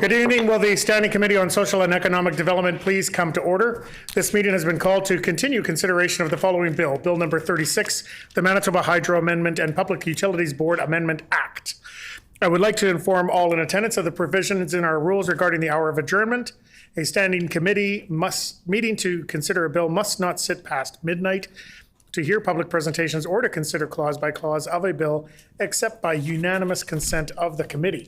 Good evening. Will the Standing Committee on Social and Economic Development please come to order? This meeting has been called to continue consideration of the following bill, Bill number 36, the Manitoba Hydro Amendment and Public Utilities Board Amendment Act. I would like to inform all in attendance of the provisions in our rules regarding the hour of adjournment. A standing committee meeting to consider a bill must not sit past midnight to hear public presentations or to consider clause by clause of a bill except by unanimous consent of the committee.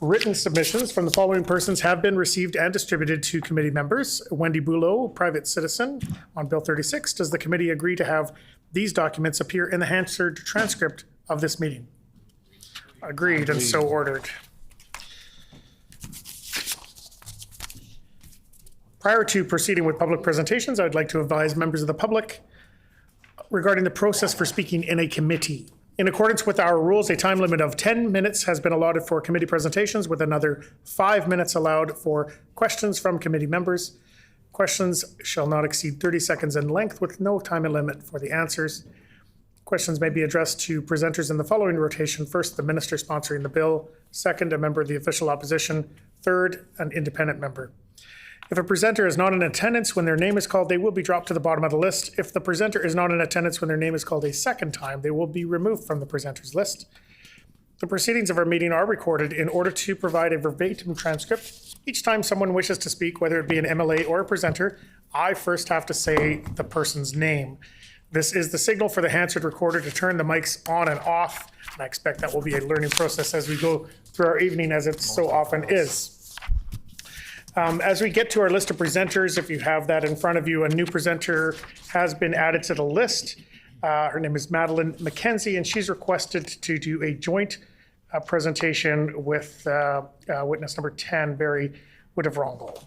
Written submissions from the following persons have been received and distributed to committee members. Wendy Boyd, private citizen, on Bill 36. Does the committee agree to have these documents appear in the Hansard transcript of this meeting? Agreed, and so ordered. Prior to proceeding with public presentations, I would like to advise members of the public regarding the process for speaking in a committee. In accordance with our rules, a time limit of 10 minutes has been allotted for committee presentations, with another 5 minutes allowed for questions from committee members. Questions shall not exceed 30 seconds in length, with no time limit for the answers. Questions may be addressed to presenters in the following rotation. First, the minister sponsoring the bill. Second, a member of the official opposition. Third, an independent member. If a presenter is not in attendance when their name is called, they will be dropped to the bottom of the list. If the presenter is not in attendance when their name is called a second time, they will be removed from the presenter's list. The proceedings of our meeting are recorded in order to provide a verbatim transcript. Each time someone wishes to speak, whether it be an MLA or a presenter, I first have to say the person's name. This is the signal for the Hansard recorder to turn the mics on and off. And I expect that will be a learning process as we go through our evening, as it so often is. As we get to our list of presenters, if you have that in front of you, a new presenter has been added to the list. Her name is Madeline McKenzie, and she's requested to do a joint presentation with witness number 10, Barry Whittevrongel.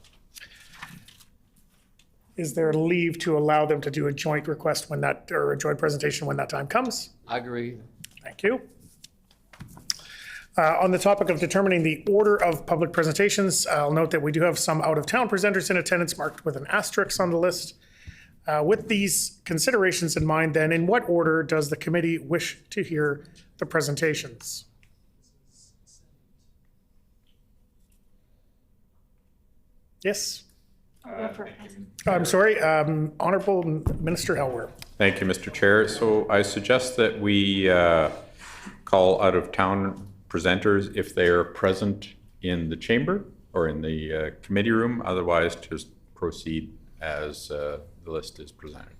Is there leave to allow them to do a joint request when that, or a joint presentation when that time comes? I agree. Thank you. On the topic of determining the order of public presentations, I'll note that we do have some out-of-town presenters in attendance marked with an asterisk on the list. With these considerations in mind, then, in what order does the committee wish to hear the presentations? Yes? I'm sorry, Honorable Minister Helwer. Thank you, Mr. Chair. So I suggest that we call out-of-town presenters if they are present in the chamber or in the committee room, otherwise just proceed as the list is presented.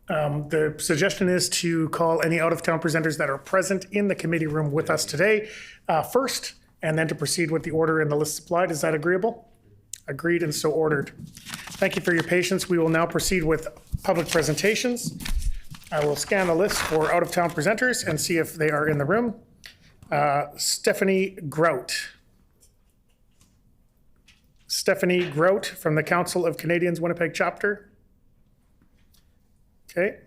The suggestion is to call any out-of-town presenters that are present in the committee room with us today first, and then to proceed with the order in the list supplied. Is that agreeable? Agreed, and so ordered. Thank you for your patience. We will now proceed with public presentations. I will scan the list for out-of-town presenters and see if they are in the room. Stephanie Grout. Stephanie Grout from the Council of Canadians Winnipeg Chapter. Okay.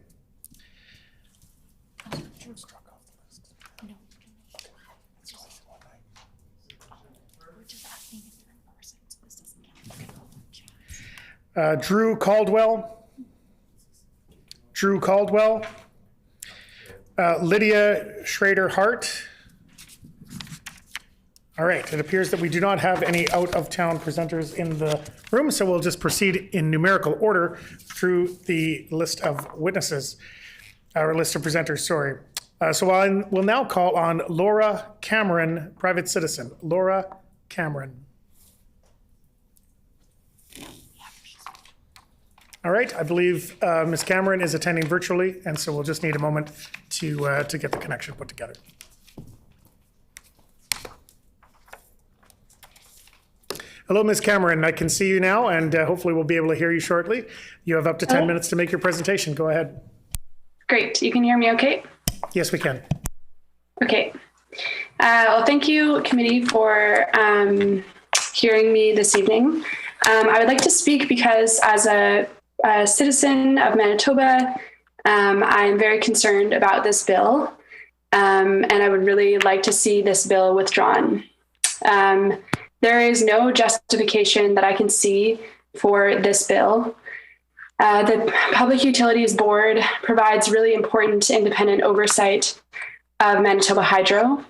Drew Caldwell. Drew Caldwell. Lydia Schrader-Hart. All right, it appears that we do not have any out-of-town presenters in the room, so we'll just proceed in numerical order through the list of witnesses, or list of presenters, sorry. So we'll now call on Laura Cameron, private citizen. Laura Cameron. All right, I believe Ms. Cameron is attending virtually, and so we'll just need a moment to get the connection put together. Hello, Ms. Cameron. I can see you now, and hopefully we'll be able to hear you shortly. You have up to 10 minutes to make your presentation. Go ahead. Great. You can hear me okay? Yes, we can. Okay. Well, thank you, committee, for hearing me this evening. I would like to speak because as a citizen of Manitoba, I'm very concerned about this bill, and I would really like to see this bill withdrawn. There is no justification that I can see for this bill. The Public Utilities Board provides really important independent oversight of Manitoba Hydro.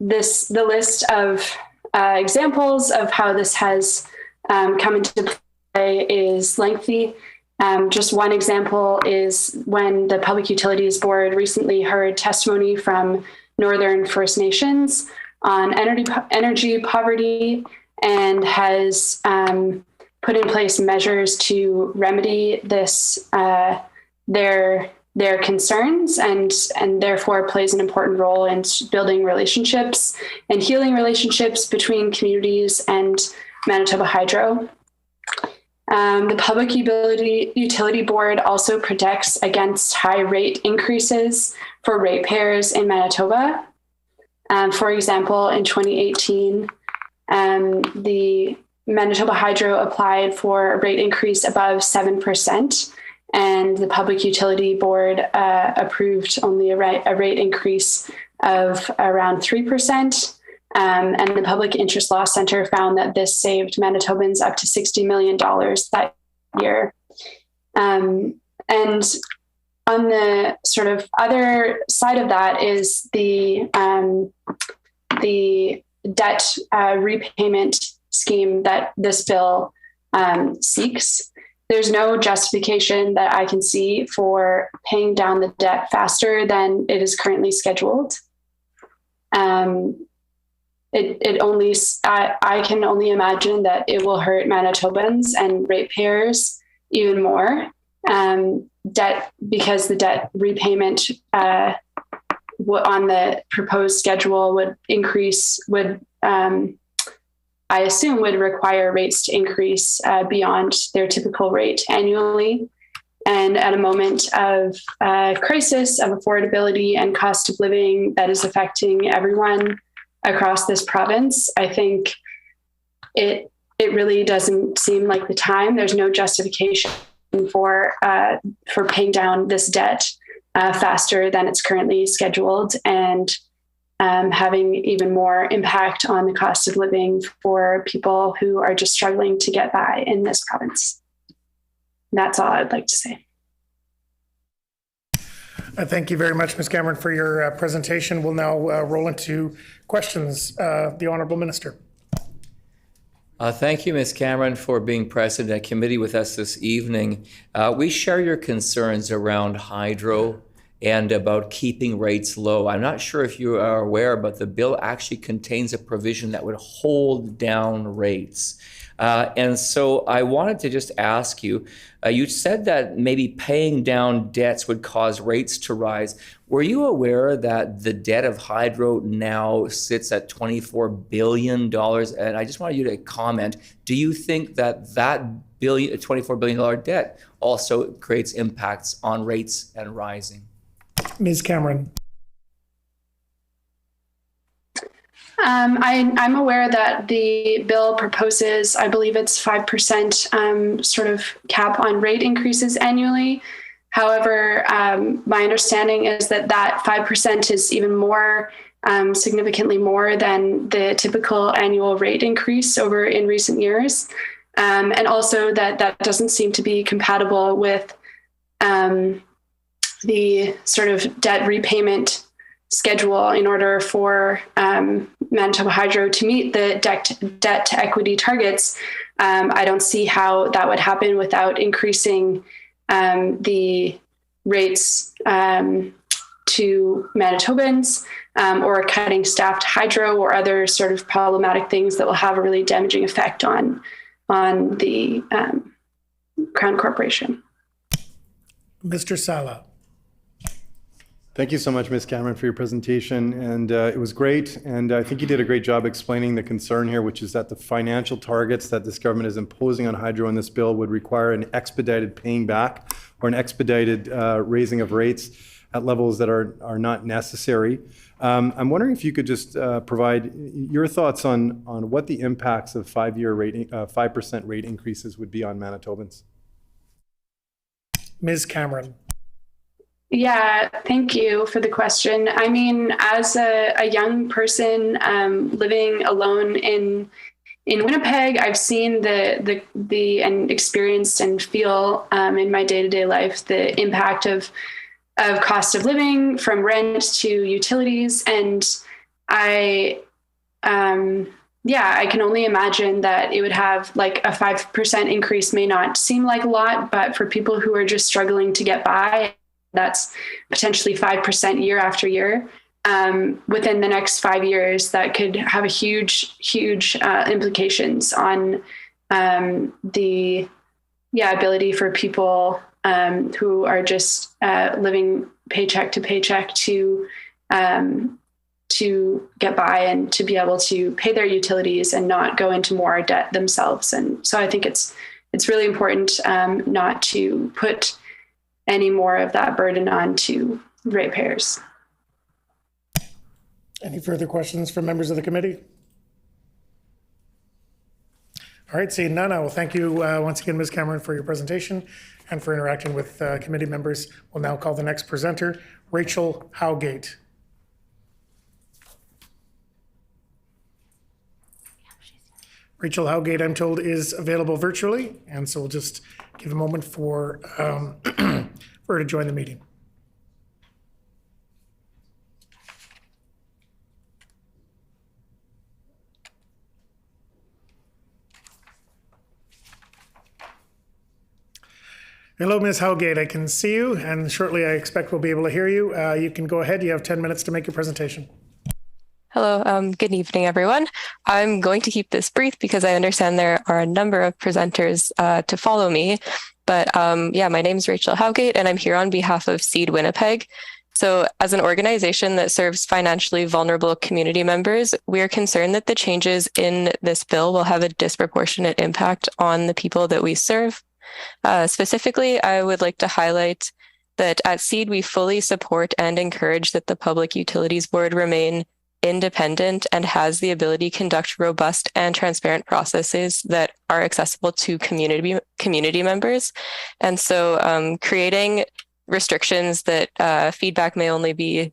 the list of examples of how this has come into play is lengthy. Just one example is when the Public Utilities Board recently heard testimony from Northern First Nations on energy poverty and has put in place measures to remedy this their concerns and therefore plays an important role in building relationships and healing relationships between communities and Manitoba Hydro. The Public Utility Board also protects against high rate increases for ratepayers in Manitoba. For example, in 2018, the Manitoba Hydro applied for a rate increase above 7%, and the Public Utility Board approved only a rate increase of around 3%. And the Public Interest Law Center found that this saved Manitobans up to $60 million that year. And on the sort of other side of that is the debt repayment scheme that this bill seeks. There's no justification that I can see for paying down the debt faster than it is currently scheduled. I can only imagine that it will hurt Manitobans and ratepayers even more. Because the debt repayment on the proposed schedule would I assume would require rates to increase beyond their typical rate annually. And at a moment of crisis of affordability and cost of living that is affecting everyone across this province, I think it really doesn't seem like the time. There's no justification for paying down this debt faster than it's currently scheduled, and having even more impact on the cost of living for people who are just struggling to get by in this province. That's all I'd like to say. Thank you very much, Ms. Cameron, for your presentation. We'll now roll into questions. The Honourable Minister. Thank you, Ms. Cameron, for being present at committee with us this evening. We share your concerns around hydro and about keeping rates low. I'm not sure if you are aware, but the bill actually contains a provision that would hold down rates. And so I wanted to just ask you, you said that maybe paying down debts would cause rates to rise. Were you aware that the debt of hydro now sits at $24 billion? And I just wanted you to comment, do you think that $24 billion debt also creates impacts on rates and rising? Ms. Cameron. I'm aware that the bill proposes, I believe it's 5% sort of cap on rate increases annually. However, my understanding is that 5% is even more, significantly more than the typical annual rate increase in recent years. And also that doesn't seem to be compatible with the sort of debt repayment schedule in order for Manitoba Hydro to meet the debt to equity targets. I don't see how that would happen without increasing the rates to Manitobans or cutting staff to hydro or other sort of problematic things that will have a really damaging effect on the Crown Corporation. Mr. Sala. Thank you so much, Ms. Cameron, for your presentation. And it was great. And I think you did a great job explaining the concern here, which is that the financial targets that this government is imposing on hydro in this bill would require an expedited paying back or an expedited raising of rates at levels that are not necessary. I'm wondering if you could just provide your thoughts on what the impacts of 5% rate increases would be on Manitobans. Ms. Cameron. Yeah, thank you for the question. I mean, as a young person living alone in Winnipeg, I've seen the and experienced and feel in my day-to-day life the impact of cost of living, from rent to utilities, and I I can only imagine that it would have like a 5% increase may not seem like a lot, but for people who are just struggling to get by, that's potentially 5% year after year. Within the next 5 years, that could have a huge implications on the ability for people who are just living paycheck to paycheck to get by and to be able to pay their utilities and not go into more debt themselves. And so I think it's really important not to put any more of that burden onto ratepayers. Any further questions from members of the committee? All right, seeing none, I will thank you once again, Ms. Cameron, for your presentation and for interacting with committee members. We'll now call the next presenter, Rachel Howgate. Rachel Howgate, I'm told, is available virtually, and so we'll just give a moment for for her to join the meeting. Hello, Ms. Howgate. I can see you, and shortly I expect we'll be able to hear you. You can go ahead. You have 10 minutes to make your presentation. Hello, good evening, everyone. I'm going to keep this brief because I understand there are a number of presenters to follow me. But my name is Rachel Howgate, and I'm here on behalf of Seed Winnipeg. So as an organization that serves financially vulnerable community members, we are concerned that the changes in this bill will have a disproportionate impact on the people that we serve. Specifically, I would like to highlight that at Seed, we fully support and encourage that the Public Utilities Board remain independent and has the ability to conduct robust and transparent processes that are accessible to community members. And so creating restrictions that feedback may only be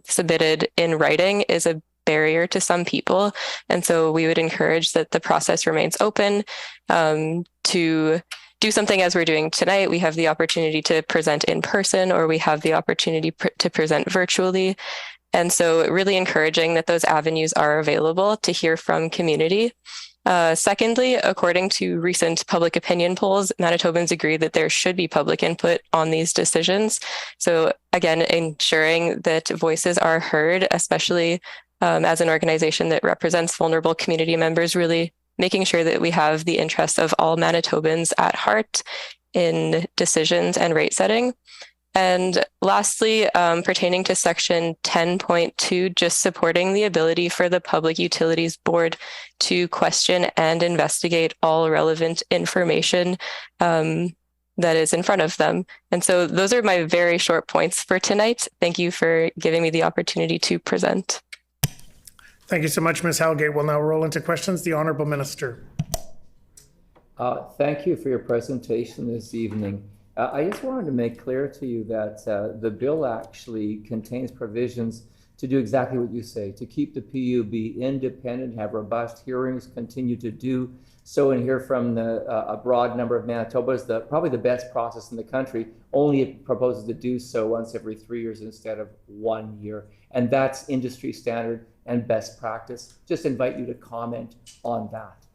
submitted in writing is a barrier to some people. And so we would encourage that the process remains open to do something as we're doing tonight. We have the opportunity to present in person, or we have the opportunity to present virtually. And so really encouraging that those avenues are available to hear from community. Secondly, according to recent public opinion polls, Manitobans agree that there should be public input on these decisions. So again, ensuring that voices are heard, especially as an organization that represents vulnerable community members, really making sure that we have the interests of all Manitobans at heart in decisions and rate setting. And lastly, pertaining to section 10.2, just supporting the ability for the Public Utilities Board to question and investigate all relevant information that is in front of them. And so those are my very short points for tonight. Thank you for giving me the opportunity to present. Thank you so much, Ms. Howgate. We'll now roll into questions. The Honourable Minister. Thank you for your presentation this evening. I just wanted to make clear to you that the bill actually contains provisions to do exactly what you say, to keep the PUB independent, have robust hearings, continue to do so, and hear from a broad number of Manitobans. Probably the best process in the country. Only it proposes to do so once every 3 years instead of 1 year. And that's industry standard and best practice. Just invite you to comment on that.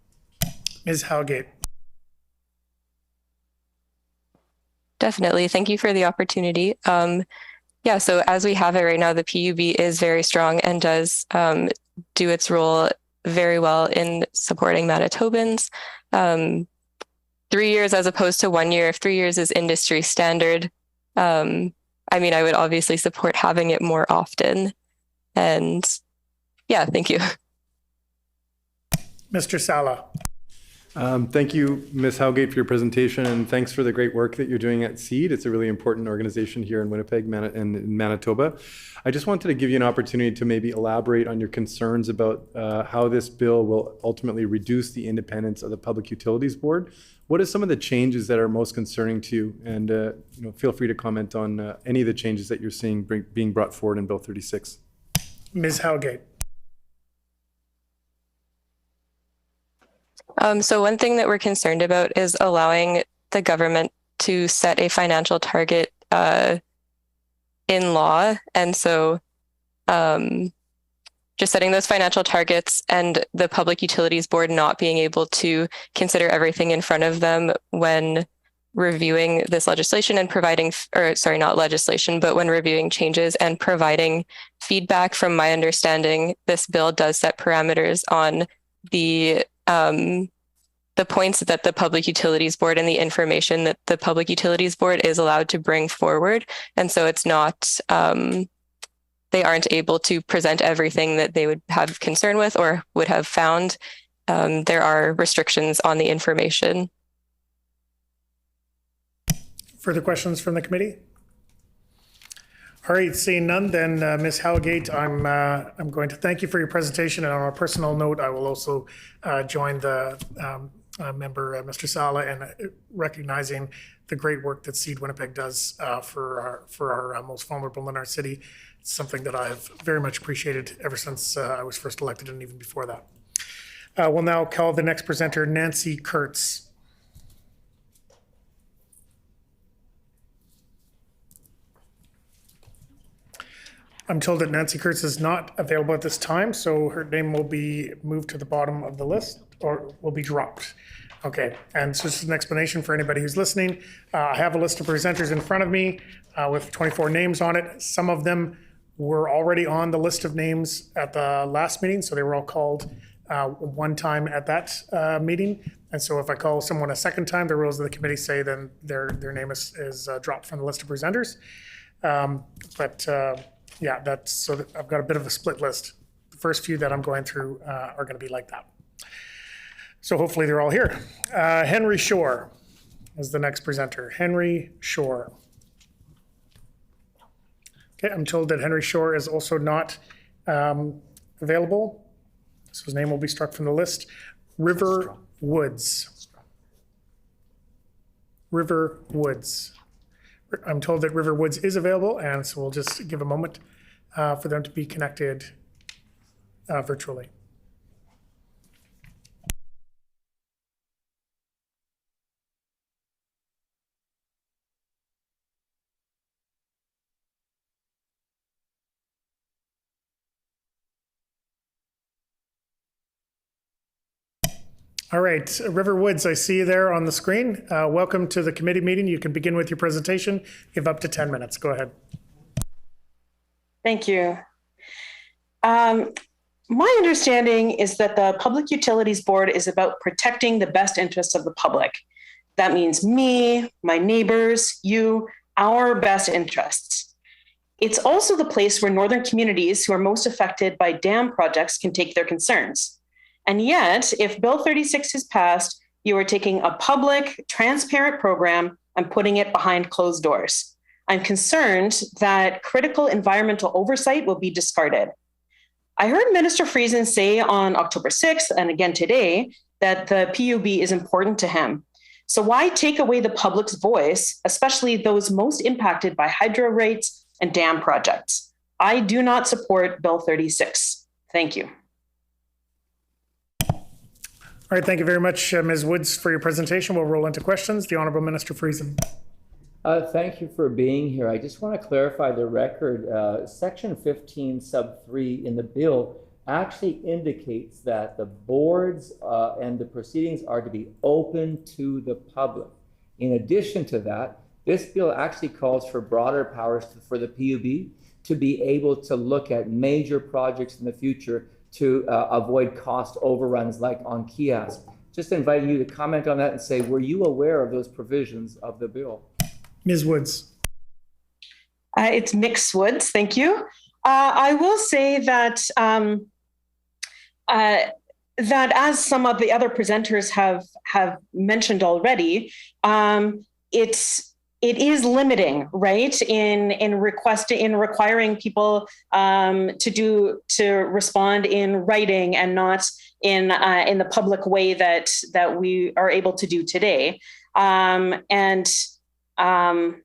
Ms. Howgate. Definitely. Thank you for the opportunity. So as we have it right now, the PUB is very strong and does do its role very well in supporting Manitobans. 3 years as opposed to 1 year. If 3 years is industry standard, I would obviously support having it more often. And thank you. Mr. Sala. Thank you, Ms. Howgate, for your presentation, and thanks for the great work that you're doing at SEED. It's a really important organization here in Winnipeg and in Manitoba. I just wanted to give you an opportunity to maybe elaborate on your concerns about how this bill will ultimately reduce the independence of the Public Utilities Board. What are some of the changes that are most concerning to you? And feel free to comment on any of the changes that you're seeing being brought forward in Bill 36. Ms. Howgate. So one thing that we're concerned about is allowing the government to set a financial target in law. And so just setting those financial targets and the Public Utilities Board not being able to consider everything in front of them when reviewing this legislation and providing, or sorry, not legislation, but when reviewing changes and providing feedback. From my understanding, this bill does set parameters on the points that the Public Utilities Board and the information that the Public Utilities Board is allowed to bring forward. And so it's not, they aren't able to present everything that they would have concern with or would have found. There are restrictions on the information. Further questions from the committee? All right, seeing none, then Ms. Howgate, I'm going to thank you for your presentation. And on a personal note, I will also join the member, Mr. Sala, in recognizing the great work that Seed Winnipeg does for our most vulnerable in our city. It's something that I've very much appreciated ever since I was first elected and even before that. We'll now call the next presenter, Nancy Kurtz. I'm told that Nancy Kurtz is not available at this time, so her name will be moved to the bottom of the list or will be dropped. Okay, and so this is an explanation for anybody who's listening. I have a list of presenters in front of me with 24 names on it. Some of them were already on the list of names at the last meeting, so they were all called one time at that meeting. And so if I call someone a second time, the rules of the committee say then their name is dropped from the list of presenters. Yeah, that's so that I've got a bit of a split list. The first few that I'm going through are going to be like that. So hopefully they're all here. Henry Shore is the next presenter. Henry Shore. Okay, I'm told that Henry Shore is also not available, so his name will be struck from the list. River Woods. River Woods. I'm told that River Woods is available, and so we'll just give a moment for them to be connected virtually. All right, River Woods, I see you there on the screen. Welcome to the committee meeting. You can begin with your presentation. You have up to 10 minutes. Go ahead. Thank you. My understanding is that the Public Utilities Board is about protecting the best interests of the public. That means me, my neighbors, you, our best interests. It's also the place where northern communities who are most affected by dam projects can take their concerns. And yet, if Bill 36 is passed, you are taking a public, transparent program and putting it behind closed doors. I'm concerned that critical environmental oversight will be discarded. I heard Minister Friesen say on October 6th, and again today, that the PUB is important to him. So why take away the public's voice, especially those most impacted by hydro rates and dam projects? I do not support Bill 36. Thank you. All right, thank you very much, Ms. Woods, for your presentation. We'll roll into questions. The Honourable Minister Friesen. Thank you for being here. I just want to clarify the record. Section 15 sub 3 in the bill actually indicates that the boards and the proceedings are to be open to the public. In addition to that, this bill actually calls for broader powers for the PUB to be able to look at major projects in the future to avoid cost overruns like on kiosk. Just inviting you to comment on that and say, were you aware of those provisions of the bill? Ms. Woods. It's Mix Woods, thank you. I will say that that as some of the other presenters have mentioned already, it is limiting, right? In requiring people to respond in writing and not in the public way that we are able to do today. And I'll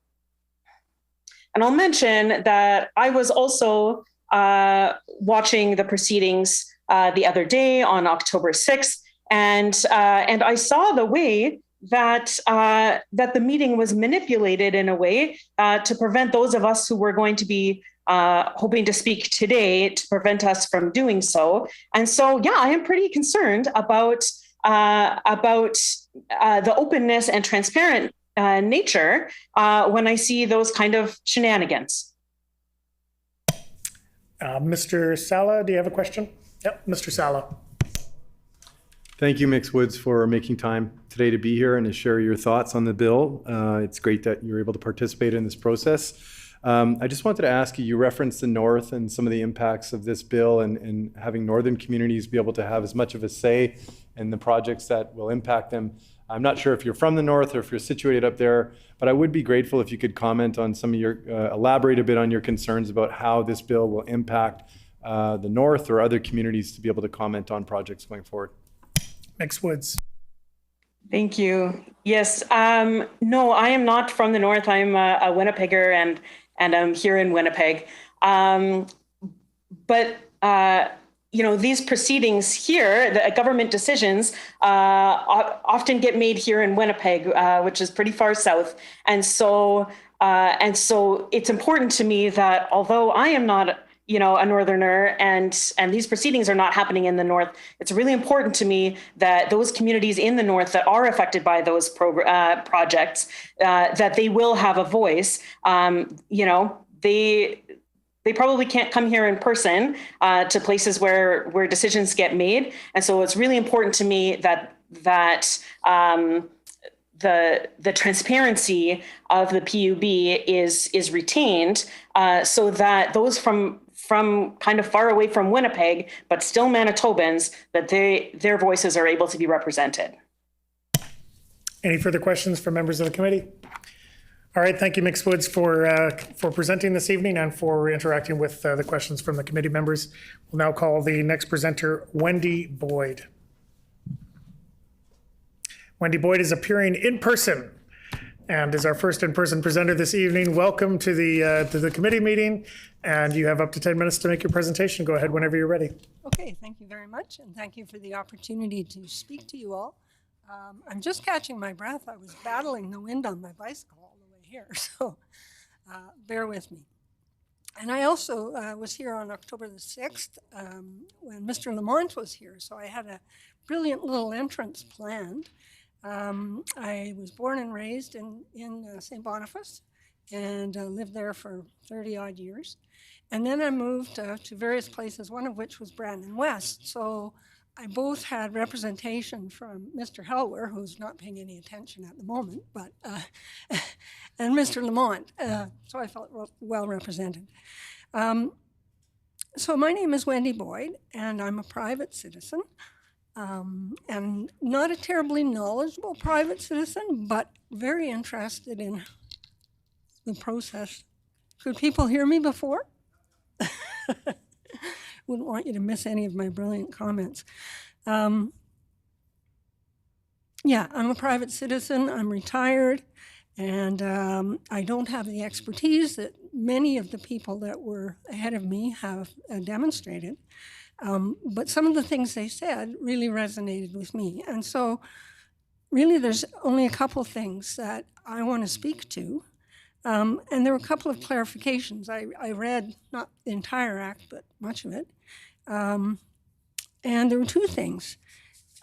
mention that I was also watching the proceedings the other day on October 6th, and I saw the way that the meeting was manipulated in a way to prevent those of us who were going to be hoping to speak today to prevent us from doing so. And so, yeah, I am pretty concerned about the openness and transparent nature when I see those kind of shenanigans. Mr. Sala, do you have a question? Yep, Mr. Sala. Thank you, Mix Woods, for making time today to be here and to share your thoughts on the bill. It's great that you're able to participate in this process. I just wanted to ask you, you referenced the North and some of the impacts of this bill and having Northern communities be able to have as much of a say in the projects that will impact them. I'm not sure if you're from the North or if you're situated up there, but I would be grateful if you could comment on some of your, elaborate a bit on your concerns about how this bill will impact the North or other communities to be able to comment on projects going forward. Mix Woods. Thank you. Yes. No, I am not from the North. I'm a Winnipegger and I'm here in Winnipeg. But these proceedings here, the government decisions, often get made here in Winnipeg, which is pretty far south. And so it's important to me that although I am not a Northerner, and these proceedings are not happening in the North, it's really important to me that those communities in the North that are affected by those projects, that they will have a voice. They probably can't come here in person to places where decisions get made, and so it's really important to me that the transparency of the PUB is retained, so that those from kind of far away from Winnipeg, but still Manitobans, that their voices are able to be represented. Any further questions from members of the committee? All right, thank you, Mix Woods, for presenting this evening and for interacting with the questions from the committee members. We'll now call the next presenter, Wendy Boyd. Wendy Boyd is appearing in person and is our first in-person presenter this evening. Welcome to the committee meeting, and you have up to 10 minutes to make your presentation. Go ahead whenever you're ready. Okay, thank you very much, and thank you for the opportunity to speak to you all. I'm just catching my breath. I was battling the wind on my bicycle all the way here, so bear with me. And I also was here on October the 6th when Mr. Lamont was here, so I had a brilliant little entrance planned. I was born and raised in St. Boniface and lived there for 30 odd years. And then I moved to various places, one of which was Brandon West. So I both had representation from Mr. Helwer, who's not paying any attention at the moment, but and Mr. Lamont. So I felt well represented. So my name is Wendy Boyd, and I'm a private citizen. And not a terribly knowledgeable private citizen, but very interested in the process. Could people hear me before? Wouldn't want you to miss any of my brilliant comments. Yeah, I'm a private citizen, I'm retired, and I don't have the expertise that many of the people that were ahead of me have demonstrated. But some of the things they said really resonated with me. And so really there's only a couple of things that I want to speak to. And there were a couple of clarifications. I read not the entire act, but much of it. And there were two things.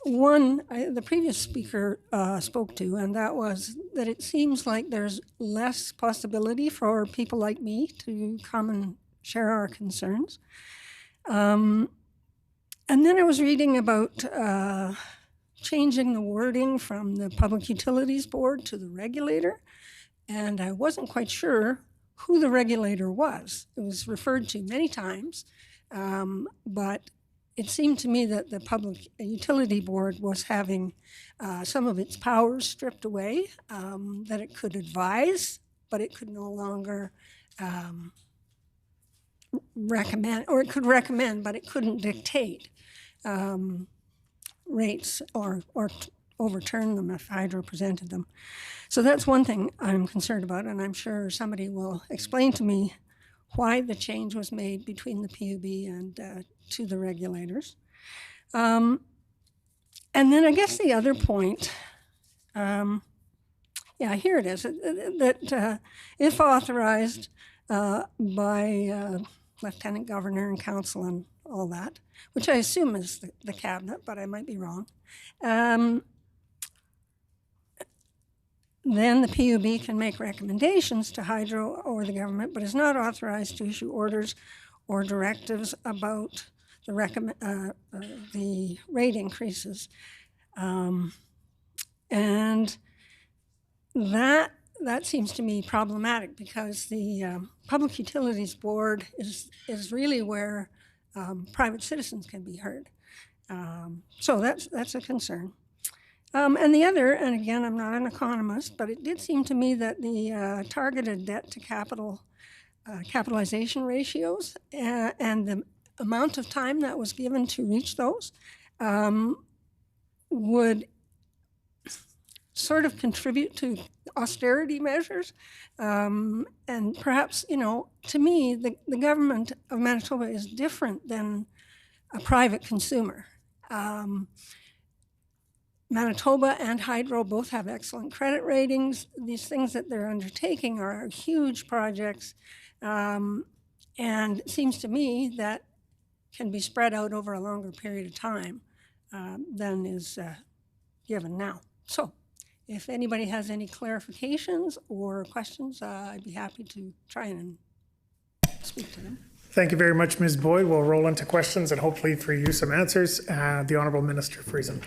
One, the previous speaker spoke to, and that was that it seems like there's less possibility for people like me to come and share our concerns. And then I was reading about changing the wording from the Public Utilities Board to the regulator, and I wasn't quite sure who the regulator was. It was referred to many times, but it seemed to me that the Public Utility Board was having some of its powers stripped away, that it could advise, but it could no longer recommend, or it could recommend, but it couldn't dictate rates or overturn them if Hydro presented them. So that's one thing I'm concerned about, and I'm sure somebody will explain to me why the change was made between the PUB and to the regulators. And then I guess the other point, yeah, here it is, that if authorized, by Lieutenant Governor and Council and all that, which I assume is the cabinet, but I might be wrong. Then the PUB can make recommendations to Hydro or the government, but is not authorized to issue orders or directives about the rate increases. And that seems to me problematic because the Public Utilities Board is really where private citizens can be heard. So that's a concern. And the other, and again, I'm not an economist, but it did seem to me that the targeted debt to capitalization ratios and the amount of time that was given to reach those would sort of contribute to austerity measures. And perhaps, to me, the government of Manitoba is different than a private consumer. Manitoba and Hydro both have excellent credit ratings. These things that they're undertaking are huge projects. And it seems to me that can be spread out over a longer period of time than is given now. So if anybody has any clarifications or questions, I'd be happy to try and speak to them. Thank you very much, Ms. Boyd. We'll roll into questions and hopefully for you some answers. The Honourable Minister Friesen.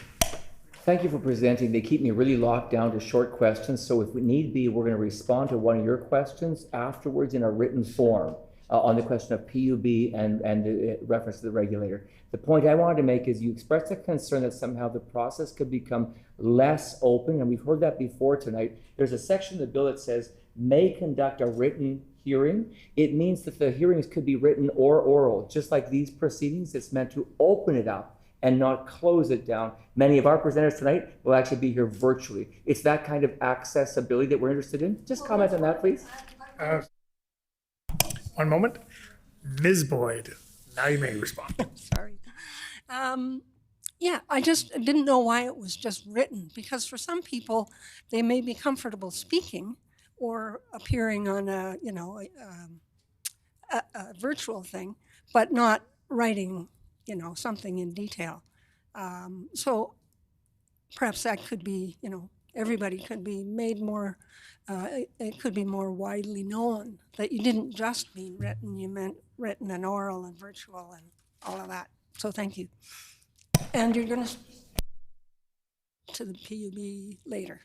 Thank you for presenting. They keep me really locked down to short questions. So if we need be, we're going to respond to one of your questions afterwards in a written form on the question of PUB and the reference to the regulator. The point I wanted to make is you expressed a concern that somehow the process could become less open, and we've heard that before tonight. There's a section of the bill that says may conduct a written hearing. It means that the hearings could be written or oral. Just like these proceedings, it's meant to open it up and not close it down. Many of our presenters tonight will actually be here virtually. It's that kind of accessibility that we're interested in. Just comment on that, please. One moment. Ms. Boyd, now you may respond. Sorry. Yeah, I just didn't know why it was just written, because for some people, they may be comfortable speaking or appearing on a virtual thing, but not writing something in detail. So perhaps that could be, everybody could be made more, it could be more widely known that you didn't just mean written, you meant written and oral and virtual and all of that. So thank you. And you're going to speak to the PUB later.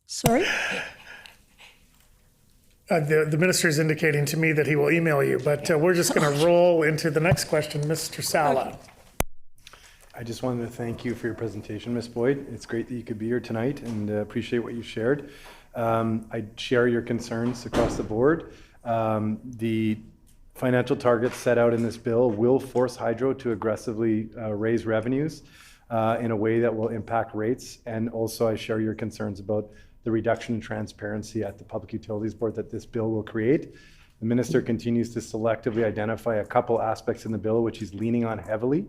Sorry? The minister is indicating to me that he will email you, but we're just going to roll into the next question. Mr. Sala. Okay. I just wanted to thank you for your presentation, Ms. Boyd. It's great that you could be here tonight and appreciate what you shared. I share your concerns across the board. The financial targets set out in this bill will force Hydro to aggressively raise revenues in a way that will impact rates. And also I share your concerns about the reduction in transparency at the Public Utilities Board that this bill will create. The minister continues to selectively identify a couple aspects in the bill which he's leaning on heavily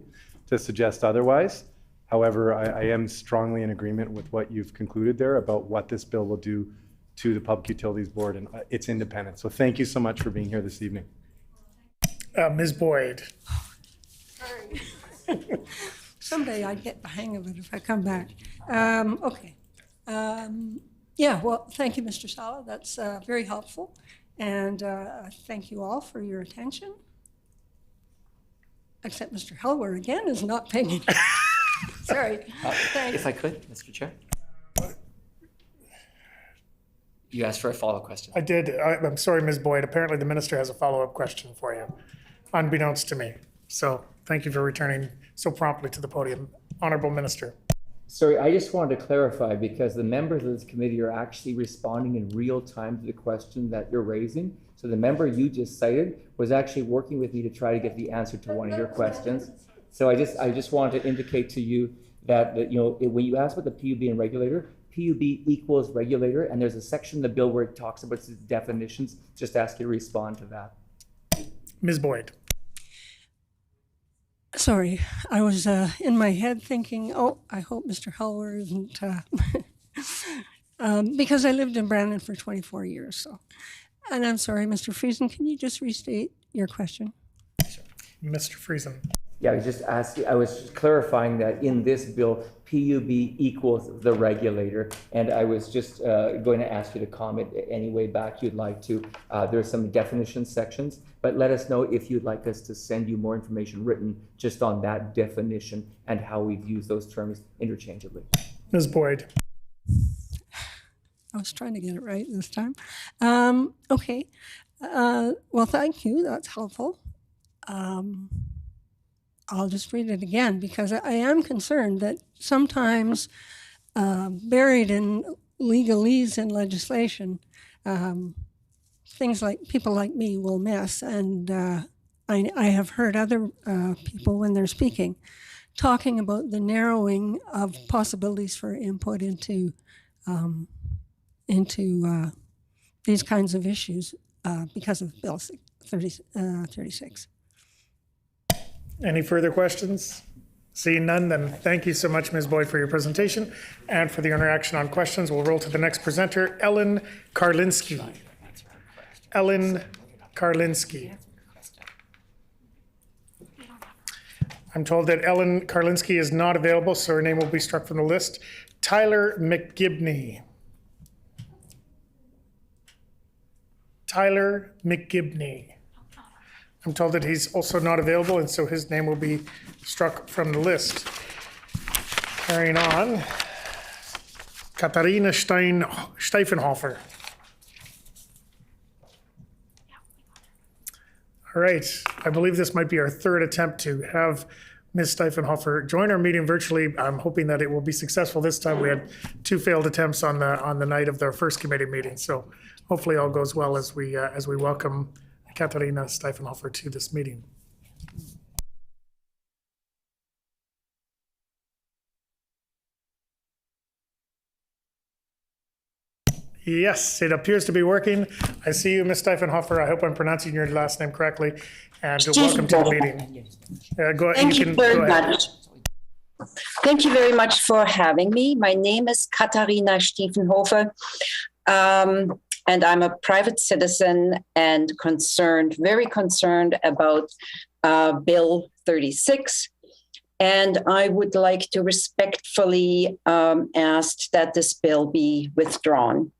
to suggest otherwise. However, I am strongly in agreement with what you've concluded there about what this bill will do to the Public Utilities Board and its independence. So thank you so much for being here this evening. Ms. Boyd. Sorry. Someday I get the hang of it if I come back. Okay. Yeah, well, thank you, Mr. Sala. That's very helpful. And thank you all for your attention. Except Mr. Helwer again is not paying attention. Sorry. If I could, Mr. Chair. You asked for a follow-up question. I did. I'm sorry, Ms. Boyd. Apparently the minister has a follow-up question for you, unbeknownst to me. So thank you for returning so promptly to the podium. Honourable Minister. Sorry, I just wanted to clarify because the members of this committee are actually responding in real time to the question that you're raising. So the member you just cited was actually working with me to try to get the answer to one of your questions. So I just wanted to indicate to you that when you ask about the PUB and regulator, PUB equals regulator, and there's a section in the bill where it talks about its definitions. Just ask you to respond to that. Ms. Boyd. Sorry, I was in my head thinking, oh, I hope Mr. Helwer isn't, because I lived in Brandon for 24 years. So And I'm sorry, Mr. Friesen, can you just restate your question? Mr. Friesen. Yeah, I was just clarifying that in this bill, PUB equals the regulator, and I was just going to ask you to comment any way back you'd like to. There's some definition sections, but let us know if you'd like us to send you more information written just on that definition and how we've used those terms interchangeably. Ms. Boyd. I was trying to get it right this time. Okay. Well, thank you. That's helpful. I'll just read it again because I am concerned that sometimes buried in legalese in legislation, things like people like me will miss. And I have heard other people when they're speaking talking about the narrowing of possibilities for input into these kinds of issues because of Bill 36. Any further questions? Seeing none, then thank you so much, Ms. Boyd, for your presentation and for the interaction on questions. We'll roll to the next presenter, Ellen Karlinski. Ellen Karlinski. I'm told that Ellen Karlinski is not available, so her name will be struck from the list. Tyler McGibney. Tyler McGibney. I'm told that he's also not available, and so his name will be struck from the list. Carrying on, Katharina Steifenhofer. All right, I believe this might be our third attempt to have Ms. Steifenhofer join our meeting virtually. I'm hoping that it will be successful this time. We had 2 failed attempts on the night of their first committee meeting, so hopefully all goes well as we welcome Katharina Steifenhofer to this meeting. Yes, it appears to be working. I see you, Ms. Steifenhofer. I hope I'm pronouncing your last name correctly. And welcome to the meeting. Go ahead. Thank you very much. Thank you very much for having me. My name is Katharina Steifenhofer. And I'm a private citizen and very concerned about Bill 36. And I would like to respectfully ask that this bill be withdrawn.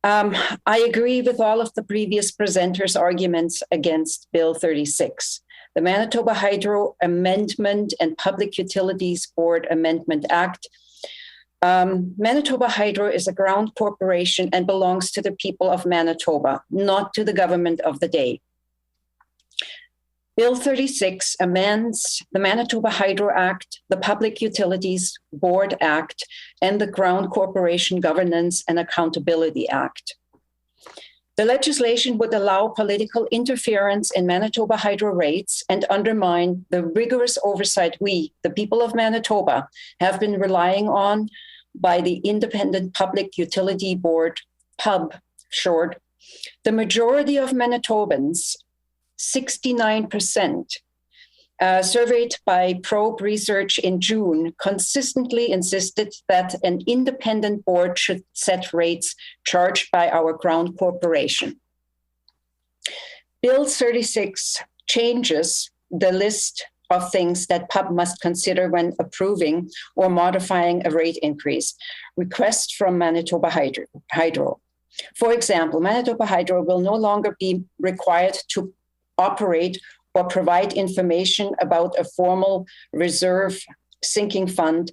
I agree with all of the previous presenters' arguments against Bill 36. The Manitoba Hydro Amendment and Public Utilities Board Amendment Act. Manitoba Hydro is a ground corporation and belongs to the people of Manitoba, not to the government of the day. Bill 36 amends the Manitoba Hydro Act, the Public Utilities Board Act, and the Ground Corporation Governance and Accountability Act. The legislation would allow political interference in Manitoba hydro rates and undermine the rigorous oversight we, the people of Manitoba, have been relying on by the Independent Public Utility Board, PUB short. The majority of Manitobans, 69%, surveyed by Probe Research in June, consistently insisted that an independent board should set rates charged by our Ground Corporation. Bill 36 changes the list of things that PUB must consider when approving or modifying a rate increase request from Manitoba Hydro. For example, Manitoba Hydro will no longer be required to operate or provide information about a formal reserve sinking fund,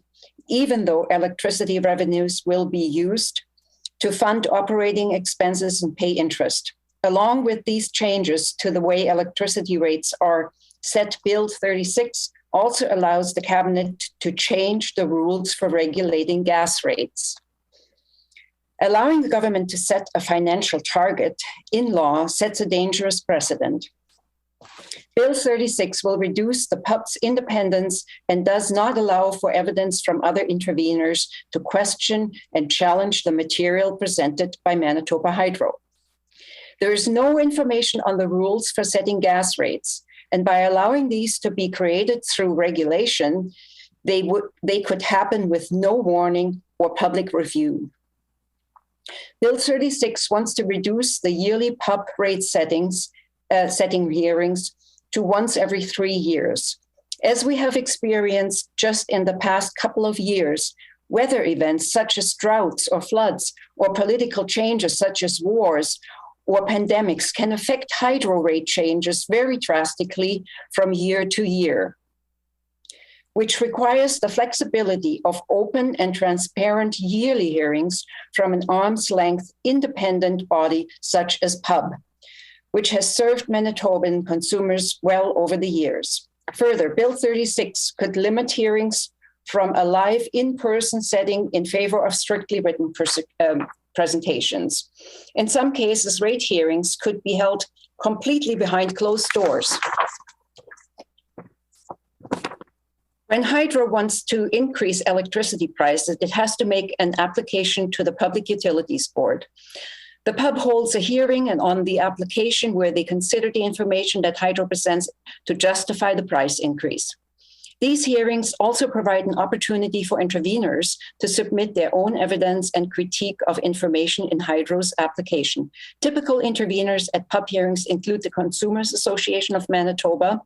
even though electricity revenues will be used to fund operating expenses and pay interest. Along with these changes to the way electricity rates are set, Bill 36 also allows the cabinet to change the rules for regulating gas rates. Allowing the government to set a financial target in law sets a dangerous precedent. Bill 36 will reduce the PUB's independence and does not allow for evidence from other interveners to question and challenge the material presented by Manitoba Hydro. There is no information on the rules for setting gas rates, and by allowing these to be created through regulation, they could happen with no warning or public review. Bill 36 wants to reduce the yearly pub rate setting hearings to once every 3 years. As we have experienced just in the past couple of years, weather events such as droughts or floods or political changes such as wars or pandemics can affect hydro rate changes very drastically from year to year, which requires the flexibility of open and transparent yearly hearings from an arm's length independent body such as PUB, which has served Manitoban consumers well over the years. Further, Bill 36 could limit hearings from a live in-person setting in favor of strictly written presentations. In some cases, rate hearings could be held completely behind closed doors. When Hydro wants to increase electricity prices, it has to make an application to the Public Utilities Board. The PUB holds a hearing and on the application where they consider the information that Hydro presents to justify the price increase. These hearings also provide an opportunity for interveners to submit their own evidence and critique of information in Hydro's application. Typical interveners at PUB hearings include the Consumers Association of Manitoba,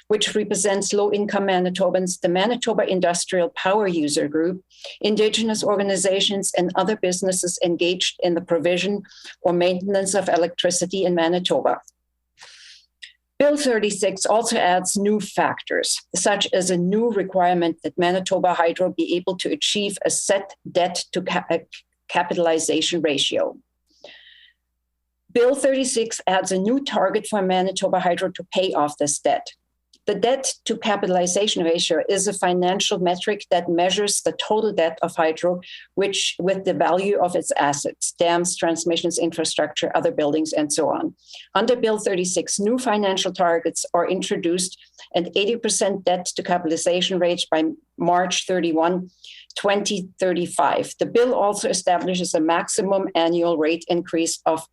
which represents low-income Manitobans, the Manitoba Industrial Power User Group, Indigenous organizations, and other businesses engaged in the provision or maintenance of electricity in Manitoba. Bill 36 also adds new factors, such as a new requirement that Manitoba Hydro be able to achieve a set debt to capitalization ratio. Bill 36 adds a new target for Manitoba Hydro to pay off this debt. The debt to capitalization ratio is a financial metric that measures the total debt of Hydro, which with the value of its assets, dams, transmissions, infrastructure, other buildings, and so on. Under Bill 36, new financial targets are introduced, and 80% debt to capitalization rate by March 31, 2035. The bill also establishes a maximum annual rate increase of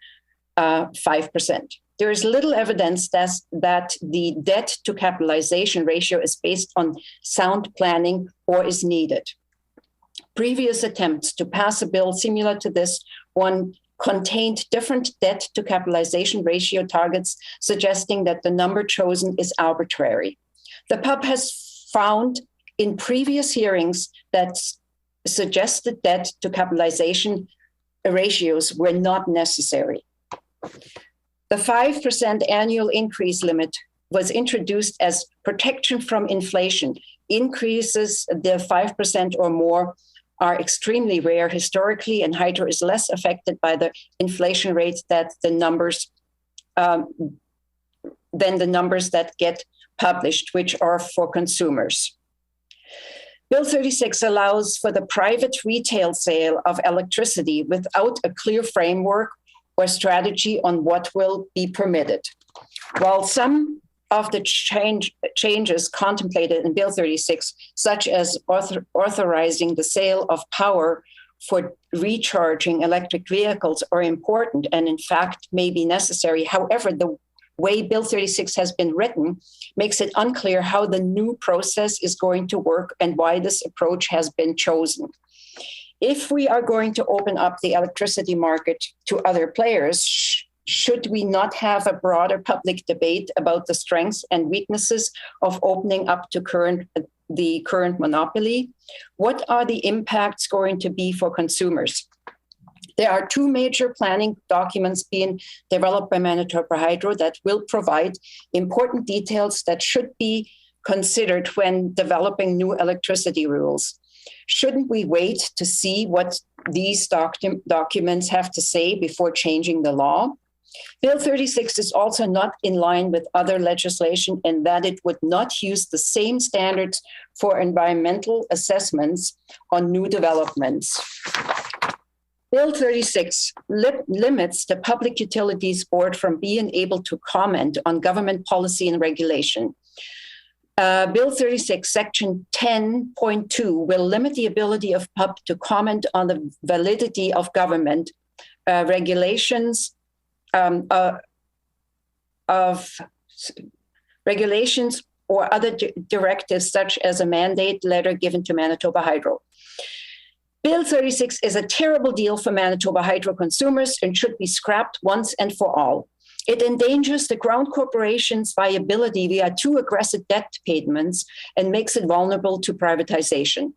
5%. There is little evidence that the debt to capitalization ratio is based on sound planning or is needed. Previous attempts to pass a bill similar to this one contained different debt to capitalization ratio targets, suggesting that the number chosen is arbitrary. The PUB has found in previous hearings that suggested debt to capitalization ratios were not necessary. The 5% annual increase limit was introduced as protection from inflation. Increases the 5% or more are extremely rare historically, and Hydro is less affected by the inflation rate than the numbers that get published, which are for consumers. Bill 36 allows for the private retail sale of electricity without a clear framework or strategy on what will be permitted. While some of the changes contemplated in Bill 36, such as authorizing the sale of power for recharging electric vehicles, are important and in fact may be necessary. However, the way Bill 36 has been written makes it unclear how the new process is going to work and why this approach has been chosen. If we are going to open up the electricity market to other players, should we not have a broader public debate about the strengths and weaknesses of opening up to the current monopoly? What are the impacts going to be for consumers? There are two major planning documents being developed by Manitoba Hydro that will provide important details that should be considered when developing new electricity rules. Shouldn't we wait to see what these documents have to say before changing the law? Bill 36 is also not in line with other legislation in that it would not use the same standards for environmental assessments on new developments. Bill 36 limits the Public Utilities Board from being able to comment on government policy and regulation. Bill 36, Section 10.2 will limit the ability of PUB to comment on the validity of government regulations regulations or other directives, such as a mandate letter given to Manitoba Hydro. Bill 36 such as a mandate letter given to Manitoba Hydro. Bill 36 is a terrible deal for Manitoba hydro consumers and should be scrapped once and for all. It endangers the Crown Corporation's viability via too aggressive debt payments and makes it vulnerable to privatization.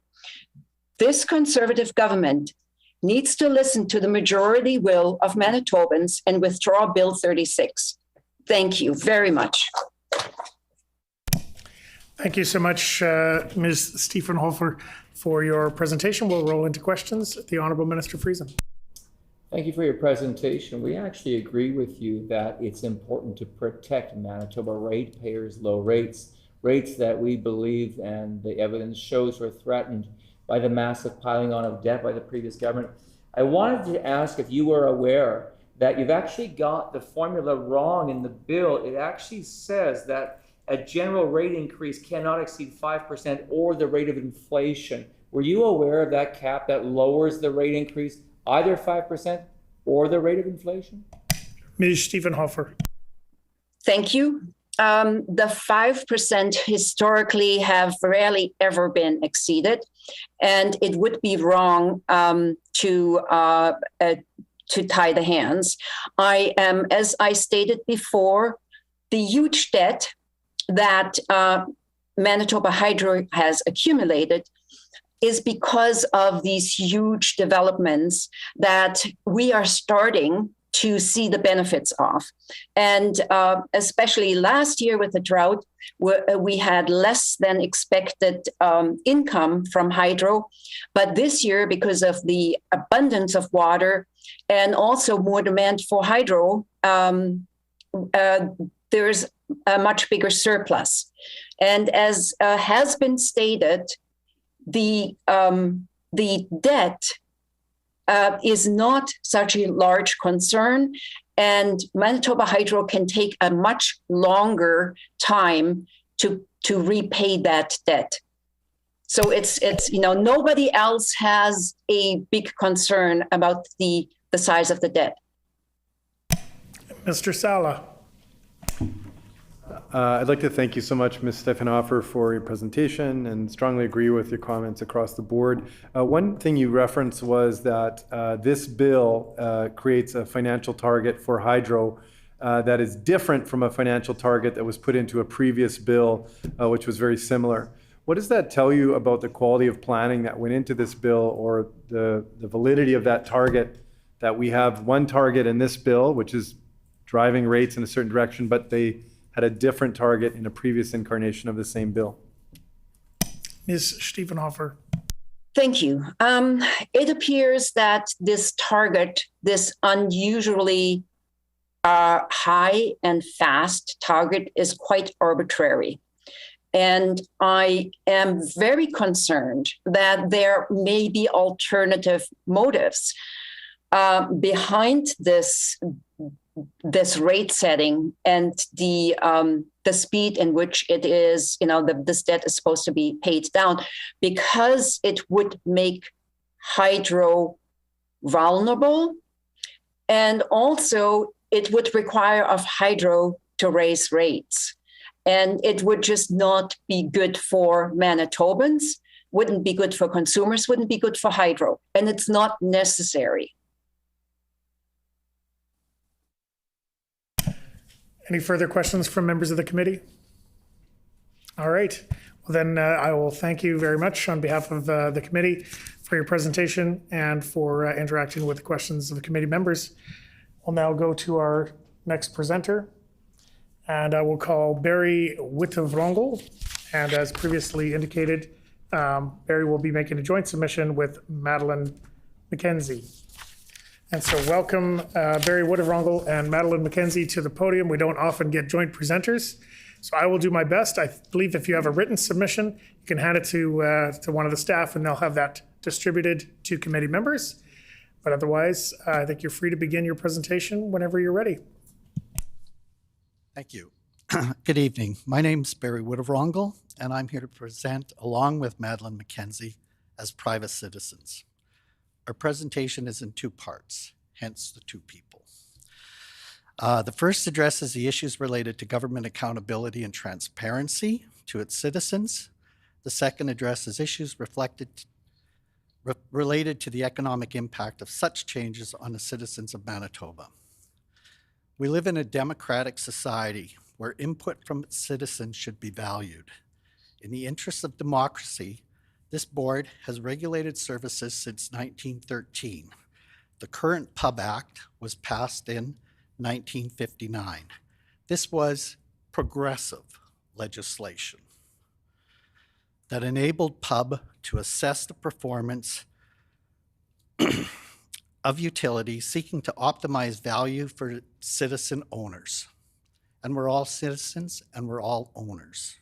This Conservative government needs to listen to the majority will of Manitobans and withdraw Bill 36. Thank you very much. Thank you so much, Ms. Stiefenhofer, for your presentation. We'll roll into questions. The Honourable Minister Friesen. Thank you for your presentation. We actually agree with you that it's important to protect Manitoba ratepayers' low rates, rates that we believe and the evidence shows were threatened by the massive piling on of debt by the previous government. I wanted to ask if you were aware that you've actually got the formula wrong in the bill. It actually says that a general rate increase cannot exceed 5% or the rate of inflation. Were you aware of that cap that lowers the rate increase either 5% or the rate of inflation? Ms. Stiefenhofer. Thank you. The 5% historically have rarely ever been exceeded, and it would be wrong to tie the hands. I am, as I stated before, the huge debt that Manitoba Hydro has accumulated is because of these huge developments that we are starting to see the benefits of. And especially last year with the drought, we had less than expected income from hydro. But this year, because of the abundance of water and also more demand for hydro, there's a much bigger surplus. And as has been stated, the debt is not such a large concern, and Manitoba Hydro can take a much longer time to repay that debt. So it's nobody else has a big concern about the size of the debt. Mr. Sala. I'd like to thank you so much, Ms. Stiefenhofer, for your presentation and strongly agree with your comments across the board. One thing you referenced was that this bill creates a financial target for hydro that is different from a financial target that was put into a previous bill, which was very similar. What does that tell you about the quality of planning that went into this bill, or the validity of that target, that we have one target in this bill, which is driving rates in a certain direction, but they had a different target in a previous incarnation of the same bill? Ms. Stiefenhofer. Thank you. It appears that this target, this unusually high and fast target, is quite arbitrary. And I am very concerned that there may be alternative motives behind this rate setting and the speed in which it is, this debt is supposed to be paid down, because it would make hydro vulnerable, and also it would require of hydro to raise rates, and it would just not be good for Manitobans, wouldn't be good for consumers, wouldn't be good for hydro, and it's not necessary. Any further questions from members of the committee? All right. Well, then I will thank you very much on behalf of the committee for your presentation and for interacting with the questions of the committee members. We'll now go to our next presenter, and I will call Barry Wittevrongel. And as previously indicated, Barry will be making a joint submission with Madeline McKenzie. And so welcome Barry Wittevrongel and Madeline McKenzie to the podium. We don't often get joint presenters, so I will do my best. I believe if you have a written submission, you can hand it to one of the staff and they'll have that distributed to committee members. But otherwise, I think you're free to begin your presentation whenever you're ready. Thank you. Good evening. My name's Barry Wittevrongel, and I'm here to present along with Madeline McKenzie as private citizens. Our presentation is in two parts, hence the two people. The first addresses the issues related to government accountability and transparency to its citizens. The second addresses issues related to the economic impact of such changes on the citizens of Manitoba. We live in a democratic society where input from its citizens should be valued. In the interests of democracy, this board has regulated services since 1913. The current Pub Act was passed in 1959. This was progressive legislation that enabled Pub to assess the performance of utilities seeking to optimize value for citizen owners. And we're all citizens and we're all owners.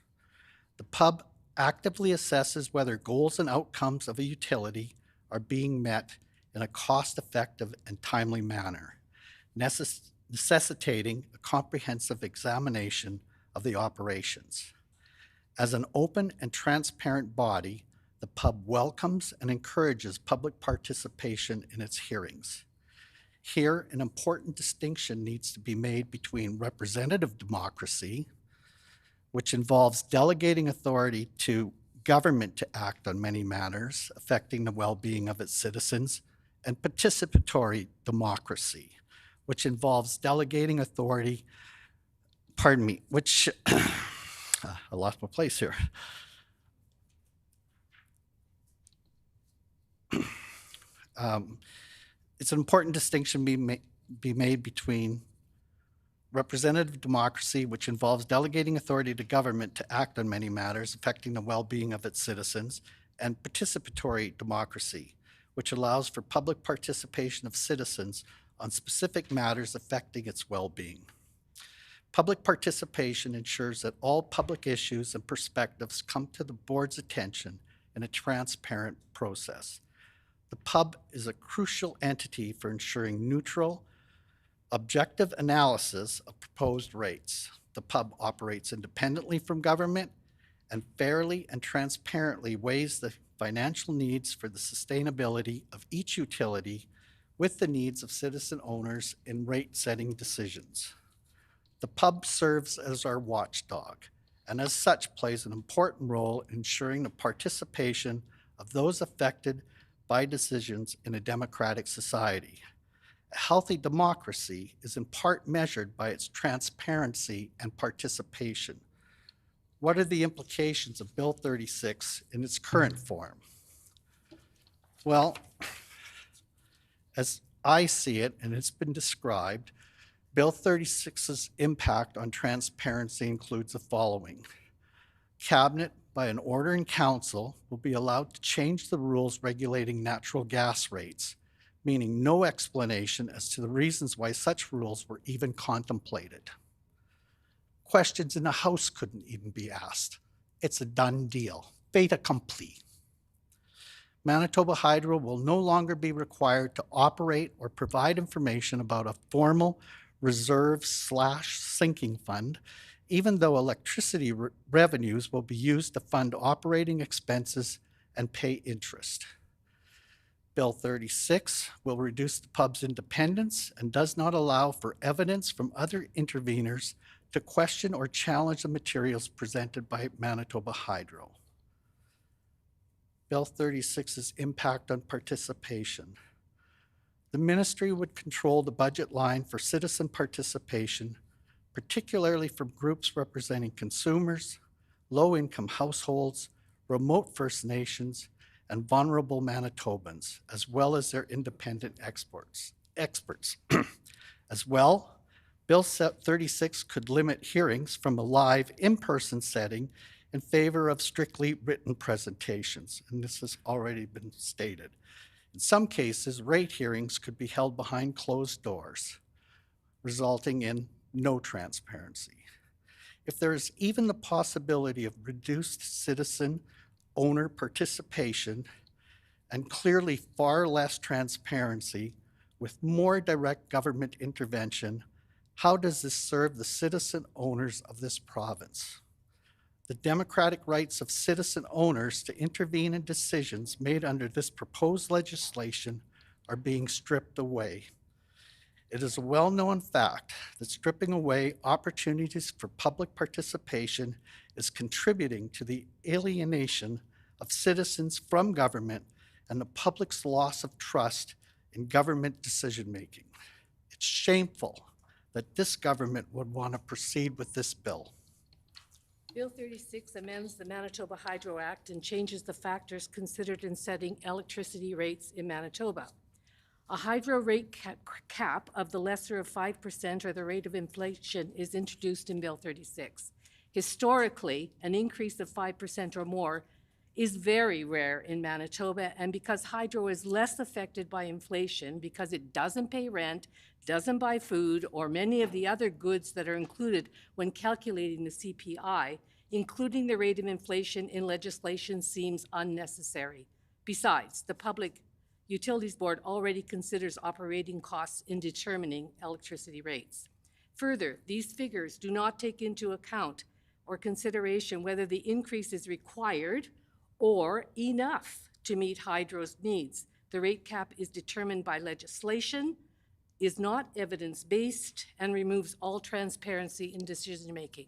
The Pub actively assesses whether goals and outcomes of a utility are being met in a cost-effective and timely manner, necessitating a comprehensive examination of the operations. As an open and transparent body, the Pub welcomes and encourages public participation in its hearings. Here, an important distinction needs to be made between representative democracy, which involves delegating authority to government to act on many matters affecting the well-being of its citizens, and participatory democracy, which involves delegating authority, which, I lost my place here. It's an important distinction be made between representative democracy, which involves delegating authority to government to act on many matters affecting the well-being of its citizens, and participatory democracy, which allows for public participation of citizens on specific matters affecting its well-being. Public participation ensures that all public issues and perspectives come to the board's attention in a transparent process. The Pub is a crucial entity for ensuring neutral, objective analysis of proposed rates. The Pub operates independently from government and fairly and transparently weighs the financial needs for the sustainability of each utility with the needs of citizen owners in rate-setting decisions. The Pub serves as our watchdog, and as such plays an important role in ensuring the participation of those affected by decisions in a democratic society. A healthy democracy is in part measured by its transparency and participation. What are the implications of Bill 36 in its current form? Well, as I see it, and it's been described, Bill 36's impact on transparency includes the following. Cabinet, by an order in council, will be allowed to change the rules regulating natural gas rates, meaning no explanation as to the reasons why such rules were even contemplated. Questions in the House couldn't even be asked. It's a done deal, fait accompli. Manitoba Hydro will no longer be required to operate or provide information about a formal reserve/sinking fund, even though electricity revenues will be used to fund operating expenses and pay interest. Bill 36 will reduce the Pub's independence and does not allow for evidence from other interveners to question or challenge the materials presented by Manitoba Hydro. Bill 36's impact on participation. The ministry would control the budget line for citizen participation, particularly from groups representing consumers, low-income households, remote First Nations, and vulnerable Manitobans, as well as their independent experts. As well, Bill 36 could limit hearings from a live in-person setting in favor of strictly written presentations, and this has already been stated. In some cases, rate hearings could be held behind closed doors, resulting in no transparency. If there is even the possibility of reduced citizen owner participation and clearly far less transparency with more direct government intervention, how does this serve the citizen owners of this province? The democratic rights of citizen owners to intervene in decisions made under this proposed legislation are being stripped away. It is a well-known fact that stripping away opportunities for public participation is contributing to the alienation of citizens from government and the public's loss of trust in government decision-making. It's shameful that this government would want to proceed with this bill. Bill 36 amends the Manitoba Hydro Act and changes the factors considered in setting electricity rates in Manitoba. A hydro rate cap of the lesser of 5% or the rate of inflation is introduced in Bill 36. Historically, an increase of 5% or more is very rare in Manitoba, and because hydro is less affected by inflation because it doesn't pay rent, doesn't buy food, or many of the other goods that are included when calculating the CPI, including the rate of inflation in legislation seems unnecessary. Besides, the Public Utilities Board already considers operating costs in determining electricity rates. Further, these figures do not take into account or consideration whether the increase is required or enough to meet hydro's needs. The rate cap is determined by legislation, is not evidence-based, and removes all transparency in decision-making.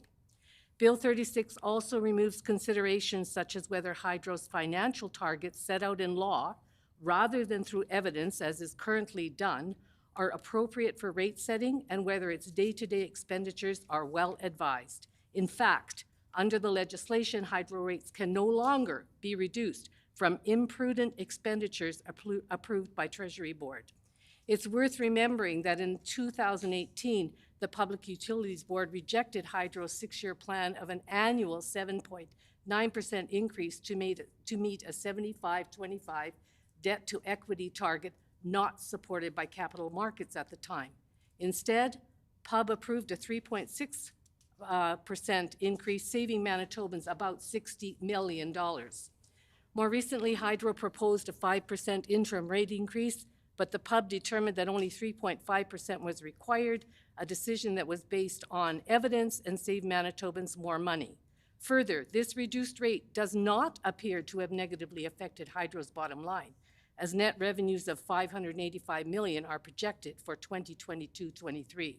Bill 36 also removes considerations such as whether hydro's financial targets set out in law, rather than through evidence, as is currently done, are appropriate for rate setting and whether its day-to-day expenditures are well advised. In fact, under the legislation, hydro rates can no longer be reduced from imprudent expenditures approved by Treasury Board. It's worth remembering that in 2018, the Public Utilities Board rejected Hydro's 6-year plan of an annual 7.9% increase to meet a 75-25 debt-to-equity target not supported by capital markets at the time. Instead, PUB approved a 3.6% increase, saving Manitobans about $60 million. More recently, Hydro proposed a 5% interim rate increase, but the PUB determined that only 3.5% was required, a decision that was based on evidence and saved Manitobans more money. Further, this reduced rate does not appear to have negatively affected Hydro's bottom line, as net revenues of $585 million are projected for 2022-23.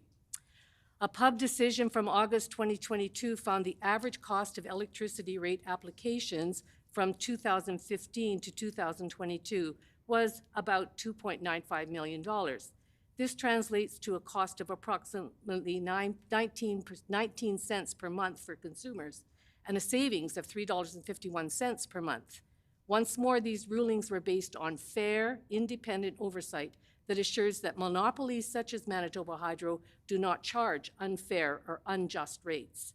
A PUB decision from August 2022 found the average cost of electricity rate applications from 2015 to 2022 was about $2.95 million. This translates to a cost of approximately 19 cents per month for consumers and a savings of $3.51 per month. Once more, these rulings were based on fair, independent oversight that assures that monopolies such as Manitoba Hydro do not charge unfair or unjust rates.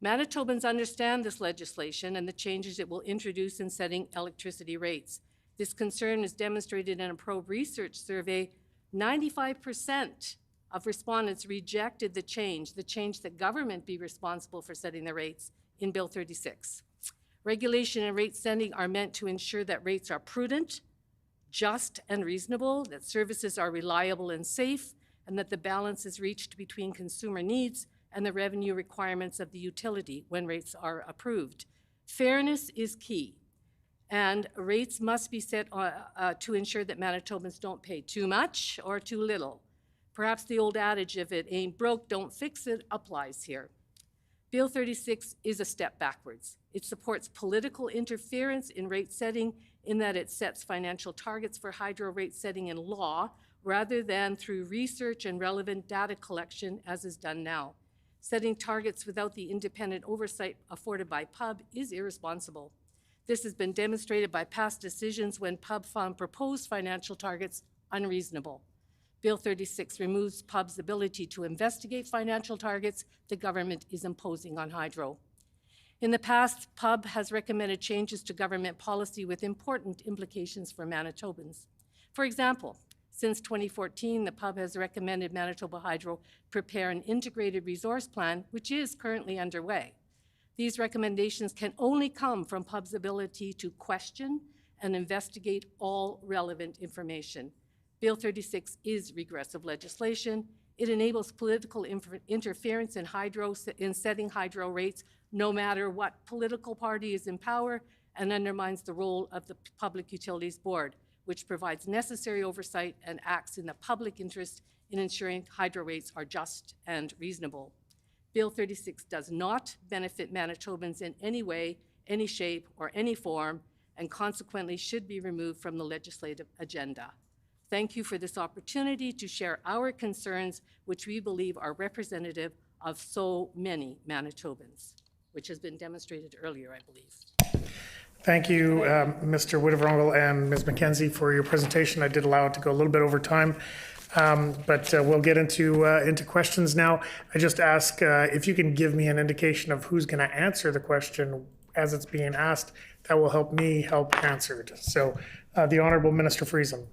Manitobans understand this legislation and the changes it will introduce in setting electricity rates. This concern is demonstrated in a probe research survey. 95% of respondents rejected the change that government be responsible for setting the rates in Bill 36. Regulation and rate setting are meant to ensure that rates are prudent, just, and reasonable, that services are reliable and safe, and that the balance is reached between consumer needs and the revenue requirements of the utility when rates are approved. Fairness is key, and rates must be set to ensure that Manitobans don't pay too much or too little. Perhaps the old adage, if it ain't broke, don't fix it, applies here. Bill 36 is a step backwards. It supports political interference in rate setting in that it sets financial targets for hydro rate setting in law rather than through research and relevant data collection as is done now. Setting targets without the independent oversight afforded by PUB is irresponsible. This has been demonstrated by past decisions when PUB found proposed financial targets unreasonable. Bill 36 removes PUB's ability to investigate financial targets the government is imposing on hydro. In the past, PUB has recommended changes to government policy with important implications for Manitobans. For example, since 2014, the PUB has recommended Manitoba Hydro prepare an integrated resource plan, which is currently underway. These recommendations can only come from PUB's ability to question and investigate all relevant information. Bill 36 is regressive legislation. It enables political interference in setting hydro rates, no matter what political party is in power, and undermines the role of the Public Utilities Board, which provides necessary oversight and acts in the public interest in ensuring hydro rates are just and reasonable. Bill 36 does not benefit Manitobans in any way, any shape, or any form. and consequently should be removed from the legislative agenda. Thank you for this opportunity to share our concerns, which we believe are representative of so many Manitobans, which has been demonstrated earlier, I believe. Thank you, Mr. Woodavrongle and Ms. McKenzie, for your presentation. I did allow it to go a little bit over time, but we'll get into questions now. I just ask if you can give me an indication of who's going to answer the question as it's being asked. That will help me help answer it. So, the Honourable Minister Friesen.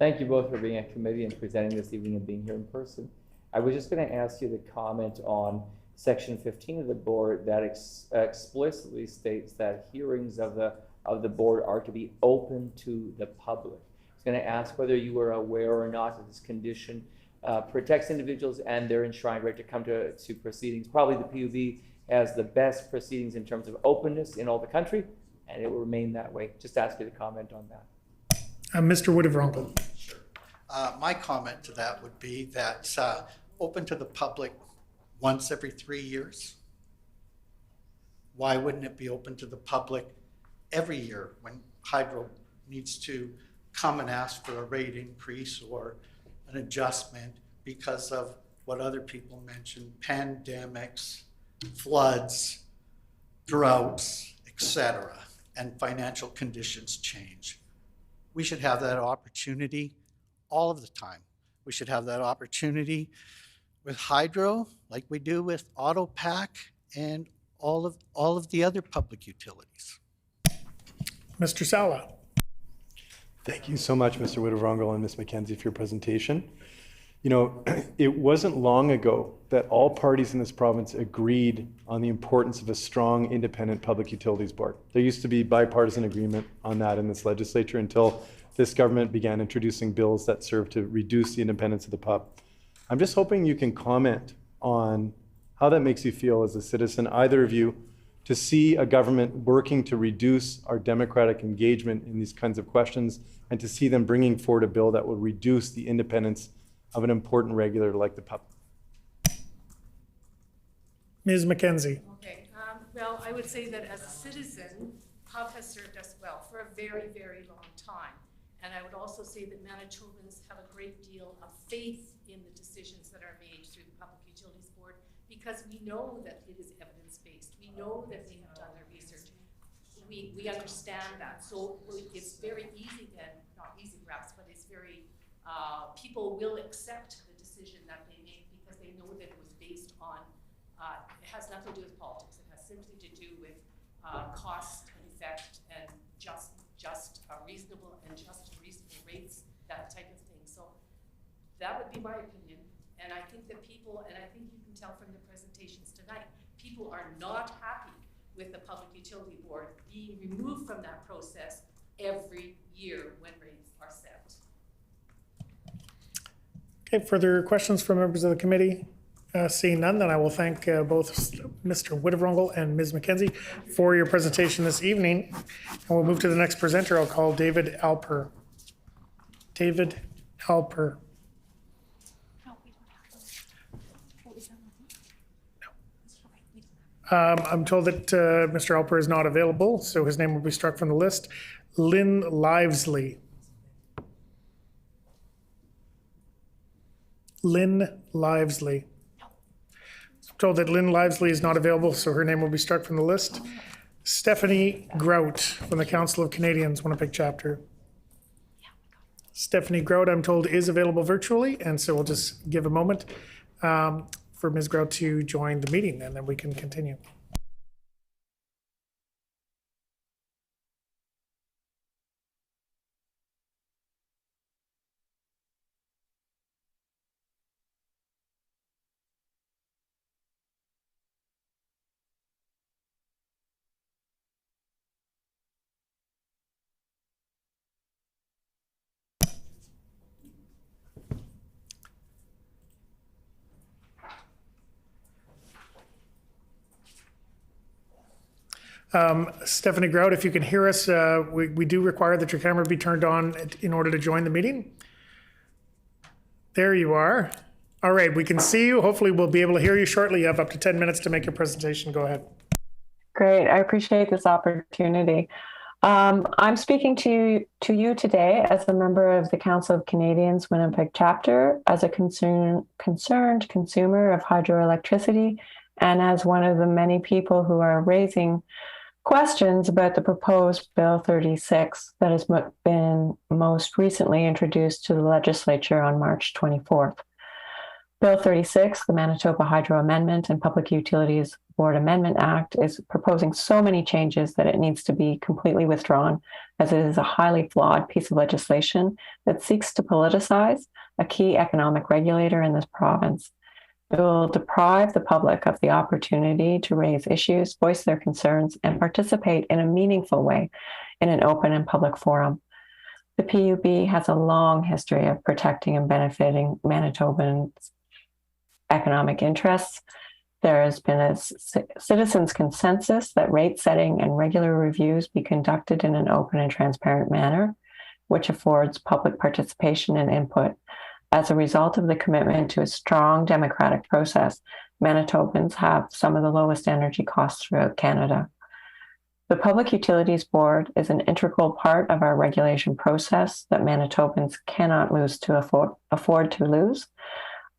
Thank you both for being at committee and presenting this evening and being here in person. I was just going to ask you to comment on Section 15 of the board that explicitly states that hearings of the board are to be open to the public. I was going to ask whether you were aware or not that this condition protects individuals and their enshrined right to come to proceedings. Probably the PUB has the best proceedings in terms of openness in all the country, and it will remain that way. Just ask you to comment on that. Mr. Woodavrongle. My comment to that would be that open to the public once every 3 years. Why wouldn't it be open to the public every year when Hydro needs to come and ask for a rate increase or an adjustment because of what other people mentioned, pandemics, floods, droughts, etc., and financial conditions change? We should have that opportunity all of the time. We should have that opportunity with Hydro, like we do with Autopac and all of the other public utilities. Mr. Sala. Thank you so much, Mr. Woodavrongle and Ms. McKenzie, for your presentation. You know, it wasn't long ago that all parties in this province agreed on the importance of a strong, independent public utilities board. There used to be bipartisan agreement on that in this legislature until this government began introducing bills that serve to reduce the independence of the pub. I'm just hoping you can comment on how that makes you feel as a citizen, either of you, to see a government working to reduce our democratic engagement in these kinds of questions and to see them bringing forward a bill that will reduce the independence of an important regulator like the pub. Ms. McKenzie. Okay, well, I would say that as a citizen, pub has served us well for a very, very long time. And I would also say that Manitobans have a great deal of faith in the decisions that are made through the Public Utilities Board because we know that it is evidence-based. We know that they have done their research. We understand that. So it's very easy then, not easy perhaps, but it's very, people will accept the decision that they make because they know that it was based on, it has nothing to do with politics. It has simply to do with cost and effect and just reasonable rates, that type of thing. So that would be my opinion. And I think that people, and I think you can tell from the presentations tonight, people are not happy with the Public Utility Board being removed from that process every year when rates are set. Okay, further questions from members of the committee? Seeing none, then I will thank both Mr. Woodavrongle and Ms. McKenzie for your presentation this evening. And we'll move to the next presenter. I'll call David Alper. David Alper. I'm told that Mr. Alper is not available, so his name will be struck from the list. Lynn Livesley. Lynn Livesley. I'm told that Lynn Livesley is not available, so her name will be struck from the list. Stephanie Grout from the Council of Canadians, Winnipeg chapter. Stephanie Grout, I'm told, is available virtually, and so we'll just give a moment for Ms. Grout to join the meeting, and then we can continue. Stephanie Grout, if you can hear us, we do require that your camera be turned on in order to join the meeting. There you are. All right, we can see you. Hopefully we'll be able to hear you shortly. You have up to 10 minutes to make your presentation. Go ahead. Great, I appreciate this opportunity. I'm speaking to you today as a member of the Council of Canadians Winnipeg chapter, as a concerned consumer of hydroelectricity, and as one of the many people who are raising questions about the proposed Bill 36 that has been most recently introduced to the legislature on March 24th. Bill 36, the Manitoba Hydro Amendment and Public Utilities Board Amendment Act, is proposing so many changes that it needs to be completely withdrawn, as it is a highly flawed piece of legislation that seeks to politicize a key economic regulator in this province. It will deprive the public of the opportunity to raise issues, voice their concerns, and participate in a meaningful way in an open and public forum. The PUB has a long history of protecting and benefiting Manitobans' economic interests. There has been a citizens' consensus that rate setting and regular reviews be conducted in an open and transparent manner, which affords public participation and input. As a result of the commitment to a strong democratic process, Manitobans have some of the lowest energy costs throughout Canada. The Public Utilities Board is an integral part of our regulation process that Manitobans cannot afford to lose.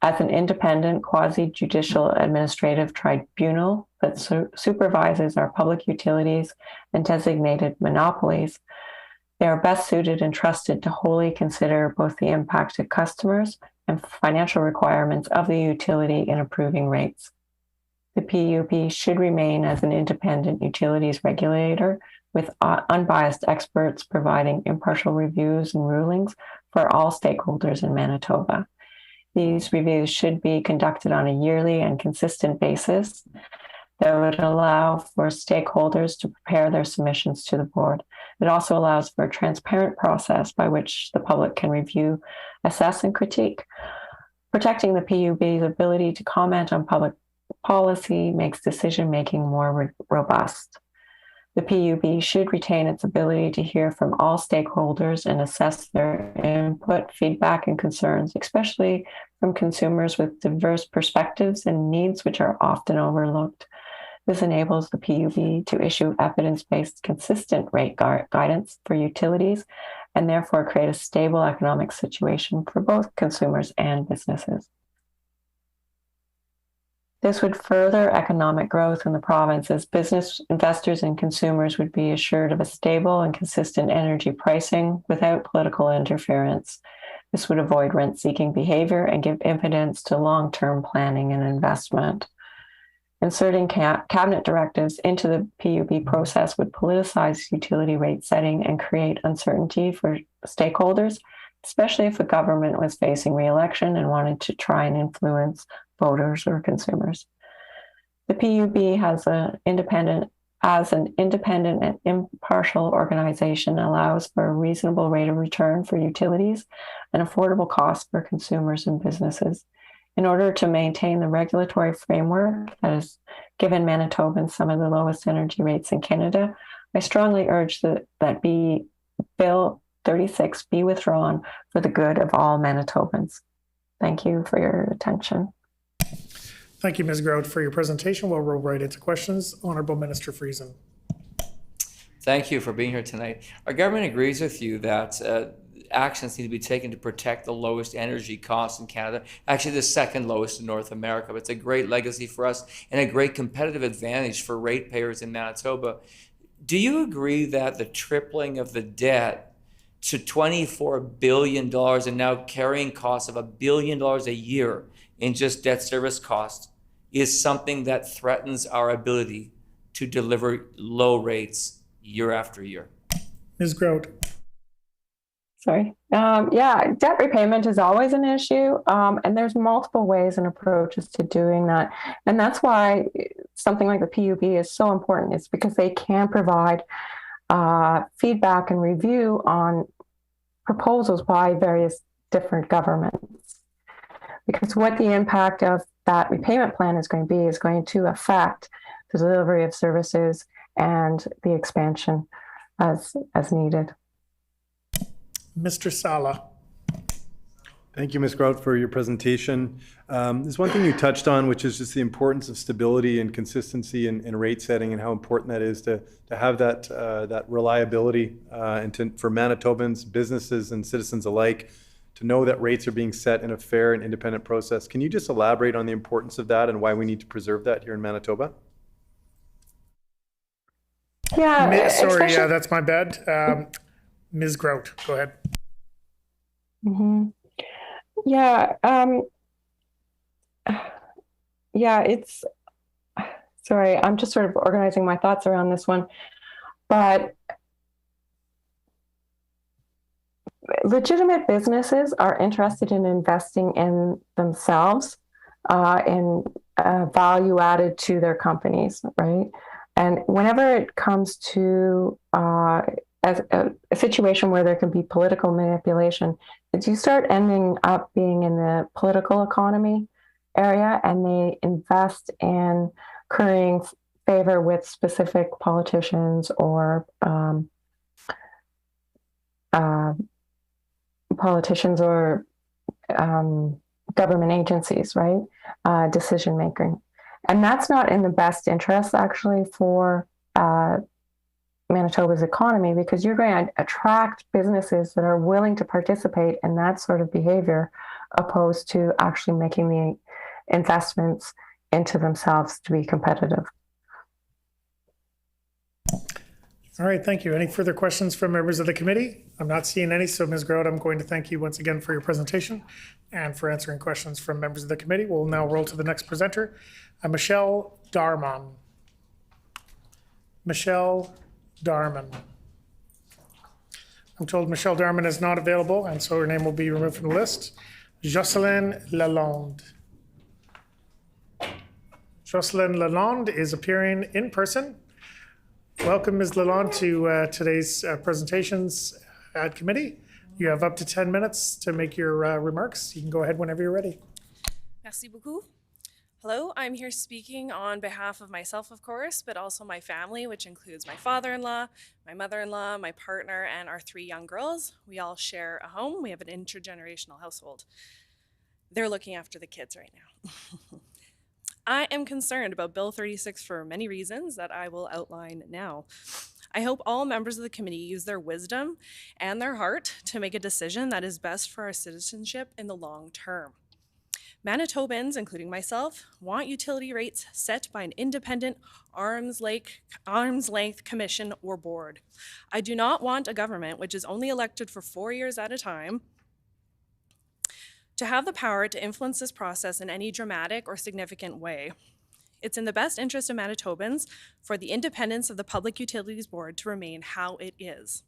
As an independent quasi-judicial administrative tribunal that supervises our public utilities and designated monopolies, they are best suited and trusted to wholly consider both the impact to customers and financial requirements of the utility in approving rates. The PUB should remain as an independent utilities regulator with unbiased experts providing impartial reviews and rulings for all stakeholders in Manitoba. These reviews should be conducted on a yearly and consistent basis that would allow for stakeholders to prepare their submissions to the board. It also allows for a transparent process by which the public can review, assess, and critique. Protecting the PUB's ability to comment on public policy makes decision-making more robust. The PUB should retain its ability to hear from all stakeholders and assess their input, feedback, and concerns, especially from consumers with diverse perspectives and needs which are often overlooked. This enables the PUB to issue evidence-based, consistent rate guidance for utilities and therefore create a stable economic situation for both consumers and businesses. This would further economic growth in the province as business investors and consumers would be assured of a stable and consistent energy pricing without political interference. This would avoid rent-seeking behavior and give impetus to long-term planning and investment. Inserting cabinet directives into the PUB process would politicize utility rate setting and create uncertainty for stakeholders, especially if the government was facing re-election and wanted to try and influence voters or consumers. The PUB has an independent and impartial organization allows for a reasonable rate of return for utilities and affordable costs for consumers and businesses. In order to maintain the regulatory framework that has given Manitobans some of the lowest energy rates in Canada, I strongly urge that Bill 36 be withdrawn for the good of all Manitobans. Thank you for your attention. Thank you, Ms. Grout, for your presentation. We'll roll right into questions. Honourable Minister Friesen. Thank you for being here tonight. Our government agrees with you that actions need to be taken to protect the lowest energy costs in Canada, actually the second lowest in North America. But it's a great legacy for us and a great competitive advantage for ratepayers in Manitoba. Do you agree that the tripling of the debt to $24 billion and now carrying costs of $1 billion a year in just debt service costs is something that threatens our ability to deliver low rates year after year? Ms. Grout. Sorry. Yeah, debt repayment is always an issue, and there's multiple ways and approaches to doing that. And that's why something like the PUB is so important. It's because they can provide feedback and review on proposals by various different governments. Because what the impact of that repayment plan is going to affect the delivery of services and the expansion as needed. Mr. Sala. Thank you, Ms. Grout, for your presentation. There's one thing you touched on, which is just the importance of stability and consistency in rate setting, and how important that is to have that reliability and for Manitobans, businesses, and citizens alike to know that rates are being set in a fair and independent process. Can you just elaborate on the importance of that and why we need to preserve that here in Manitoba? Yeah. Sorry, that's my bad. Ms. Grout, go ahead. Mm-hmm. Yeah. Yeah, it's, sorry, I'm just sort of organizing my thoughts around this one. But legitimate businesses are interested in investing in themselves and value added to their companies, right? And whenever it comes to as a situation where there can be political manipulation, is you start ending up being in the political economy area, and they invest in currying favor with specific politicians or government agencies, right? Decision making. And that's not in the best interest, actually, for Manitoba's economy, because you're going to attract businesses that are willing to participate in that sort of behavior, opposed to actually making the investments into themselves to be competitive. All right, thank you. Any further questions from members of the committee? I'm not seeing any, so Ms. Grout, I'm going to thank you once again for your presentation and for answering questions from members of the committee. We'll now roll to the next presenter, Michelle Darman. Michelle Darman. I'm told Michelle Darman is not available, and so her name will be removed from the list. Jocelyn Lalonde. Jocelyn Lalonde is appearing in person. Welcome, Ms. Lalonde, to today's presentations at committee. You have up to 10 minutes to make your remarks. You can go ahead whenever you're ready. Merci beaucoup. Hello, I'm here speaking on behalf of myself, of course, but also my family, which includes my father-in-law, my mother-in-law, my partner, and our 3 young girls. We all share a home. We have an intergenerational household. They're looking after the kids right now. I am concerned about Bill 36 for many reasons that I will outline now. I hope all members of the committee use their wisdom and their heart to make a decision that is best for our citizenship in the long term. Manitobans, including myself, want utility rates set by an independent arm's length commission or board. I do not want a government which is only elected for 4 years at a time to have the power to influence this process in any dramatic or significant way. It's in the best interest of Manitobans for the independence of the Public Utilities Board to remain how it is.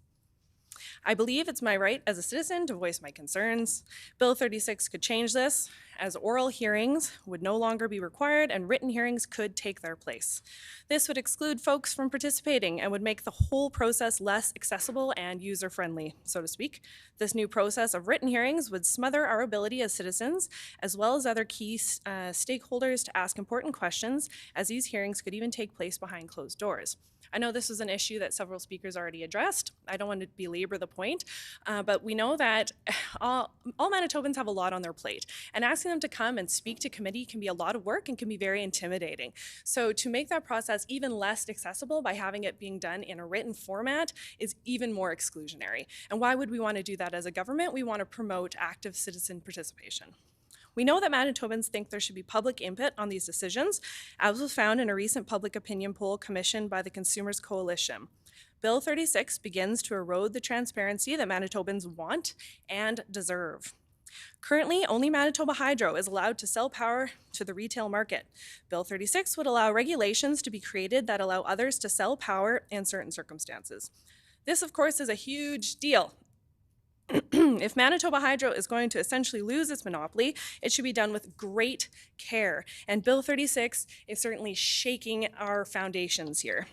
I believe it's my right as a citizen to voice my concerns. Bill 36 could change this, as oral hearings would no longer be required and written hearings could take their place. This would exclude folks from participating and would make the whole process less accessible and user-friendly, so to speak. This new process of written hearings would smother our ability as citizens, as well as other key stakeholders, to ask important questions, as these hearings could even take place behind closed doors. I know this is an issue that several speakers already addressed. I don't want to belabor the point, but we know that all Manitobans have a lot on their plate, and asking them to come and speak to committee can be a lot of work and can be very intimidating. So to make that process even less accessible by having it being done in a written format is even more exclusionary. And why would we want to do that as a government? We want to promote active citizen participation. We know that Manitobans think there should be public input on these decisions, as was found in a recent public opinion poll commissioned by the Consumers Coalition. Bill 36 begins to erode the transparency that Manitobans want and deserve. Currently, only Manitoba Hydro is allowed to sell power to the retail market. Bill 36 would allow regulations to be created that allow others to sell power in certain circumstances. This, of course, is a huge deal. If Manitoba Hydro is going to essentially lose its monopoly, it should be done with great care. And Bill 36 is certainly shaking our foundations here.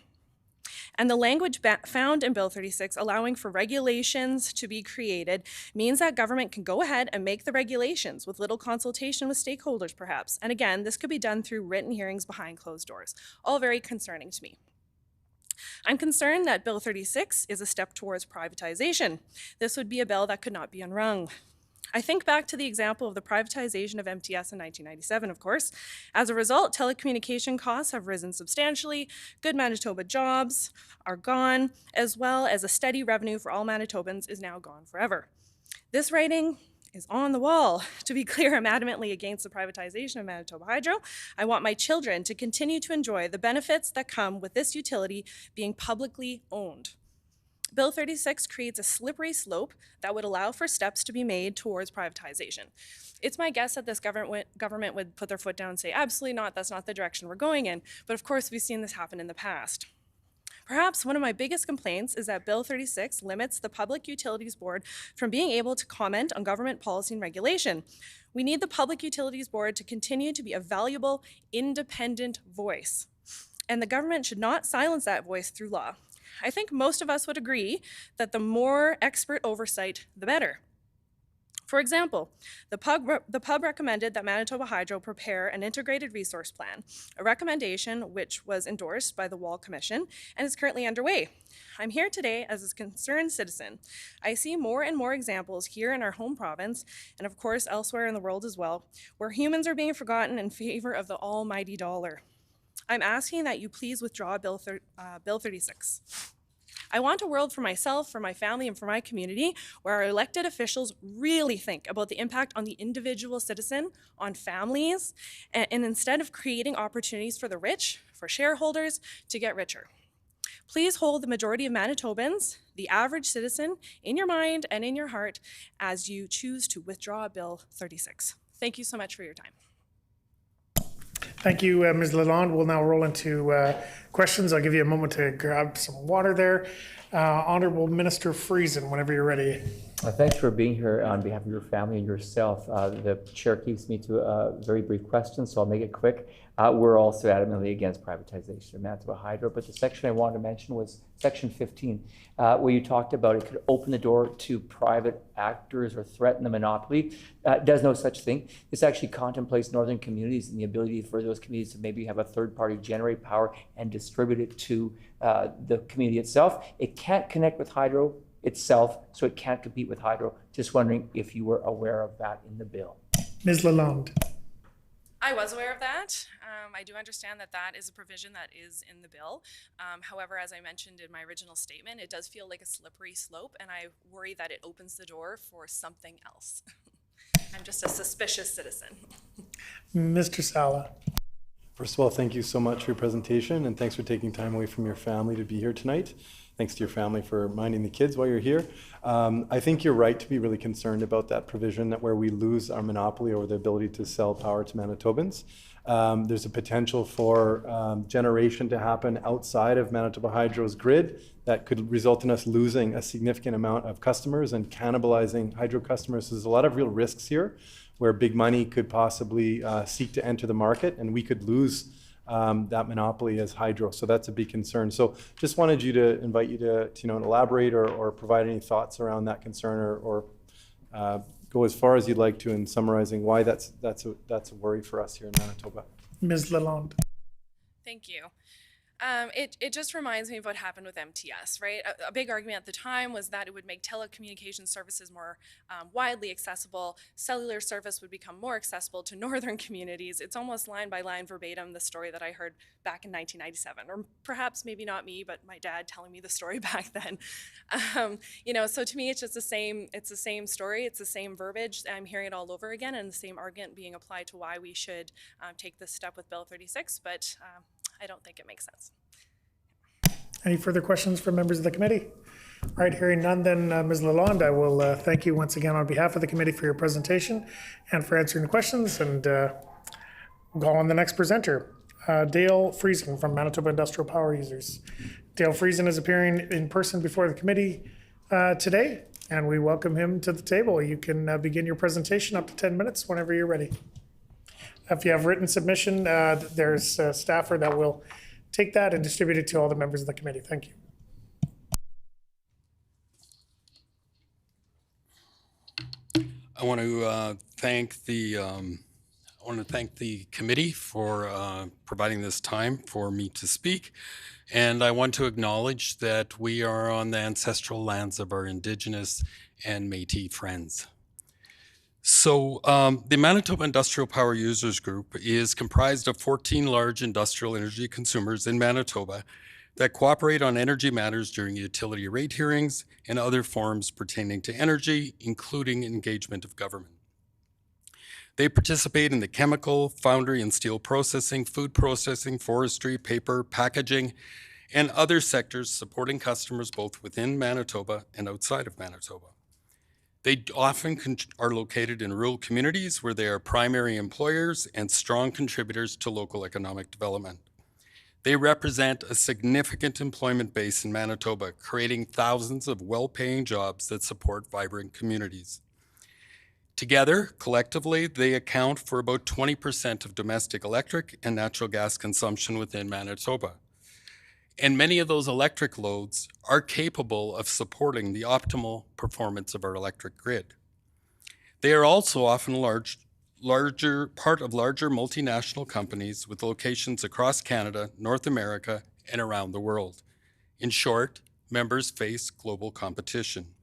And the language found in Bill 36 allowing for regulations to be created means that government can go ahead and make the regulations with little consultation with stakeholders, perhaps. And again, this could be done through written hearings behind closed doors. All very concerning to me. I'm concerned that Bill 36 is a step towards privatization. This would be a bell that could not be unrung. I think back to the example of the privatization of MTS in 1997, of course. As a result, telecommunication costs have risen substantially, good Manitoba jobs are gone, as well as a steady revenue for all Manitobans is now gone forever. This writing is on the wall. To be clear, I'm adamantly against the privatization of Manitoba Hydro. I want my children to continue to enjoy the benefits that come with this utility being publicly owned. Bill 36 creates a slippery slope that would allow for steps to be made towards privatization. It's my guess that this government would put their foot down and say, absolutely not, that's not the direction we're going in. But of course, we've seen this happen in the past. Perhaps one of my biggest complaints is that Bill 36 limits the Public Utilities Board from being able to comment on government policy and regulation. We need the Public Utilities Board to continue to be a valuable, independent voice. And the government should not silence that voice through law. I think most of us would agree that the more expert oversight, the better. For example, the pub recommended that Manitoba Hydro prepare an integrated resource plan, a recommendation which was endorsed by the Wall Commission and is currently underway. I'm here today as a concerned citizen. I see more and more examples here in our home province, and of course elsewhere in the world as well, where humans are being forgotten in favor of the almighty dollar. I'm asking that you please withdraw Bill 36. I want a world for myself, for my family, and for my community where our elected officials really think about the impact on the individual citizen, on families, and instead of creating opportunities for the rich, for shareholders, to get richer. Please hold the majority of Manitobans, the average citizen, in your mind and in your heart as you choose to withdraw Bill 36. Thank you so much for your time. Thank you, Ms. Lalonde. We'll now roll into questions. I'll give you a moment to grab some water there. Honorable Minister Friesen, whenever you're ready. Thanks for being here on behalf of your family and yourself. The chair keeps me to a very brief question, so I'll make it quick. We're also adamantly against privatization of Manitoba Hydro, but the section I wanted to mention was section 15, where you talked about it could open the door to private actors or threaten the monopoly. Does no such thing. This actually contemplates northern communities and the ability for those communities to maybe have a third party generate power and distribute it to the community itself. It can't connect with hydro itself, so it can't compete with hydro. Just wondering if you were aware of that in the bill. Ms. Lalonde. I was aware of that. I do understand that that is a provision that is in the bill. However, as I mentioned in my original statement, it does feel like a slippery slope, and I worry that it opens the door for something else. I'm just a suspicious citizen. Mr. Sala. First of all, thank you so much for your presentation, and thanks for taking time away from your family to be here tonight. Thanks to your family for minding the kids while you're here. I think you're right to be really concerned about that provision that where we lose our monopoly over the ability to sell power to Manitobans. There's a potential for generation to happen outside of Manitoba Hydro's grid that could result in us losing a significant amount of customers and cannibalizing hydro customers. So there's a lot of real risks here where big money could possibly seek to enter the market, and we could lose that monopoly as hydro. So that's a big concern. So just wanted you to invite you to elaborate or provide any thoughts around that concern, or go as far as you'd like to in summarizing why that's a worry for us here in Manitoba. Ms. Lalonde. Thank you. It just reminds me of what happened with MTS, right? A big argument at the time was that it would make telecommunications services more widely accessible. Cellular service would become more accessible to northern communities. It's almost line by line verbatim the story that I heard back in 1997, or perhaps maybe not me, but my dad telling me the story back then. So to me, it's just the same. It's the same story. It's the same verbiage. I'm hearing it all over again, and the same argument being applied to why we should take this step with Bill 36. But I don't think it makes sense. Any further questions from members of the committee? All right, hearing none, then Ms. Lalonde, I will thank you once again on behalf of the committee for your presentation and for answering the questions, and we'll go on the next presenter, Dale Friesen from Manitoba Industrial Power Users. Dale Friesen is appearing in person before the committee today, and we welcome him to the table. You can begin your presentation up to 10 minutes whenever you're ready. If you have written submission, there's a staffer that will take that and distribute it to all the members of the committee. Thank you. I want to thank the committee for providing this time for me to speak, and I want to acknowledge that we are on the ancestral lands of our Indigenous and Métis friends. So the Manitoba Industrial Power Users Group is comprised of 14 large industrial energy consumers in Manitoba that cooperate on energy matters during utility rate hearings and other forums pertaining to energy, including engagement of government. They participate in the chemical, foundry and steel processing, food processing, forestry, paper, packaging, and other sectors supporting customers both within Manitoba and outside of Manitoba. They often are located in rural communities where they are primary employers and strong contributors to local economic development. They represent a significant employment base in Manitoba, creating thousands of well-paying jobs that support vibrant communities. Together, collectively, they account for about 20% of domestic electric and natural gas consumption within Manitoba. And many of those electric loads are capable of supporting the optimal performance of our electric grid. They are also often part of larger multinational companies with locations across Canada, North America, and around the world. In short, members face global competition.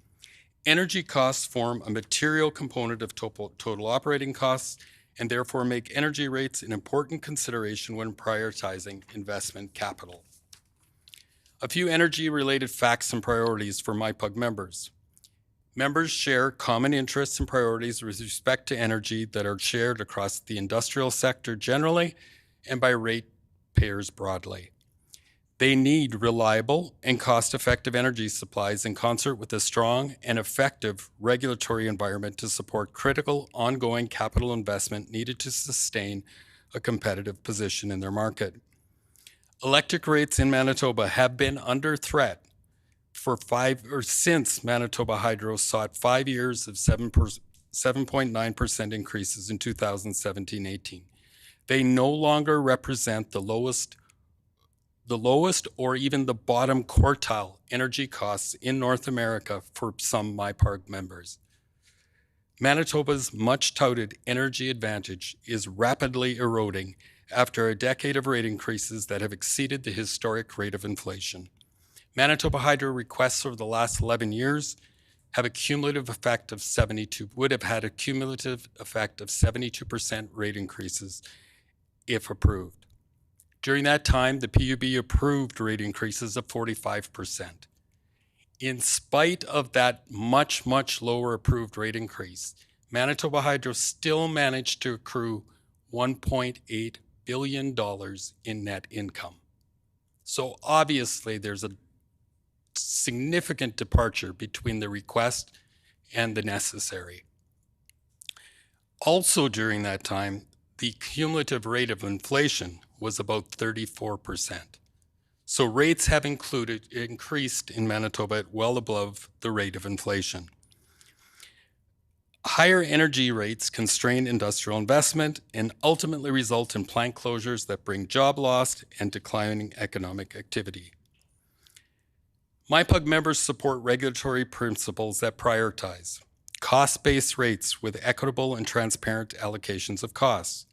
Energy costs form a material component of total operating costs and therefore make energy rates an important consideration when prioritizing investment capital. A few energy-related facts and priorities for MIPUG members. Members share common interests and priorities with respect to energy that are shared across the industrial sector generally and by ratepayers broadly. They need reliable and cost-effective energy supplies in concert with a strong and effective regulatory environment to support critical ongoing capital investment needed to sustain a competitive position in their market. Electric rates in Manitoba have been under threat since Manitoba Hydro sought 5 years of 7.9% increases in 2017-18. They no longer represent the lowest or even the bottom quartile energy costs in North America for some MIPUG members. Manitoba's much-touted energy advantage is rapidly eroding after a decade of rate increases that have exceeded the historic rate of inflation. Manitoba Hydro requests over the last 11 years would have had a cumulative effect of 72% rate increases if approved. During that time, the PUB approved rate increases of 45%. In spite of that much lower approved rate increase, Manitoba Hydro still managed to accrue $1.8 billion in net income. So obviously there's a significant departure between the request and the necessary. Also during that time, the cumulative rate of inflation was about 34%. So rates have increased in Manitoba at well above the rate of inflation. Higher energy rates constrain industrial investment and ultimately result in plant closures that bring job loss and declining economic activity. MIPUG members support regulatory principles that prioritize cost-based rates with equitable and transparent allocations of costs,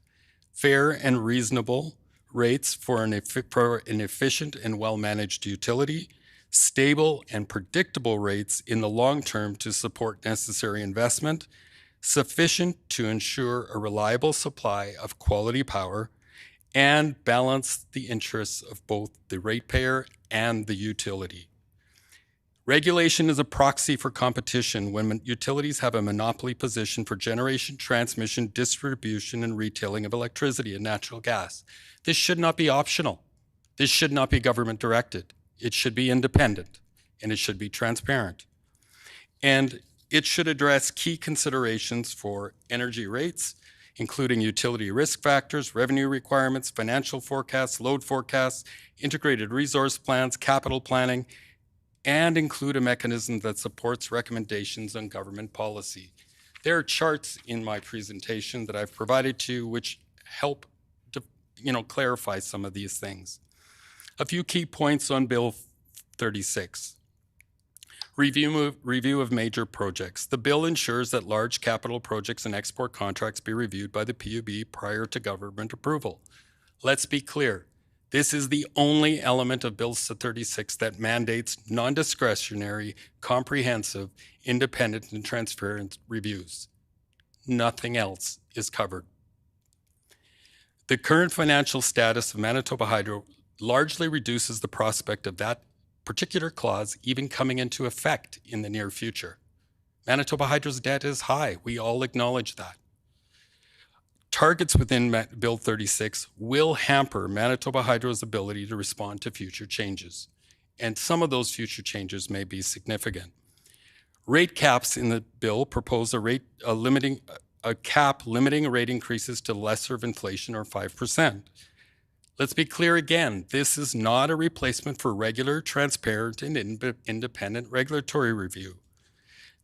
fair and reasonable rates for an efficient and well-managed utility, stable and predictable rates in the long term to support necessary investment, sufficient to ensure a reliable supply of quality power, and balance the interests of both the ratepayer and the utility. Regulation is a proxy for competition when utilities have a monopoly position for generation, transmission, distribution, and retailing of electricity and natural gas. This should not be optional. This should not be government directed. It should be independent, and it should be transparent. And it should address key considerations for energy rates, including utility risk factors, revenue requirements, financial forecasts, load forecasts, integrated resource plans, capital planning, and include a mechanism that supports recommendations on government policy. There are charts in my presentation that I've provided to you which help to, clarify some of these things. A few key points on Bill 36. Review of major projects. The bill ensures that large capital projects and export contracts be reviewed by the PUB prior to government approval. Let's be clear. This is the only element of Bill 36 that mandates non-discretionary, comprehensive, independent, and transparent reviews. Nothing else is covered. The current financial status of Manitoba Hydro largely reduces the prospect of that particular clause even coming into effect in the near future. Manitoba Hydro's debt is high. We all acknowledge that. Targets within Bill 36 will hamper Manitoba Hydro's ability to respond to future changes, and some of those future changes may be significant. Rate caps in the bill propose a cap limiting rate increases to lesser of inflation or 5%. Let's be clear again, this is not a replacement for regular, transparent, and independent regulatory review.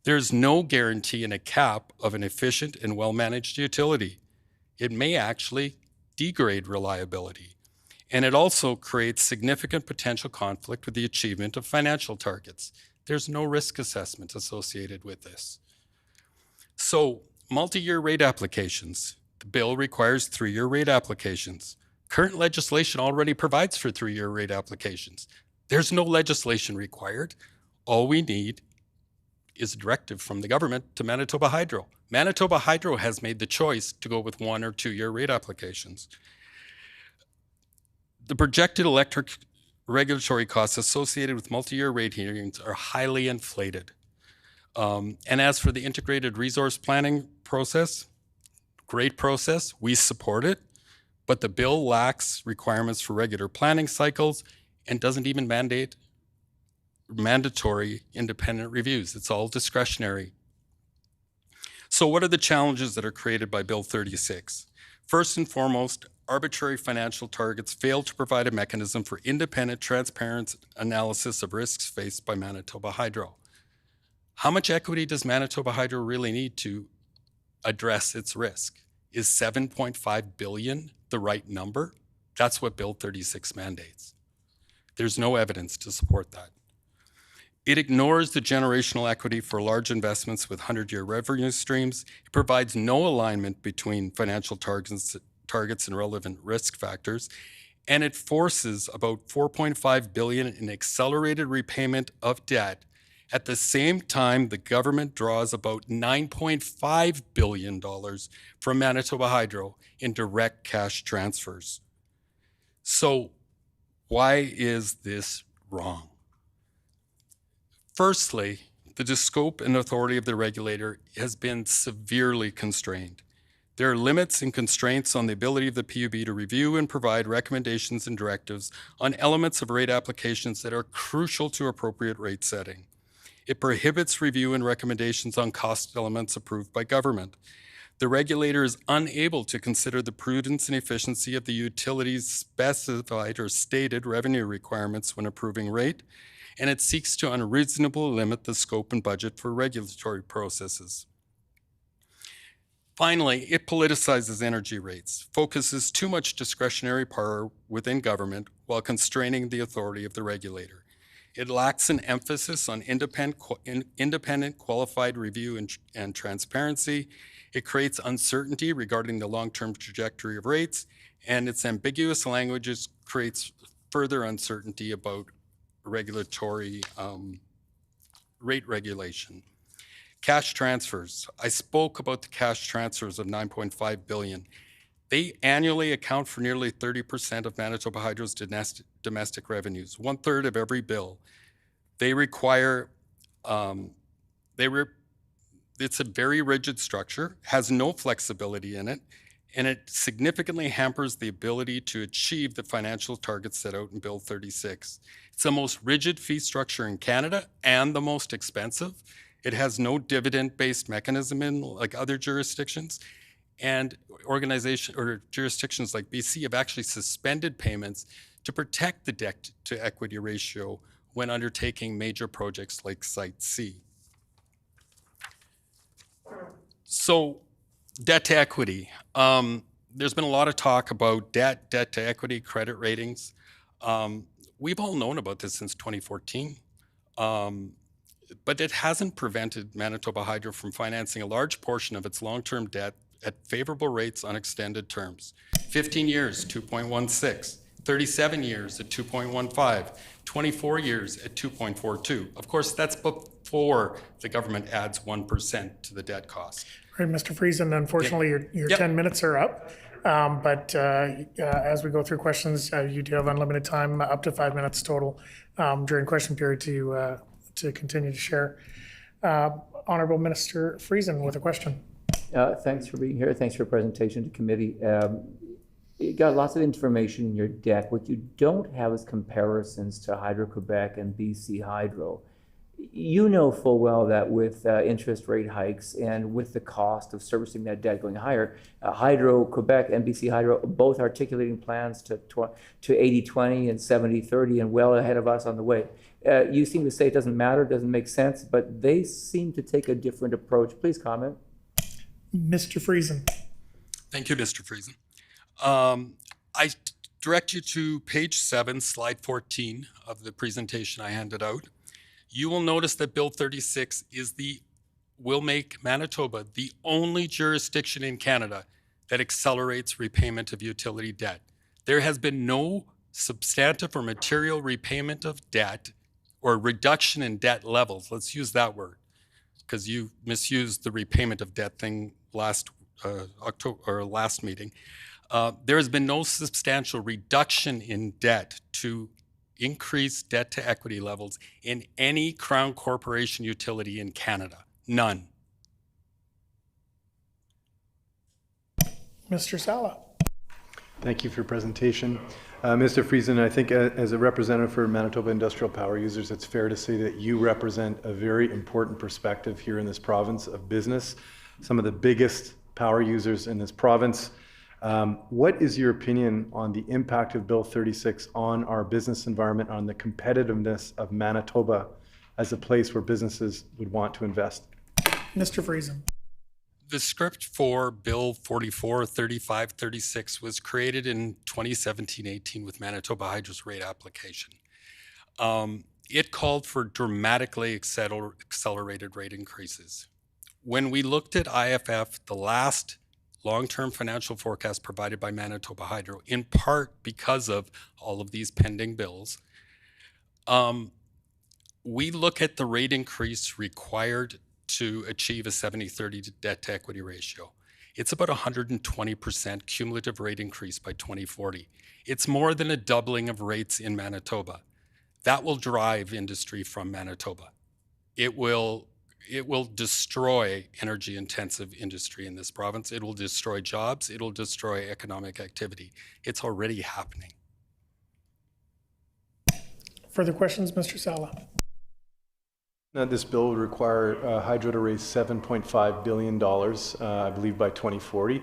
There's no guarantee in a cap of an efficient and well-managed utility. It may actually degrade reliability. And it also creates significant potential conflict with the achievement of financial targets. There's no risk assessment associated with this. So, multi-year rate applications. The bill requires 3-year rate applications. Current legislation already provides for 3-year rate applications. There's no legislation required. All we need is a directive from the government to Manitoba Hydro. Manitoba Hydro has made the choice to go with 1 or 2-year rate applications. The projected electric regulatory costs associated with multi-year rate hearings are highly inflated. And as for the integrated resource planning process, great process, we support it, but the bill lacks requirements for regular planning cycles and doesn't even mandate mandatory independent reviews. It's all discretionary. So what are the challenges that are created by Bill 36? First and foremost, arbitrary financial targets fail to provide a mechanism for independent, transparent analysis of risks faced by Manitoba Hydro. How much equity does Manitoba Hydro really need to address its risk? Is $7.5 billion the right number? That's what Bill 36 mandates. There's no evidence to support that. It ignores the generational equity for large investments with 100-year revenue streams. It provides no alignment between financial targets and relevant risk factors. And it forces about $4.5 billion in accelerated repayment of debt. At the same time, the government draws about $9.5 billion from Manitoba Hydro in direct cash transfers. So why is this wrong? Firstly, the scope and authority of the regulator has been severely constrained. There are limits and constraints on the ability of the PUB to review and provide recommendations and directives on elements of rate applications that are crucial to appropriate rate setting. It prohibits review and recommendations on cost elements approved by government. The regulator is unable to consider the prudence and efficiency of the utility's specified or stated revenue requirements when approving rate, and it seeks to unreasonably limit the scope and budget for regulatory processes. Finally, it politicizes energy rates, focuses too much discretionary power within government while constraining the authority of the regulator. It lacks an emphasis on independent qualified review and transparency. It creates uncertainty regarding the long-term trajectory of rates, and its ambiguous languages creates further uncertainty about regulatory rate regulation. Cash transfers. I spoke about the cash transfers of $9.5 billion. They annually account for nearly 30% of Manitoba Hydro's domestic revenues, 1/3 of every bill. They require, it's a very rigid structure, has no flexibility in it, and it significantly hampers the ability to achieve the financial targets set out in Bill 36. It's the most rigid fee structure in Canada and the most expensive. It has no dividend-based mechanism in like other jurisdictions, and jurisdictions like BC have actually suspended payments to protect the debt to equity ratio when undertaking major projects like Site C. So, debt to equity. There's been a lot of talk about debt to equity, credit ratings. We've all known about this since 2014, but it hasn't prevented Manitoba Hydro from financing a large portion of its long-term debt at favorable rates on extended terms. 15 years, 2.16, 37 years at 2.15, 24 years at 2.42. Of course, that's before the government adds 1% to the debt cost. Right, Mr. Friesen, unfortunately, your 10 minutes are up. But as we go through questions, you do have unlimited time, up to 5 minutes total during question period to continue to share. Honorable Minister Friesen with a question. Thanks for being here. Thanks for your presentation to committee. You got lots of information in your deck. What you don't have is comparisons to Hydro-Quebec and BC Hydro. You know full well that with interest rate hikes and with the cost of servicing that debt going higher, Hydro-Quebec and BC Hydro both articulating plans to 80-20 and 70-30 and well ahead of us on the way. You seem to say it doesn't matter, doesn't make sense, but they seem to take a different approach. Please comment. Mr. Friesen. Thank you, Mr. Friesen. I direct you to page 7, slide 14 of the presentation I handed out. You will notice that Bill 36 will make Manitoba the only jurisdiction in Canada that accelerates repayment of utility debt. There has been no substantive or material repayment of debt or reduction in debt levels. Let's use that word, because you misused the repayment of debt thing last meeting. There has been no substantial reduction in debt to increase debt to equity levels in any Crown Corporation utility in Canada. None. Mr. Sala. Thank you for your presentation. Mr. Friesen, I think as a representative for Manitoba Industrial Power Users, it's fair to say that you represent a very important perspective here in this province of business, some of the biggest power users in this province. What is your opinion on the impact of Bill 36 on our business environment, on the competitiveness of Manitoba as a place where businesses would want to invest? Mr. Friesen. The script for Bill 44, 35, 36 was created in 2017-18 with Manitoba Hydro's rate application. It called for dramatically accelerated rate increases. When we looked at IFF, the last long-term financial forecast provided by Manitoba Hydro, in part because of all of these pending bills, we look at the rate increase required to achieve a 70-30 debt to equity ratio. It's about 120% cumulative rate increase by 2040. It's more than a doubling of rates in Manitoba. That will drive industry from Manitoba. It will destroy energy intensive industry in this province. It will destroy jobs. It will destroy economic activity. It's already happening. Further questions, Mr. Sala? Now, this bill would require Hydro to raise $7.5 billion, I believe, by 2040.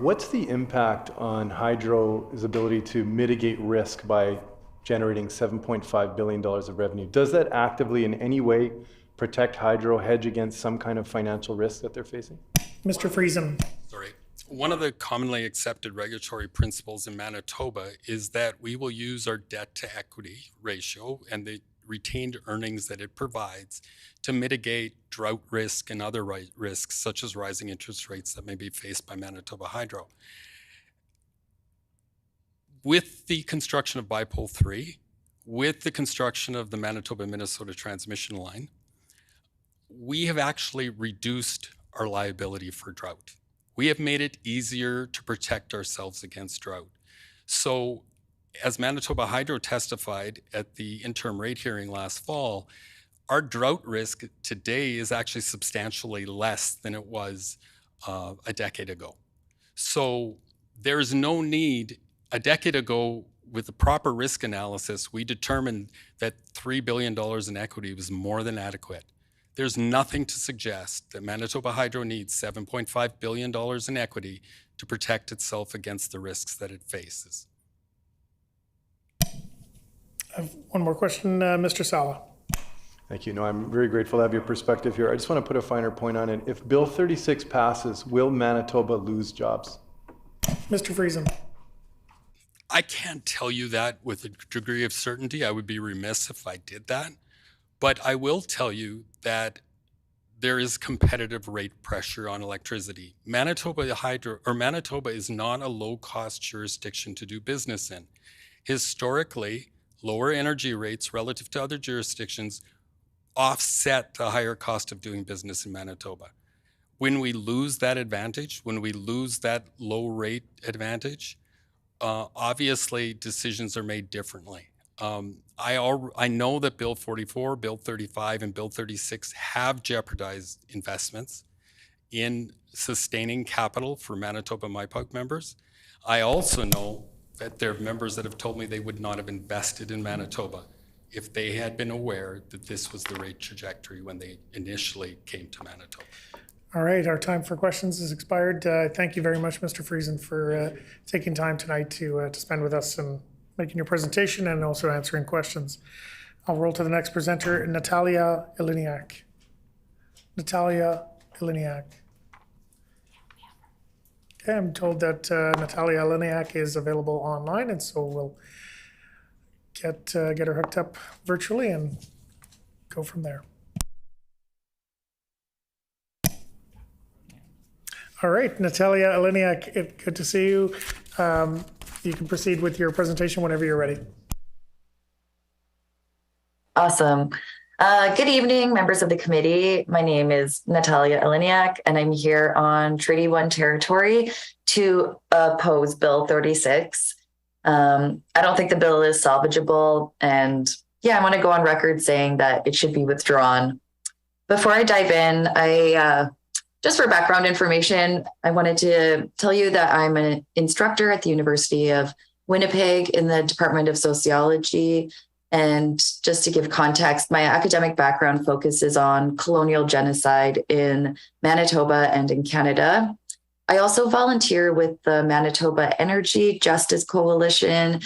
What's the impact on Hydro's ability to mitigate risk by generating $7.5 billion of revenue? Does that actively in any way protect Hydro, hedge against some kind of financial risk that they're facing? Mr. Friesen. Sorry. One of the commonly accepted regulatory principles in Manitoba is that we will use our debt to equity ratio and the retained earnings that it provides to mitigate drought risk and other risks such as rising interest rates that may be faced by Manitoba Hydro. With the construction of Bipole 3, with the construction of the Manitoba-Minnesota transmission line, we have actually reduced our liability for drought. We have made it easier to protect ourselves against drought. So as Manitoba Hydro testified at the interim rate hearing last fall, our drought risk today is actually substantially less than it was a decade ago. So there's no need. A decade ago, with the proper risk analysis, we determined that $3 billion in equity was more than adequate. There's nothing to suggest that Manitoba Hydro needs $7.5 billion in equity to protect itself against the risks that it faces. I have one more question, Mr. Sala. Thank you. No, I'm very grateful to have your perspective here. I just want to put a finer point on it. If Bill 36 passes, will Manitoba lose jobs? Mr. Friesen. I can't tell you that with a degree of certainty. I would be remiss if I did that. But I will tell you that there is competitive rate pressure on electricity. Manitoba is not a low-cost jurisdiction to do business in. Historically, lower energy rates relative to other jurisdictions offset the higher cost of doing business in Manitoba. When we lose that advantage, when we lose that low rate advantage, obviously decisions are made differently. I know that Bill 44, Bill 35, and Bill 36 have jeopardized investments in sustaining capital for Manitoba MIPUC members. I also know that there are members that have told me they would not have invested in Manitoba if they had been aware that this was the rate trajectory when they initially came to Manitoba. All right, our time for questions is expired. Thank you very much, Mr. Friesen, for taking time tonight to spend with us and making your presentation and also answering questions. I'll roll to the next presenter, Natalia Eleniak. Natalia Eleniak. Okay, I'm told that Natalia Eleniak is available online, and so we'll get her hooked up virtually and go from there. All right, Natalia Eleniak, good to see you. You can proceed with your presentation whenever you're ready. Awesome. Good evening, members of the committee. My name is Natalia Eleniak, and I'm here on Treaty 1 territory to oppose Bill 36. I don't think the bill is salvageable, and I want to go on record saying that it should be withdrawn. Before I dive in, just for background information, I wanted to tell you that I'm an instructor at the University of Winnipeg in the Department of Sociology. And just to give context, my academic background focuses on colonial genocide in Manitoba and in Canada. I also volunteer with the Manitoba Energy Justice Coalition,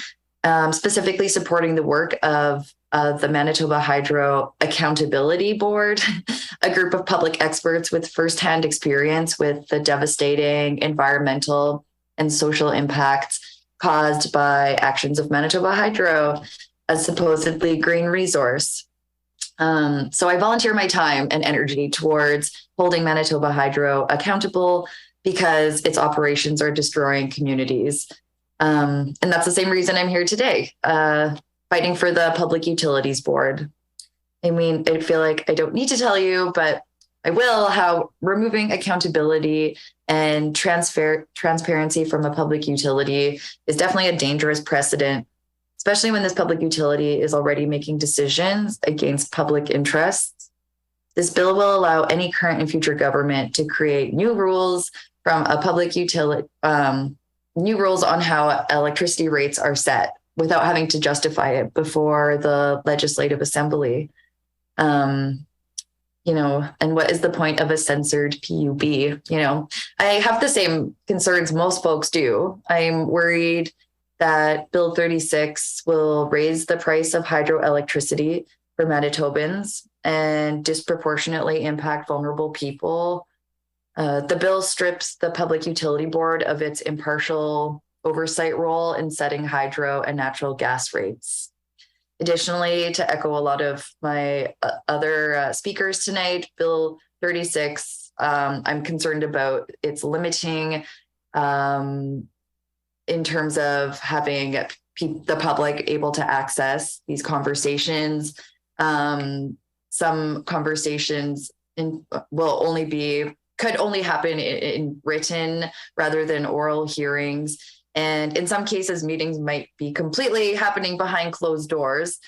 specifically supporting the work of the Manitoba Hydro Accountability Board, a group of public experts with firsthand experience with the devastating environmental and social impacts caused by actions of Manitoba Hydro, a supposedly green resource. So I volunteer my time and energy towards holding Manitoba Hydro accountable because its operations are destroying communities. And that's the same reason I'm here today, fighting for the Public Utilities Board. I mean, I feel like I don't need to tell you, but I will, how removing accountability and transparency from a public utility is definitely a dangerous precedent, especially when this public utility is already making decisions against public interests. This bill will allow any current and future government to create new rules from a public utility, new rules on how electricity rates are set without having to justify it before the Legislative Assembly. And what is the point of a censored PUB? I have the same concerns most folks do. I'm worried that Bill 36 will raise the price of hydroelectricity for Manitobans and disproportionately impact vulnerable people. The bill strips the Public Utility Board of its impartial oversight role in setting hydro and natural gas rates. Additionally, to echo a lot of my other speakers tonight, Bill 36, I'm concerned about its limiting in terms of having the public able to access these conversations. Some conversations could only happen in written rather than oral hearings. And in some cases, meetings might be completely happening behind closed doors.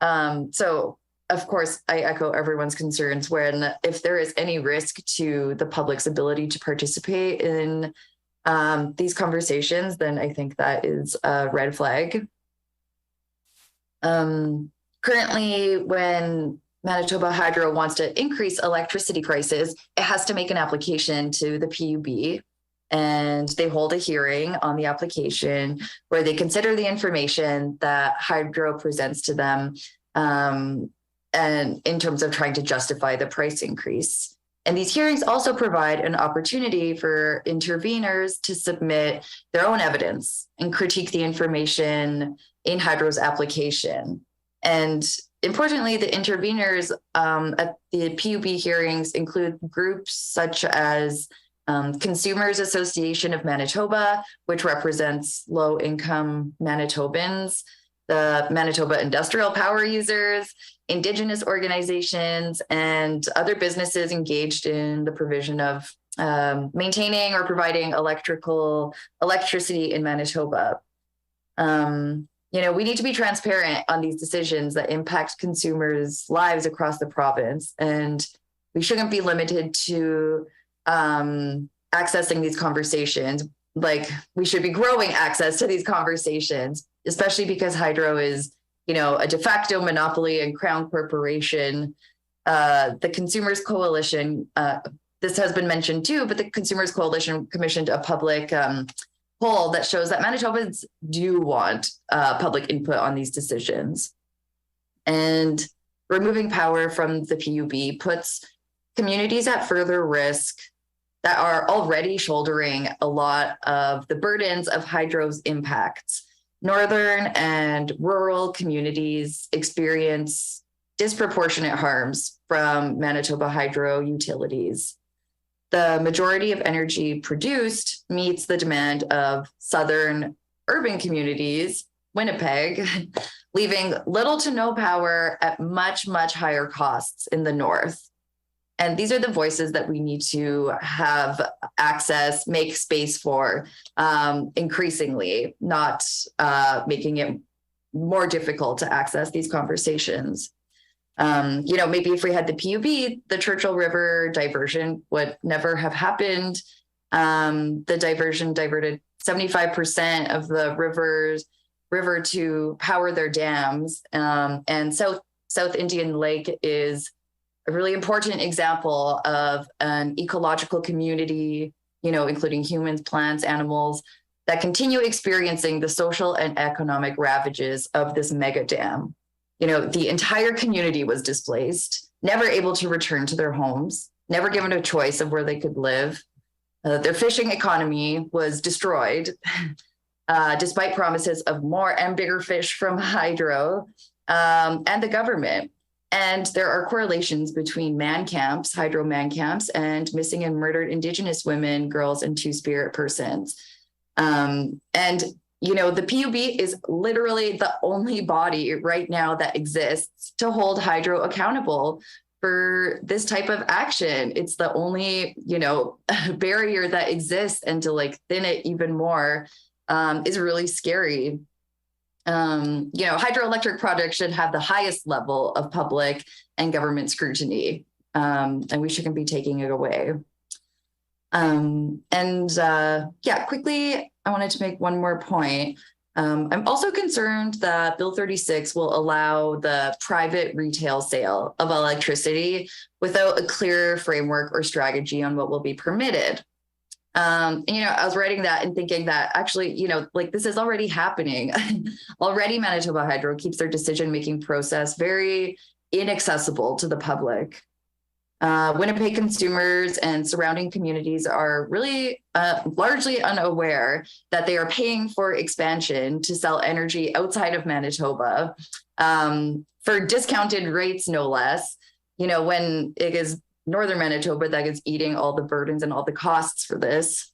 So, of course, I echo everyone's concerns if there is any risk to the public's ability to participate in these conversations, then I think that is a red flag. Currently, when Manitoba Hydro wants to increase electricity prices, it has to make an application to the PUB, and they hold a hearing on the application where they consider the information that Hydro presents to them, and in terms of trying to justify the price increase. And these hearings also provide an opportunity for interveners to submit their own evidence and critique the information in Hydro's application. And importantly, the interveners at the PUB hearings include groups such as Consumers Association of Manitoba, which represents low-income Manitobans, the Manitoba Industrial Power Users, Indigenous organizations, and other businesses engaged in the provision of maintaining or providing electricity in Manitoba. We need to be transparent on these decisions that impact consumers' lives across the province, and we shouldn't be limited to accessing these conversations. Like, we should be growing access to these conversations, especially because hydro is, a de facto monopoly and crown corporation. The Consumers Coalition, this has been mentioned too, but the Consumers Coalition commissioned a public poll that shows that Manitobans do want public input on these decisions. And removing power from the PUB puts communities at further risk that are already shouldering a lot of the burdens of hydro's impacts. Northern and rural communities experience disproportionate harms from Manitoba hydro utilities. The majority of energy produced meets the demand of southern urban communities, Winnipeg, leaving little to no power at much, much higher costs in the north. And these are the voices that we need to have access, make space for increasingly, not making it more difficult to access these conversations. Maybe if we had the PUB, the Churchill River diversion would never have happened. The diversion diverted 75% of the river to power their dams. And South Indian Lake is a really important example of an ecological community, including humans, plants, animals, that continue experiencing the social and economic ravages of this mega dam. The entire community was displaced, never able to return to their homes, never given a choice of where they could live. Their fishing economy was destroyed, despite promises of more and bigger fish from hydro and the government. And there are correlations between man camps, hydro man camps, and missing and murdered Indigenous women, girls, and Two-Spirit persons. The PUB is literally the only body right now that exists to hold hydro accountable for this type of action. It's the only, barrier that exists, and to thin it even more is really scary. Hydroelectric projects should have the highest level of public and government scrutiny, and we shouldn't be taking it away. Quickly, I wanted to make one more point. I'm also concerned that Bill 36 will allow the private retail sale of electricity without a clear framework or strategy on what will be permitted. I was writing that and thinking that actually, this is already happening. Already Manitoba Hydro keeps their decision-making process very inaccessible to the public. Winnipeg consumers and surrounding communities are really largely unaware that they are paying for expansion to sell energy outside of Manitoba for discounted rates, no less, when it is Northern Manitoba that is eating all the burdens and all the costs for this.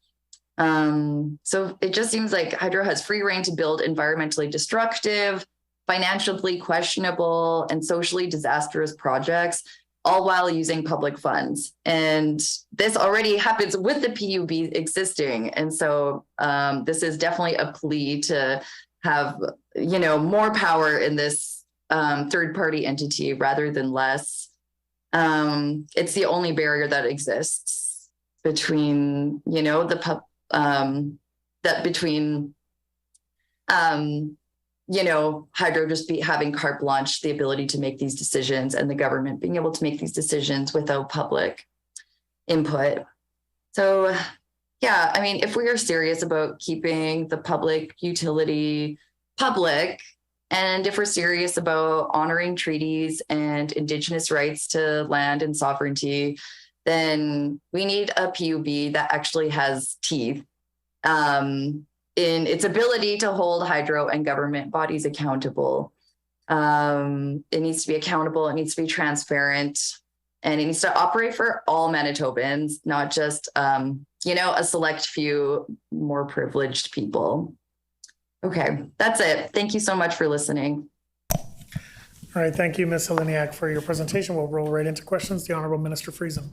So it just seems like hydro has free rein to build environmentally destructive, financially questionable, and socially disastrous projects, all while using public funds. And this already happens with the PUB existing. And so this is definitely a plea to have, more power in this third-party entity rather than less. It's the only barrier that exists between, hydro just having carte blanche, the ability to make these decisions, and the government being able to make these decisions without public input. So, if we are serious about keeping the public utility public, and if we're serious about honoring treaties and Indigenous rights to land and sovereignty, then we need a PUB that actually has teeth in its ability to hold hydro and government bodies accountable. It needs to be accountable, it needs to be transparent, and it needs to operate for all Manitobans, not just, a select few more privileged people. Okay, that's it. Thank you so much for listening. All right, thank you, Ms. Eleniak, for your presentation. We'll roll right into questions. The Honourable Minister Friesen.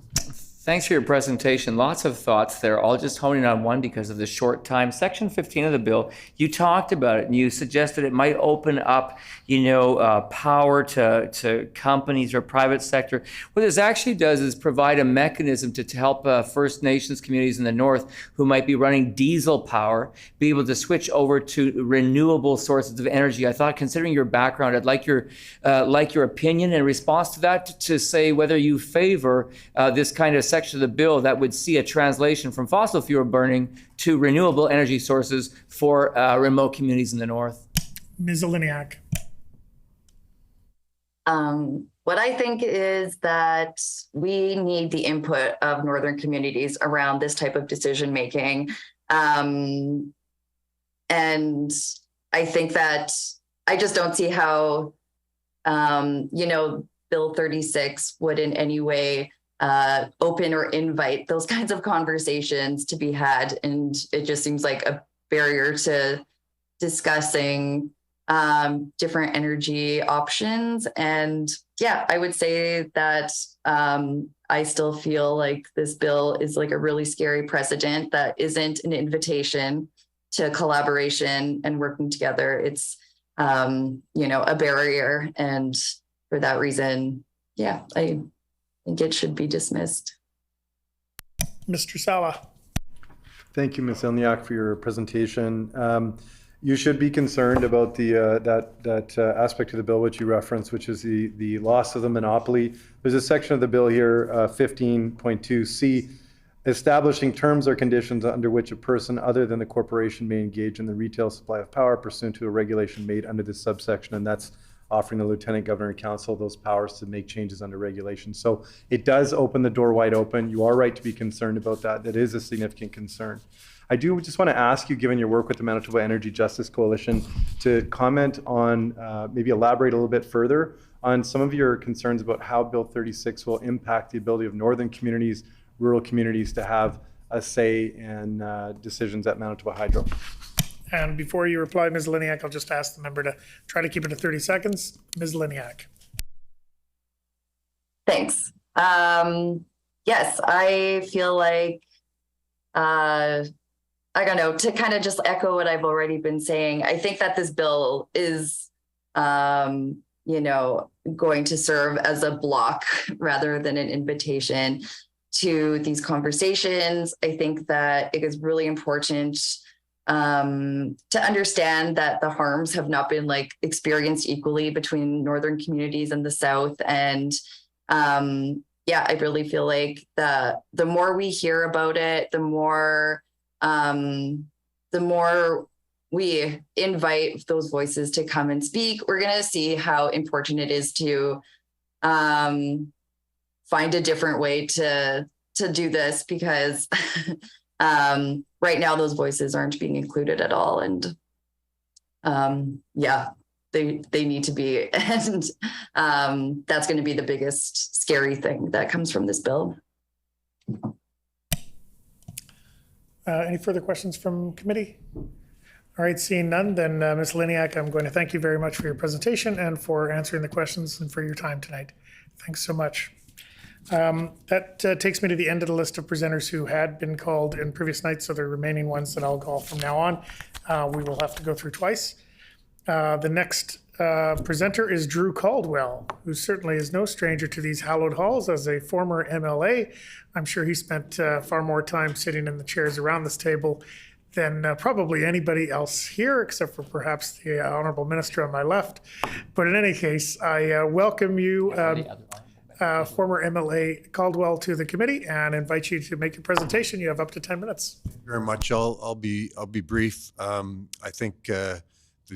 Thanks for your presentation. Lots of thoughts there. I'll just hone in on one because of the short time. Section 15 of the bill, you talked about it and you suggested it might open up, power to companies or private sector. What this actually does is provide a mechanism to help First Nations communities in the north who might be running diesel power be able to switch over to renewable sources of energy. I thought, considering your background, I'd like your opinion in response to that to say whether you favor this kind of section of the bill that would see a translation from fossil fuel burning to renewable energy sources for remote communities in the north. Ms. Eleniak. What I think is that we need the input of northern communities around this type of decision making. And I think that I just don't see how, Bill 36 would in any way open or invite those kinds of conversations to be had. And it just seems like a barrier to discussing different energy options. And yeah, I would say that I still feel like this bill is like a really scary precedent that isn't an invitation to collaboration and working together. It's, a barrier. And for that reason, yeah, I think it should be dismissed. Mr. Sala. Thank you, Ms. Eleniak, for your presentation. You should be concerned about that aspect of the bill which you referenced, which is the loss of the monopoly. There's a section of the bill here, 15.2C, establishing terms or conditions under which a person other than the corporation may engage in the retail supply of power pursuant to a regulation made under this subsection, and that's offering the Lieutenant Governor and Council those powers to make changes under regulation. So it does open the door wide open. You are right to be concerned about that. That is a significant concern. I do just want to ask you, given your work with the Manitoba Energy Justice Coalition, to comment on, maybe elaborate a little bit further on some of your concerns about how Bill 36 will impact the ability of northern communities, rural communities to have a say in decisions at Manitoba Hydro. And before you reply, Ms. Eleniak, I'll just ask the member to try to keep it to 30 seconds. Ms. Eleniak. Thanks. Yes, I feel like, I don't know, to kind of just echo what I've already been saying, I think that this bill is, going to serve as a block rather than an invitation to these conversations. I think that it is really important to understand that the harms have not been experienced equally between northern communities and the south. And I really feel like the more we hear about it, the more we invite those voices to come and speak, we're going to see how important it is to find a different way to do this, because right now those voices aren't being included at all. And they need to be. And that's going to be the biggest scary thing that comes from this bill. Any further questions from committee? All right, seeing none, then Ms. Eleniak, I'm going to thank you very much for your presentation and for answering the questions and for your time tonight. Thanks so much. That takes me to the end of the list of presenters who had been called in previous nights, so the remaining ones that I'll call from now on, we will have to go through twice. The next presenter is Drew Caldwell, who certainly is no stranger to these hallowed halls. As a former MLA, I'm sure he spent far more time sitting in the chairs around this table than probably anybody else here, except for perhaps the Honourable Minister on my left. But in any case, I welcome you, former MLA Caldwell, to the committee and invite you to make your presentation. You have up to 10 minutes. Thank you very much. I'll be brief. I think the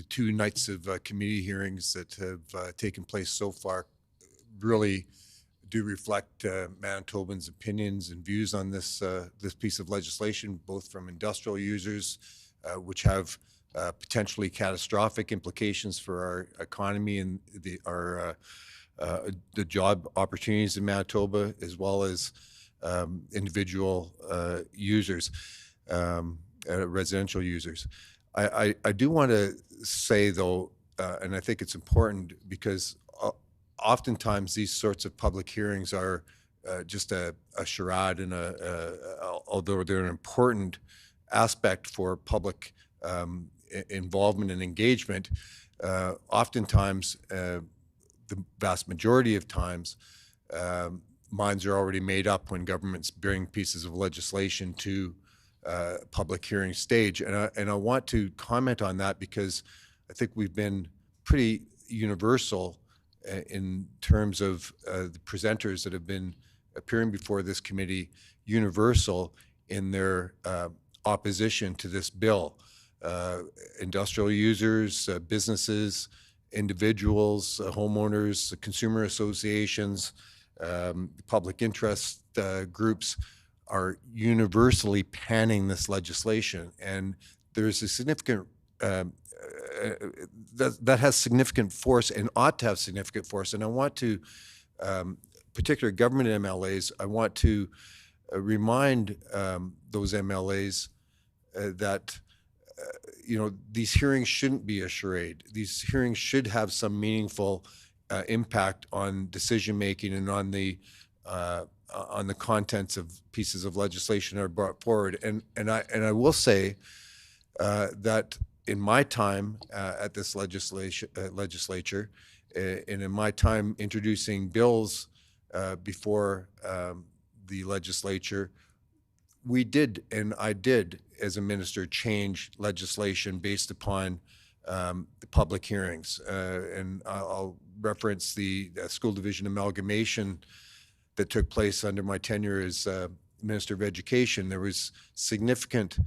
two nights of committee hearings that have taken place so far really do reflect Manitobans' opinions and views on this piece of legislation, both from industrial users, which have potentially catastrophic implications for our economy and the job opportunities in Manitoba, as well as individual users, residential users. I do want to say, though, and I think it's important, because oftentimes these sorts of public hearings are just a charade, and although they're an important aspect for public involvement and engagement, oftentimes, the vast majority of times, minds are already made up when governments bring pieces of legislation to public hearing stage. And I want to comment on that because I think we've been pretty universal in terms of the presenters that have been appearing before this committee, universal in their opposition to this bill. Industrial users, businesses, individuals, homeowners, consumer associations, public interest groups are universally panning this legislation. And there's a significant, that has significant force and ought to have significant force. And I want to, particular government MLAs, I want to remind those MLAs that these hearings shouldn't be a charade. These hearings should have some meaningful impact on decision making and on the contents of pieces of legislation that are brought forward. And I will say that in my time at this legislature, and in my time introducing bills before the legislature, we did, and I did, as a minister, change legislation based upon the public hearings. And I'll reference the school division amalgamation that took place under my tenure as Minister of Education. There was significant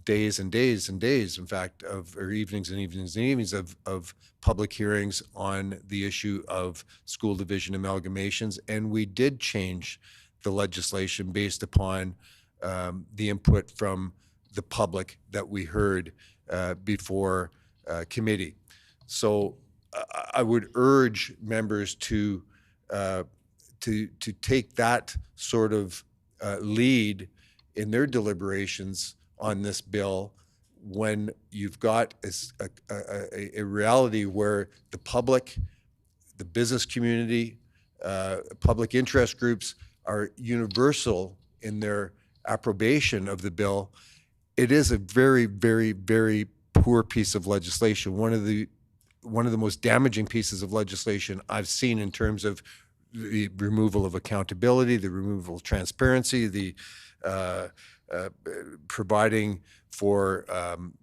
days and days and days, in fact, or evenings and evenings and evenings of public hearings on the issue of school division amalgamations. And we did change the legislation based upon the input from the public that we heard before committee. So I would urge members to take that sort of lead in their deliberations on this bill when you've got a reality where the public, the business community, public interest groups are universal in their approbation of the bill. It is a very, very, very poor piece of legislation. One of the most damaging pieces of legislation I've seen in terms of the removal of accountability, the removal of transparency, the providing for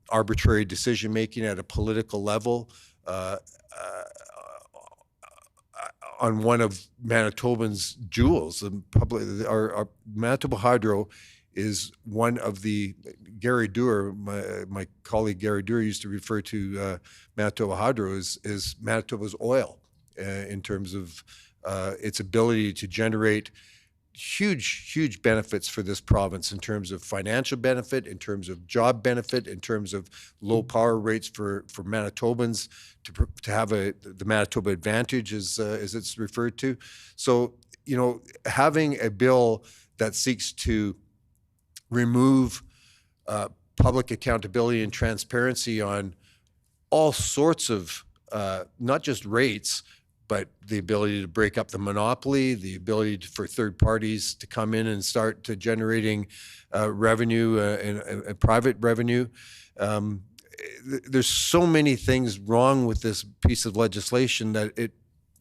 arbitrary decision making at a political level on one of Manitobans' jewels. Our Manitoba Hydro is one of the, Gary Doer, my colleague Gary Doer used to refer to Manitoba Hydro as Manitoba's oil in terms of its ability to generate huge benefits for this province in terms of financial benefit, in terms of job benefit, in terms of low power rates for Manitobans to have the Manitoba advantage, as it's referred to. So, having a bill that seeks to remove public accountability and transparency on all sorts of, not just rates, but the ability to break up the monopoly, the ability for third parties to come in and start to generating revenue and private revenue. There's so many things wrong with this piece of legislation that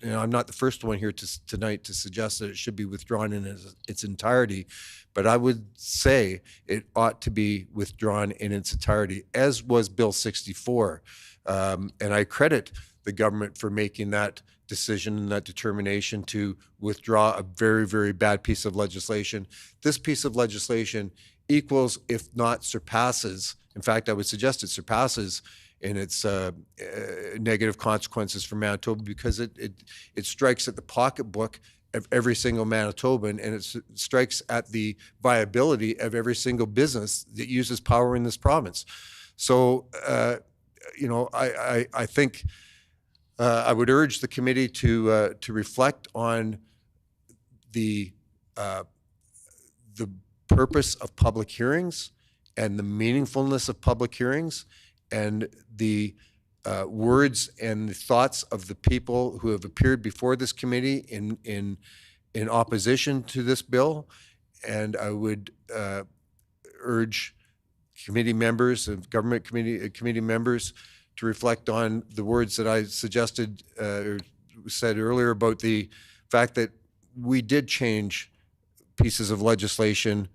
I'm not the first one here tonight to suggest that it should be withdrawn in its entirety, but I would say it ought to be withdrawn in its entirety, as was Bill 64. And I credit the government for making that decision and that determination to withdraw a very, very bad piece of legislation. This piece of legislation equals, if not surpasses, in fact, I would suggest it surpasses in its negative consequences for Manitoba, because it strikes at the pocketbook of every single Manitoban, and it strikes at the viability of every single business that uses power in this province. So, I think I would urge the committee to reflect on the purpose of public hearings and the meaningfulness of public hearings and the words and the thoughts of the people who have appeared before this committee in in opposition to this bill, and I would urge committee members and government committee members to reflect on the words that I suggested or said earlier about the fact that we did change pieces of legislation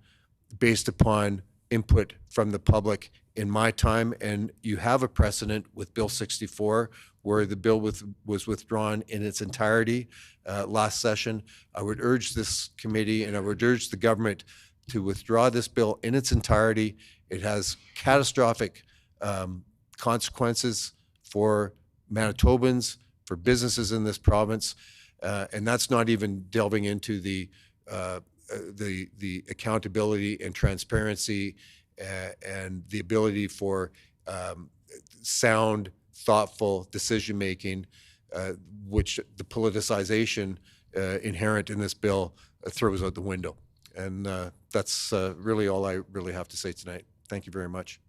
based upon input from the public in my time, and you have a precedent with Bill 64 where the bill was withdrawn in its entirety last session. I would urge this committee and I would urge the government to withdraw this bill in its entirety. It has catastrophic consequences for Manitobans, for businesses in this province, and that's not even delving into the accountability and transparency and the ability for sound, thoughtful decision making, which the politicization inherent in this bill throws out the window. And that's really all I really have to say tonight. Thank you very much.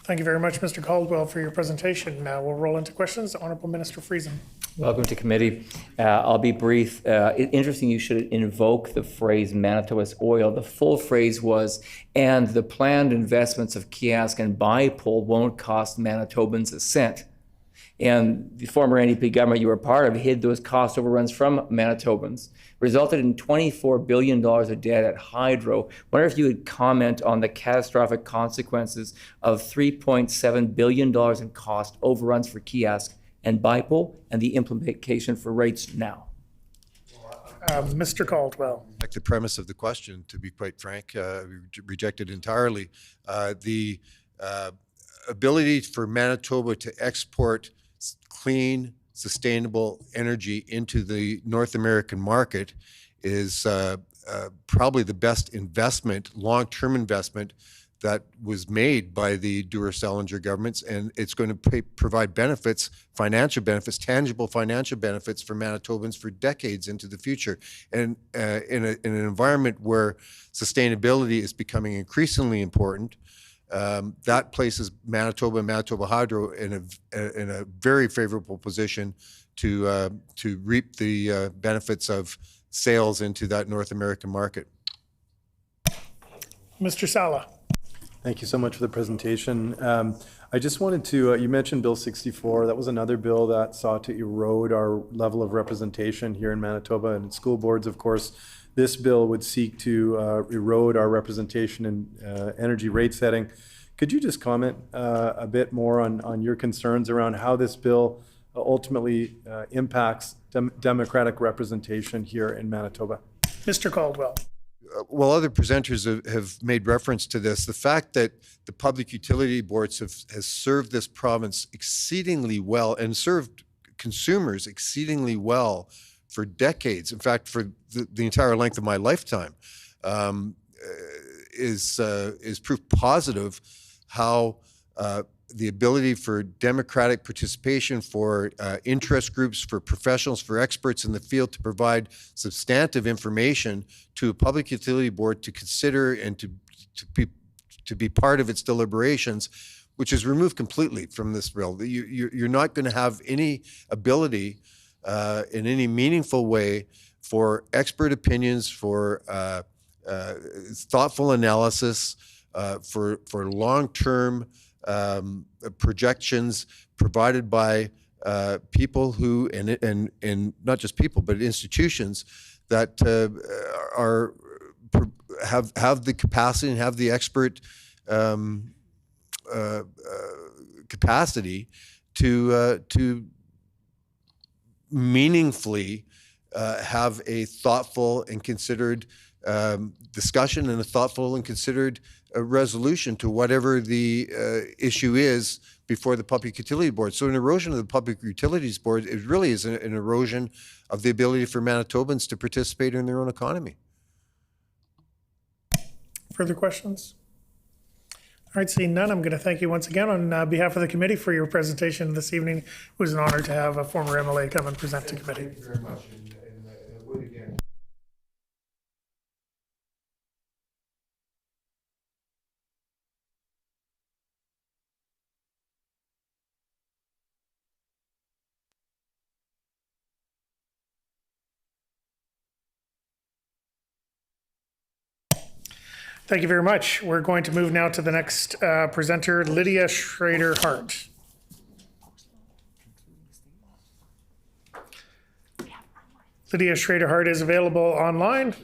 Thank you very much, Mr. Caldwell, for your presentation. Now we'll roll into questions. Honourable Minister Friesen. Welcome to committee. I'll be brief. Interesting you should invoke the phrase Manitoba's oil. The full phrase was, and the planned investments of kiosk and bipole won't cost Manitobans a cent. And the former NDP government you were part of hid those cost overruns from Manitobans, resulted in $24 billion of debt at Hydro. Wonder if you would comment on the catastrophic consequences of $3.7 billion in cost overruns for kiosk and bipole and the implication for rates now. Mr. Caldwell. Like the premise of the question, to be quite frank, rejected entirely. The ability for Manitoba to export clean, sustainable energy into the North American market is probably the best investment, long-term investment that was made by the Dewar-Salinger governments, and it's going to provide benefits, financial benefits, tangible financial benefits for Manitobans for decades into the future. And in an environment where sustainability is becoming increasingly important, that places Manitoba and Manitoba Hydro in a very favorable position to reap the benefits of sales into that North American market. Mr. Sala. Thank you so much for the presentation. I just wanted to, you mentioned Bill 64. That was another bill that sought to erode our level of representation here in Manitoba and in school boards, of course. This bill would seek to erode our representation in energy rate setting. Could you just comment a bit more on your concerns around how this bill ultimately impacts democratic representation here in Manitoba? Mr. Caldwell. Well, other presenters have made reference to this. The fact that the public utility boards has served this province exceedingly well and served consumers exceedingly well for decades, in fact, for the entire length of my lifetime, is proof positive how the ability for democratic participation, for interest groups, for professionals, for experts in the field to provide substantive information to a public utility board to consider and to be part of its deliberations, which is removed completely from this bill. You're not going to have any ability in any meaningful way for expert opinions, for thoughtful analysis, for long-term projections provided by people who, and not just people, but institutions that have the capacity and have the expert capacity to meaningfully have a thoughtful and considered discussion and a thoughtful and considered resolution to whatever the issue is before the Public Utility Board. So an erosion of the Public Utilities Board, it really is an erosion of the ability for Manitobans to participate in their own economy. Further questions? All right, seeing none, I'm going to thank you once again on behalf of the committee for your presentation this evening. It was an honor to have a former MLA come and present to committee. Thank you very much. And I would again. Thank you very much. We're going to move now to the next presenter, Lydia Schrader-Hart. Lydia Schrader-Hart is available online,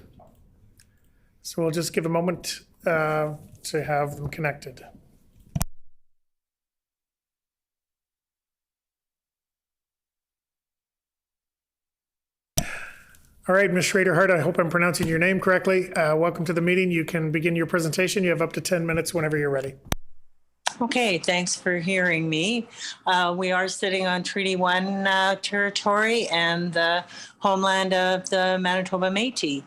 so we'll just give a moment to have them connected. All right, Ms. Schrader-Hart, I hope I'm pronouncing your name correctly. Welcome to the meeting. You can begin your presentation. You have up to 10 minutes whenever you're ready. Okay, thanks for hearing me. We are sitting on Treaty 1 territory and the homeland of the Manitoba Métis.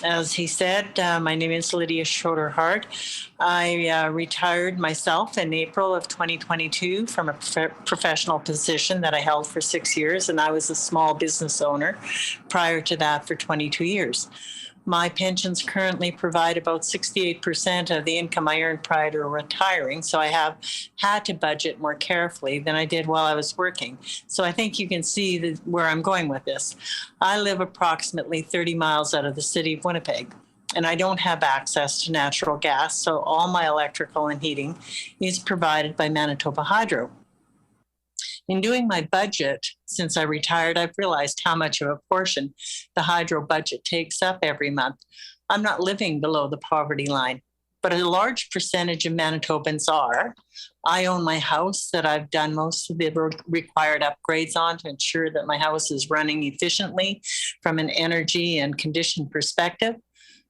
As he said, my name is Lydia Schroeder-Hart. I retired myself in April of 2022 from a professional position that I held for 6 years, and I was a small business owner prior to that for 22 years. My pensions currently provide about 68% of the income I earned prior to retiring, so I have had to budget more carefully than I did while I was working. So I think you can see where I'm going with this. I live approximately 30 miles out of the city of Winnipeg, and I don't have access to natural gas, so all my electrical and heating is provided by Manitoba Hydro. In doing my budget since I retired, I've realized how much of a portion the hydro budget takes up every month. I'm not living below the poverty line, but a large percentage of Manitobans are. I own my house that I've done most of the required upgrades on to ensure that my house is running efficiently from an energy and condition perspective.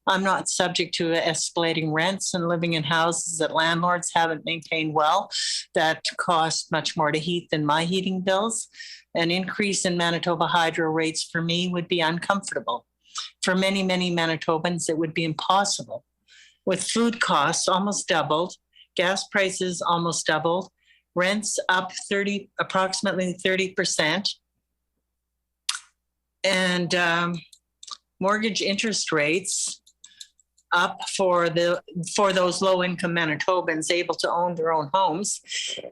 I'm not subject to escalating rents and living in houses that landlords haven't maintained well that cost much more to heat than my heating bills. An increase in Manitoba hydro rates for me would be uncomfortable. For many, many Manitobans, it would be impossible. With food costs almost doubled, gas prices almost doubled, rents up approximately 30%, and mortgage interest rates up for those low-income Manitobans able to own their own homes,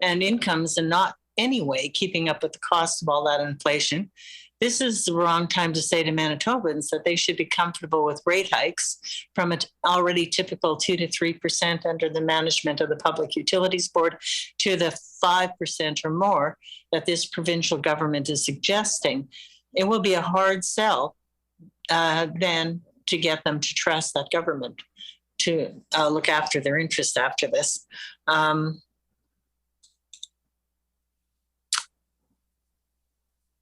and incomes and not anyway keeping up with the cost of all that inflation. This is the wrong time to say to Manitobans that they should be comfortable with rate hikes from an already typical 2 to 3% under the management of the Public Utilities Board to the 5% or more that this provincial government is suggesting. It will be a hard sell then to get them to trust that government to look after their interests after this. A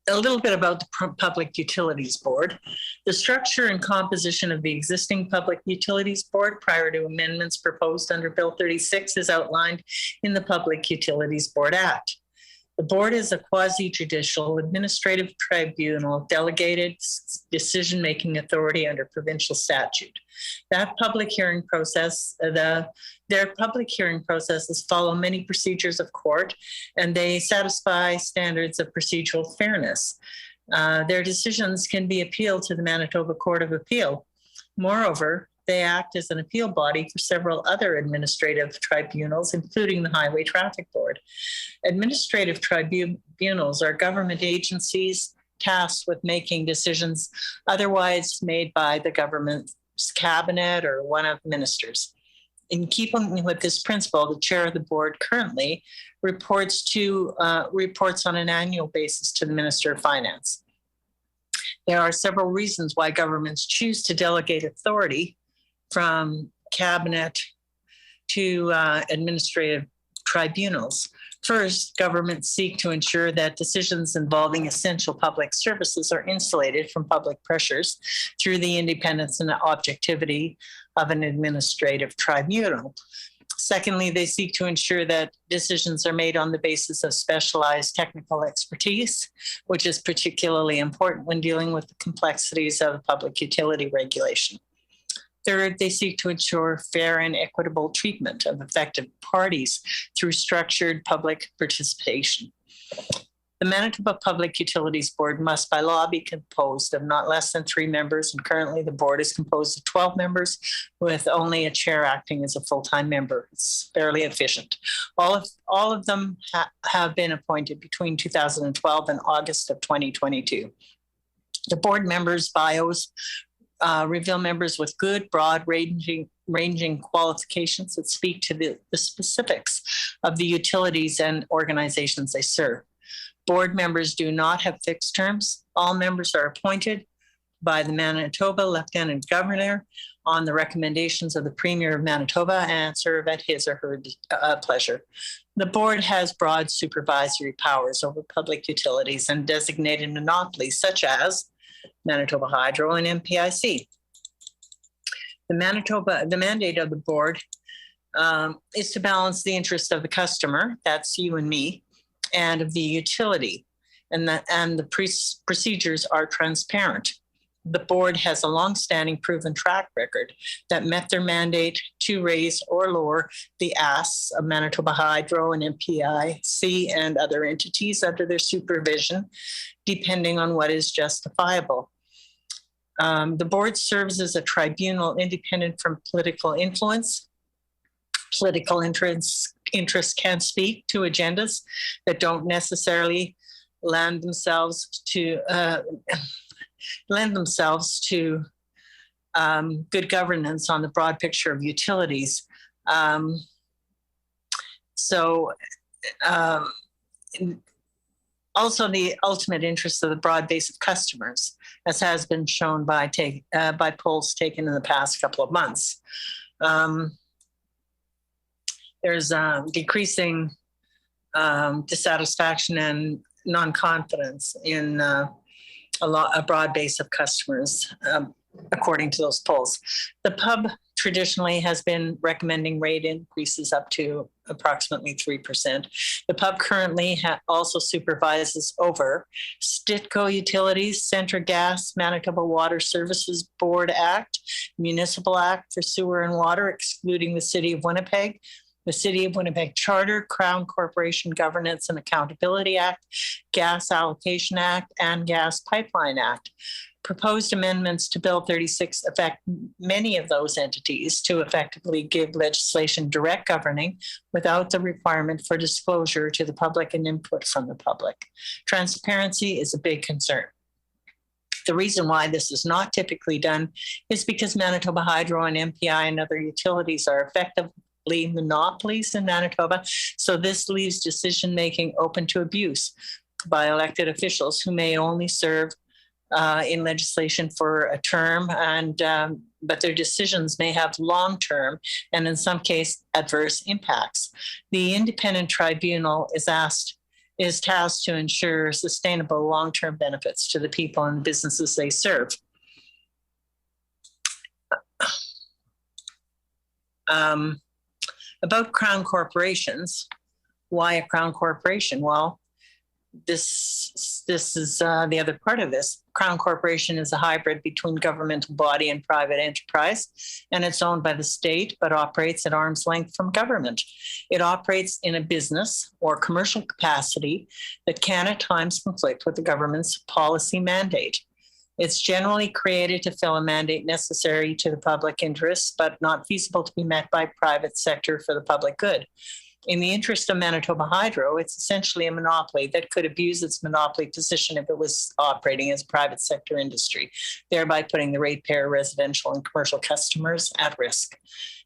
little bit about the Public Utilities Board. The structure and composition of the existing Public Utilities Board prior to amendments proposed under Bill 36 is outlined in the Public Utilities Board Act. The board is a quasi-judicial administrative tribunal delegated decision-making authority under provincial statute. That public hearing process, their public hearing processes follow many procedures of court, and they satisfy standards of procedural fairness. Their decisions can be appealed to the Manitoba Court of Appeal. Moreover, they act as an appeal body for several other administrative tribunals, including the Highway Traffic Board. Administrative tribunals are government agencies tasked with making decisions otherwise made by the government's cabinet or one of ministers. In keeping with this principle, the chair of the board currently reports on an annual basis to the Minister of Finance. There are several reasons why governments choose to delegate authority from cabinet to administrative tribunals. First, governments seek to ensure that decisions involving essential public services are insulated from public pressures through the independence and objectivity of an administrative tribunal. Secondly, they seek to ensure that decisions are made on the basis of specialized technical expertise, which is particularly important when dealing with the complexities of public utility regulation. Third, they seek to ensure fair and equitable treatment of affected parties through structured public participation. The Manitoba Public Utilities Board must by law be composed of not less than 3 members, and currently the board is composed of 12 members with only a chair acting as a full-time member. It's fairly efficient. All of them have been appointed between 2012 and August of 2022. The board members' bios reveal members with good, broad ranging qualifications that speak to the specifics of the utilities and organizations they serve. Board members do not have fixed terms. All members are appointed by the Manitoba Lieutenant Governor on the recommendations of the Premier of Manitoba and serve at his or her pleasure. The board has broad supervisory powers over public utilities and designated monopolies such as Manitoba Hydro and MPIC. The mandate of the board is to balance the interest of the customer, that's you and me, and of the utility, and the procedures are transparent. The board has a long-standing proven track record that met their mandate to raise or lower the asks of Manitoba Hydro and MPIC and other entities under their supervision, depending on what is justifiable. The board serves as a tribunal independent from political influence. Political interests can speak to agendas that don't necessarily lend themselves to good governance on the broad picture of utilities. Also, the ultimate interest of the broad base of customers, as has been shown by polls taken in the past couple of months. There's decreasing dissatisfaction and non-confidence in a broad base of customers, according to those polls. The pub traditionally has been recommending rate increases up to approximately 3%. The pub currently also supervises over Stitco Utilities, Centra Gas, Manitoba Water Services Board Act, Municipal Act for Sewer and Water, excluding the City of Winnipeg, the City of Winnipeg Charter, Crown Corporation Governance and Accountability Act, Gas Allocation Act, and Gas Pipeline Act. Proposed amendments to Bill 36 affect many of those entities to effectively give legislation direct governing without the requirement for disclosure to the public and input from the public. Transparency is a big concern. The reason why this is not typically done is because Manitoba Hydro and MPI and other utilities are effectively monopolies in Manitoba, so this leaves decision-making open to abuse by elected officials who may only serve in legislation for a term, but their decisions may have long-term and in some cases adverse impacts. The independent tribunal is tasked to ensure sustainable long-term benefits to the people and businesses they serve. About Crown corporations, why a Crown corporation? Well, this is the other part of this. Crown Corporation is a hybrid between governmental body and private enterprise, and it's owned by the state, but operates at arm's length from government. It operates in a business or commercial capacity that can at times conflict with the government's policy mandate. It's generally created to fill a mandate necessary to the public interest, but not feasible to be met by private sector for the public good. In the interest of Manitoba Hydro, it's essentially a monopoly that could abuse its monopoly position if it was operating as a private sector industry, thereby putting the ratepayer, residential, and commercial customers at risk.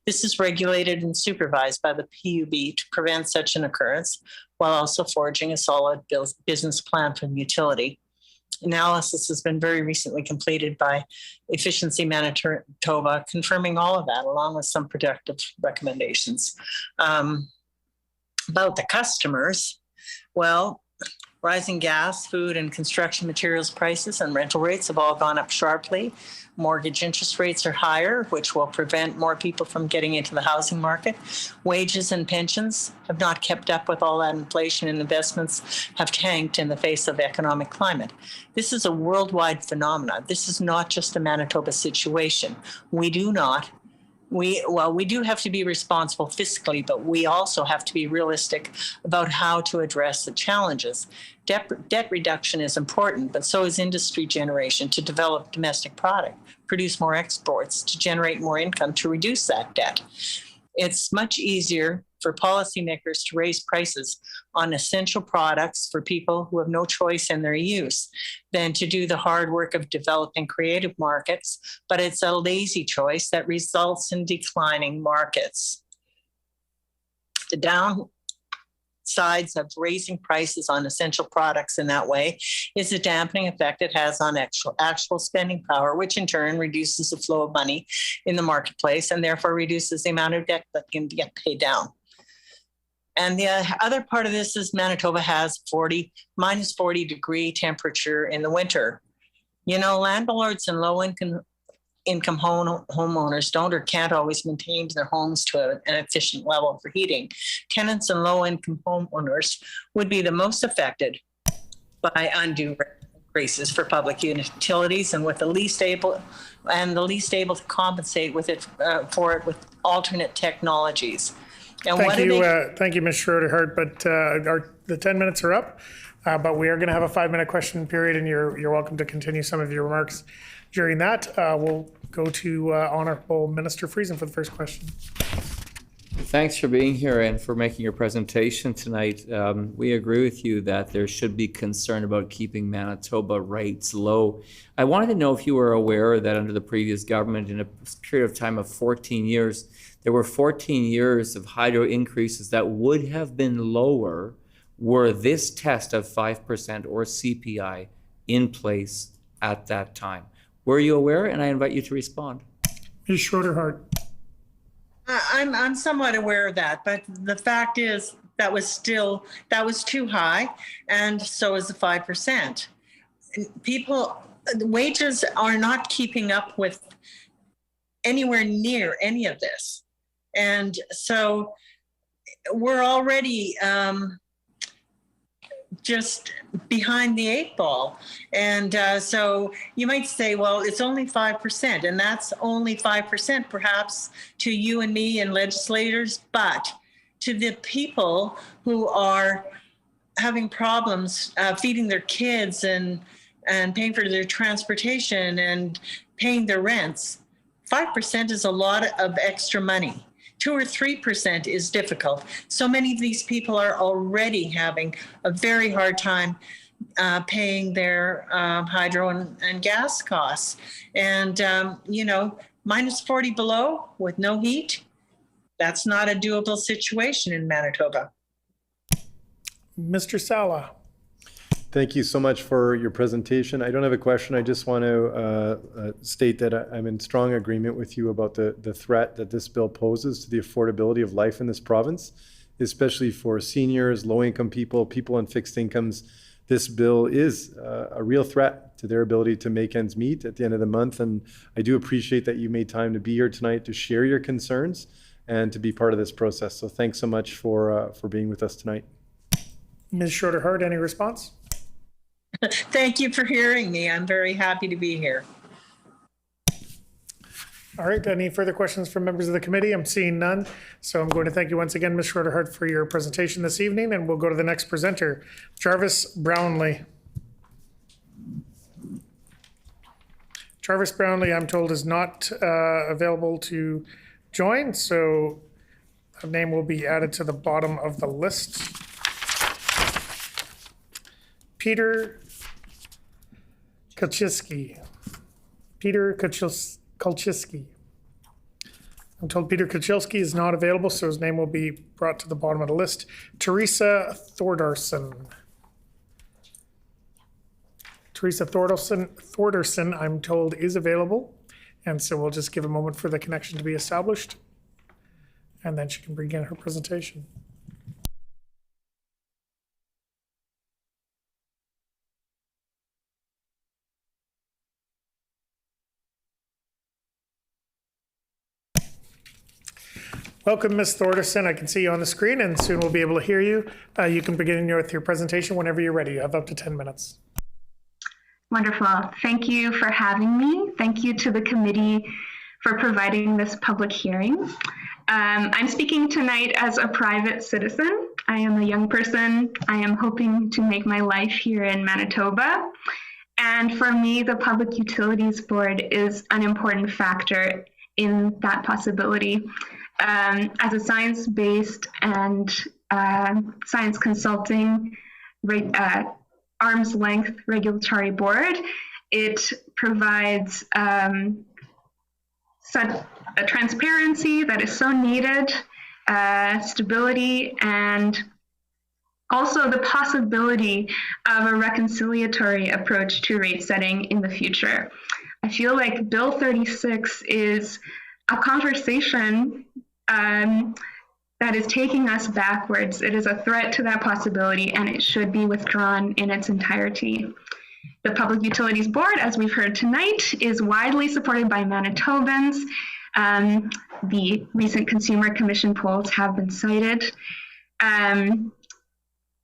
This is regulated and supervised by the PUB to prevent such an occurrence, while also forging a solid business plan for the utility. Analysis has been very recently completed by Efficiency Manitoba, confirming all of that, along with some productive recommendations. About the customers, well, rising gas, food, and construction materials prices and rental rates have all gone up sharply. Mortgage interest rates are higher, which will prevent more people from getting into the housing market. Wages and pensions have not kept up with all that inflation, and investments have tanked in the face of economic climate. This is a worldwide phenomenon. This is not just a Manitoba situation. We do have to be responsible fiscally, but we also have to be realistic about how to address the challenges. Debt reduction is important, but so is industry generation to develop domestic product, produce more exports, to generate more income, to reduce that debt. It's much easier for policymakers to raise prices on essential products for people who have no choice in their use than to do the hard work of developing creative markets, but it's a lazy choice that results in declining markets. The downsides of raising prices on essential products in that way is the dampening effect it has on actual spending power, which in turn reduces the flow of money in the marketplace and therefore reduces the amount of debt that can get paid down. And the other part of this is Manitoba has minus 40 degree temperature in the winter. You know, landlords and low-income homeowners don't or can't always maintain their homes to an efficient level for heating. Tenants and low-income homeowners would be the most affected by undue increases for public utilities, and with the least able to compensate with it for it with alternate technologies. And thank you, Ms. Schroeder-Hart. But the 10 minutes are up. But we are going to have a 5-minute question period, and you're welcome to continue some of your remarks during that. We'll go to Honourable Minister Friesen for the first question. Thanks for being here and for making your presentation tonight. We agree with you that there should be concern about keeping Manitoba rates low. I wanted to know if you were aware that under the previous government, in a period of time of 14 years, there were 14 years of hydro increases that would have been lower were this test of 5% or CPI in place at that time. Were you aware? And I invite you to respond. Ms. Schroeder-Hart. I'm somewhat aware of that, but the fact is that was too high, and so is the 5%. Wages are not keeping up with anywhere near any of this. And so we're already just behind the 8 ball. And so you might say, well, it's only 5%, and that's only 5% perhaps to you and me and legislators, but to the people who are having problems feeding their kids and paying for their transportation and paying their rents, 5% is a lot of extra money. 2 or 3% is difficult. So many of these people are already having a very hard time paying their hydro and gas costs. And, minus 40 below with no heat, that's not a doable situation in Manitoba. Mr. Sala. Thank you so much for your presentation. I don't have a question. I just want to state that I'm in strong agreement with you about the threat that this bill poses to the affordability of life in this province, especially for seniors, low-income people, people on fixed incomes. This bill is a real threat to their ability to make ends meet at the end of the month. And I do appreciate that you made time to be here tonight to share your concerns and to be part of this process. So thanks so much for being with us tonight. Ms. Schroeder-Hart, any response? Thank you for hearing me. I'm very happy to be here. All right, any further questions from members of the committee? I'm seeing none. So I'm going to thank you once again, Ms. Schroeder-Hart, for your presentation this evening, and we'll go to the next presenter, Jarvis Brownlee. Jarvis Brownlee, I'm told, is not available to join, so a name will be added to the bottom of the list. Peter Kulczyski. I'm told Peter Kulczyski is not available, so his name will be brought to the bottom of the list. Teresa Thordarson. I'm told, is available, and so we'll just give a moment for the connection to be established, and then she can begin her presentation. Welcome, Ms. Thordarson. I can see you on the screen, and soon we'll be able to hear you. You can begin with your presentation whenever you're ready. You have up to 10 minutes. Wonderful. Thank you for having me. Thank you to the committee for providing this public hearing. I'm speaking tonight as a private citizen. I am a young person. I am hoping to make my life here in Manitoba. And for me, the Public Utilities Board is an important factor in that possibility. As a science-based and science consulting arm's length regulatory board, it provides such a transparency that is so needed, stability, and also the possibility of a reconciliatory approach to rate setting in the future. I feel like Bill 36 is a conversation that is taking us backwards. It is a threat to that possibility, and it should be withdrawn in its entirety. The Public Utilities Board, as we've heard tonight, is widely supported by Manitobans. The recent Consumer Commission polls have been cited.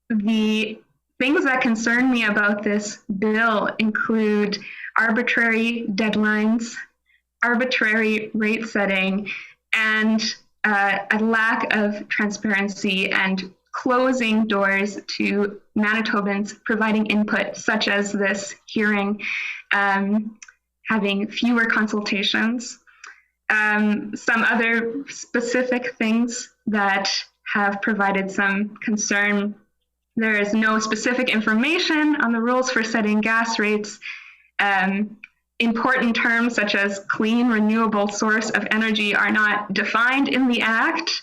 The things that concern me about this bill include arbitrary deadlines, arbitrary rate setting, and a lack of transparency and closing doors to Manitobans providing input, such as this hearing, having fewer consultations. Some other specific things that have provided some concern: there is no specific information on the rules for setting gas rates. Important terms such as clean, renewable source of energy are not defined in the Act,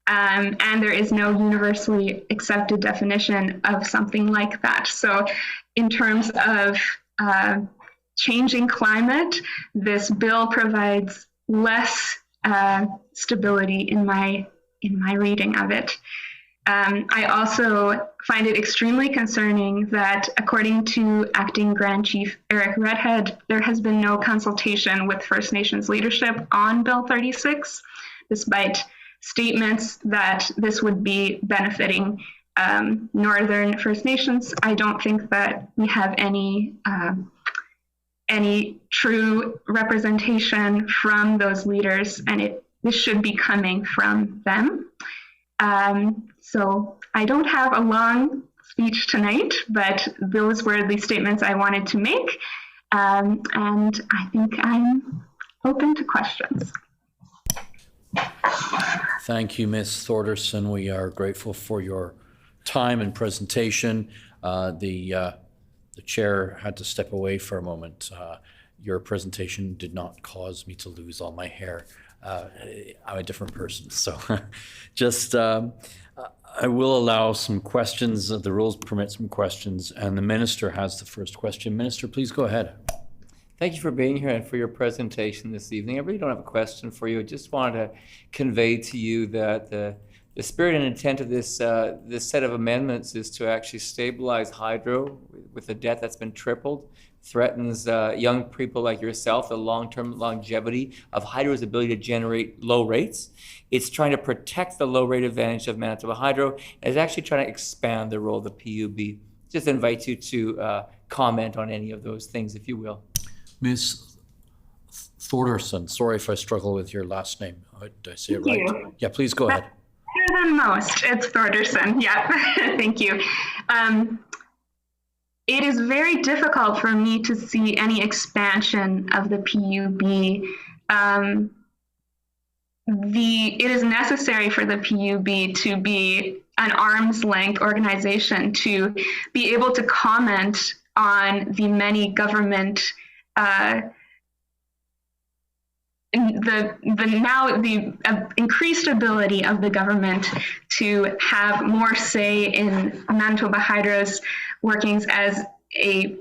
and there is no universally accepted definition of something like that. So in terms of changing climate, this bill provides less stability in my reading of it. I also find it extremely concerning that, according to Acting Grand Chief Eric Redhead, there has been no consultation with First Nations leadership on Bill 36, despite statements that this would be benefiting Northern First Nations. I don't think that we have any true representation from those leaders, and this should be coming from them. So I don't have a long speech tonight, but those were the statements I wanted to make. And I think I'm open to questions. Thank you, Ms. Thorderson. We are grateful for your time and presentation. The chair had to step away for a moment. Your presentation did not cause me to lose all my hair. I'm a different person, so just I will allow some questions. The rules permit some questions, and the minister has the first question. Minister, please go ahead. Thank you for being here and for your presentation this evening. I really don't have a question for you. I just wanted to convey to you that the spirit and intent of this set of amendments is to actually stabilize hydro with a debt that's been tripled. Threatens young people like yourself, the long-term longevity of hydro's ability to generate low rates. It's trying to protect the low rate advantage of Manitoba Hydro, and it's actually trying to expand the role of the PUB. Just invite you to comment on any of those things, if you will. Ms. Thorderson, sorry if I struggle with your last name. Did I say it right? Yeah, please go ahead. Better than most. It's Thorderson. Yeah, thank you. It is very difficult for me to see any expansion of the PUB. It is necessary for the PUB to be an arm's length organization to be able to comment on the many government the increased ability of the government to have more say in Manitoba Hydro's workings as a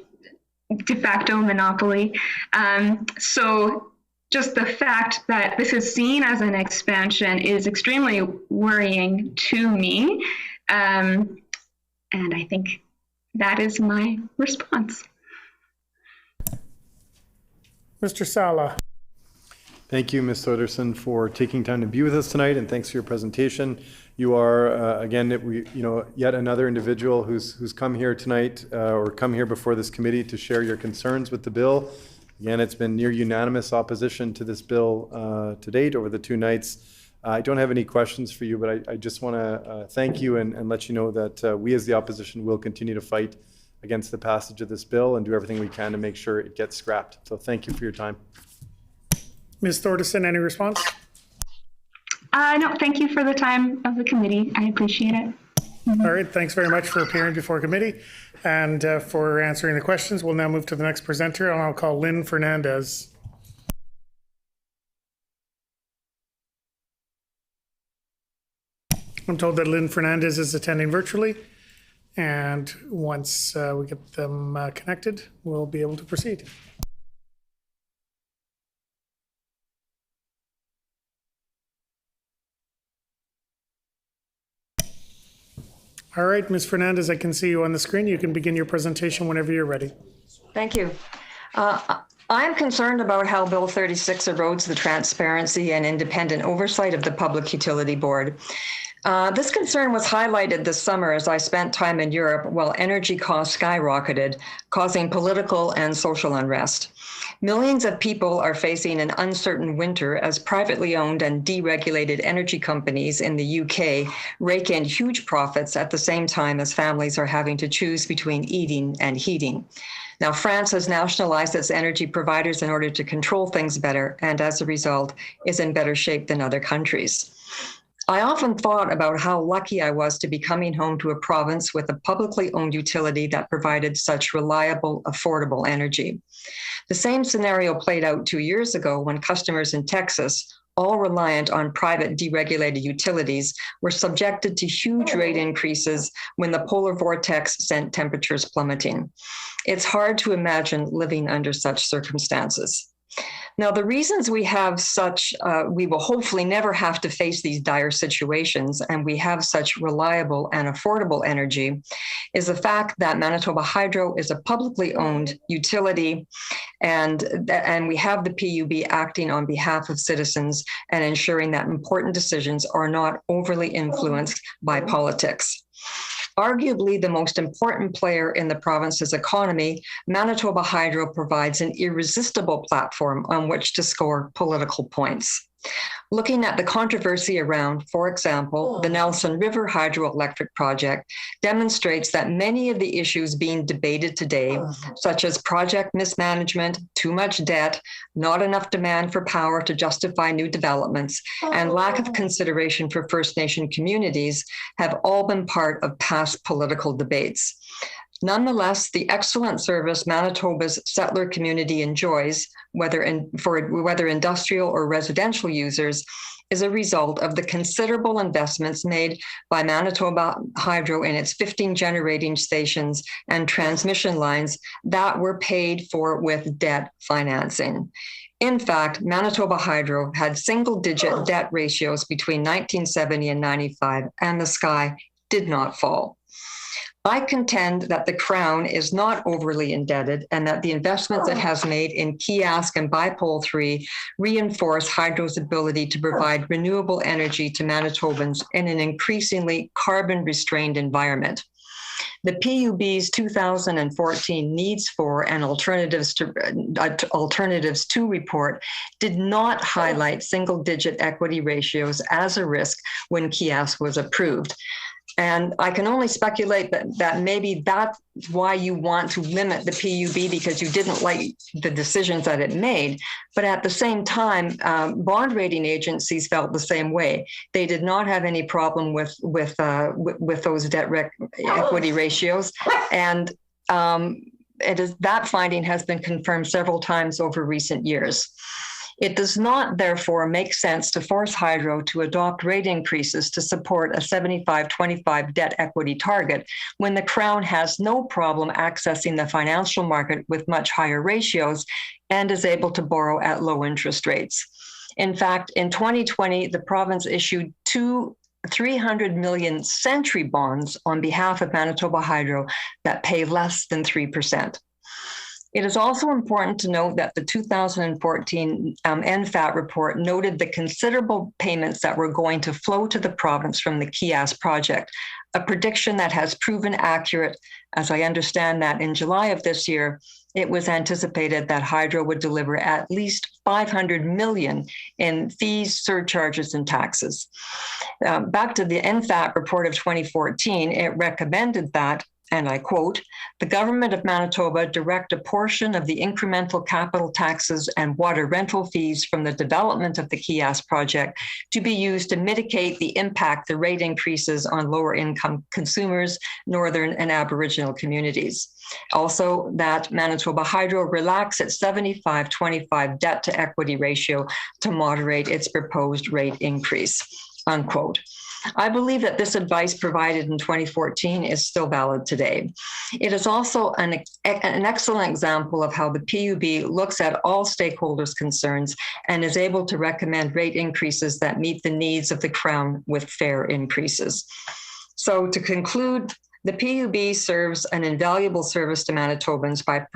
de facto monopoly. So just the fact that this is seen as an expansion is extremely worrying to me. And I think that is my response. Mr. Sala. Thank you, Ms. Soderson, for taking time to be with us tonight, and thanks for your presentation. You are, again, yet another individual who's come here tonight or come here before this committee to share your concerns with the bill. Again, it's been near unanimous opposition to this bill to date over the two nights. I don't have any questions for you, but I just want to thank you and let you know that we as the opposition will continue to fight against the passage of this bill and do everything we can to make sure it gets scrapped. So thank you for your time. Ms. Thorderson, any response? No, thank you for the time of the committee. I appreciate it. All right, thanks very much for appearing before committee and for answering the questions. We'll now move to the next presenter, and I'll call Lynn Fernandez. I'm told that Lynn Fernandez is attending virtually, and once we get them connected, we'll be able to proceed. All right, Ms. Fernandez, I can see you on the screen. You can begin your presentation whenever you're ready. Thank you. I'm concerned about how Bill 36 erodes the transparency and independent oversight of the Public Utility Board. This concern was highlighted this summer as I spent time in Europe while energy costs skyrocketed, causing political and social unrest. Millions of people are facing an uncertain winter as privately owned and deregulated energy companies in the UK rake in huge profits at the same time as families are having to choose between eating and heating. Now, France has nationalized its energy providers in order to control things better, and as a result, is in better shape than other countries. I often thought about how lucky I was to be coming home to a province with a publicly owned utility that provided such reliable, affordable energy. The same scenario played out 2 years ago when customers in Texas, all reliant on private deregulated utilities, were subjected to huge rate increases when the polar vortex sent temperatures plummeting. It's hard to imagine living under such circumstances. Now, the reasons we have we will hopefully never have to face these dire situations, and we have such reliable and affordable energy, is the fact that Manitoba Hydro is a publicly owned utility, and we have the PUB acting on behalf of citizens and ensuring that important decisions are not overly influenced by politics. Arguably the most important player in the province's economy, Manitoba Hydro provides an irresistible platform on which to score political points. Looking at the controversy around, for example, the Nelson River Hydroelectric Project demonstrates that many of the issues being debated today, such as project mismanagement, too much debt, not enough demand for power to justify new developments, and lack of consideration for First Nation communities, have all been part of past political debates. Nonetheless, the excellent service Manitoba's settler community enjoys, whether industrial or residential users, is a result of the considerable investments made by Manitoba Hydro in its 15 generating stations and transmission lines that were paid for with debt financing. In fact, Manitoba Hydro had single-digit debt ratios between 1970 and 95, and the sky did not fall. I contend that the Crown is not overly indebted and that the investments it has made in Kiosk and Bipole 3 reinforce Hydro's ability to provide renewable energy to Manitobans in an increasingly carbon-restrained environment. The PUB's 2014 Needs for and Alternatives to report did not highlight single-digit equity ratios as a risk when Kiosk was approved. And I can only speculate that maybe that's why you want to limit the PUB, because you didn't like the decisions that it made. But at the same time, bond rating agencies felt the same way. They did not have any problem with those debt equity ratios, and that finding has been confirmed several times over recent years. It does not, therefore, make sense to force Hydro to adopt rate increases to support a 75-25 debt equity target when the Crown has no problem accessing the financial market with much higher ratios and is able to borrow at low interest rates. In fact, in 2020, the province issued 300 million Century bonds on behalf of Manitoba Hydro that pay less than 3%. It is also important to note that the 2014 NFAT report noted the considerable payments that were going to flow to the province from the Kiosk project, a prediction that has proven accurate, as I understand that in July of this year, it was anticipated that Hydro would deliver at least $500 million in fees, surcharges, and taxes. Back to the NFAT report of 2014, it recommended that, and I quote, "The government of Manitoba direct a portion of the incremental capital taxes and water rental fees from the development of the Kiosk project to be used to mitigate the impact the rate increases on lower income consumers, Northern and Aboriginal communities. Also, that Manitoba Hydro relax its 75-25 debt to equity ratio to moderate its proposed rate increase," unquote. I believe that this advice provided in 2014 is still valid today. It is also an excellent example of how the PUB looks at all stakeholders' concerns and is able to recommend rate increases that meet the needs of the Crown with fair increases. So to conclude, the PUB serves an invaluable service to Manitobans by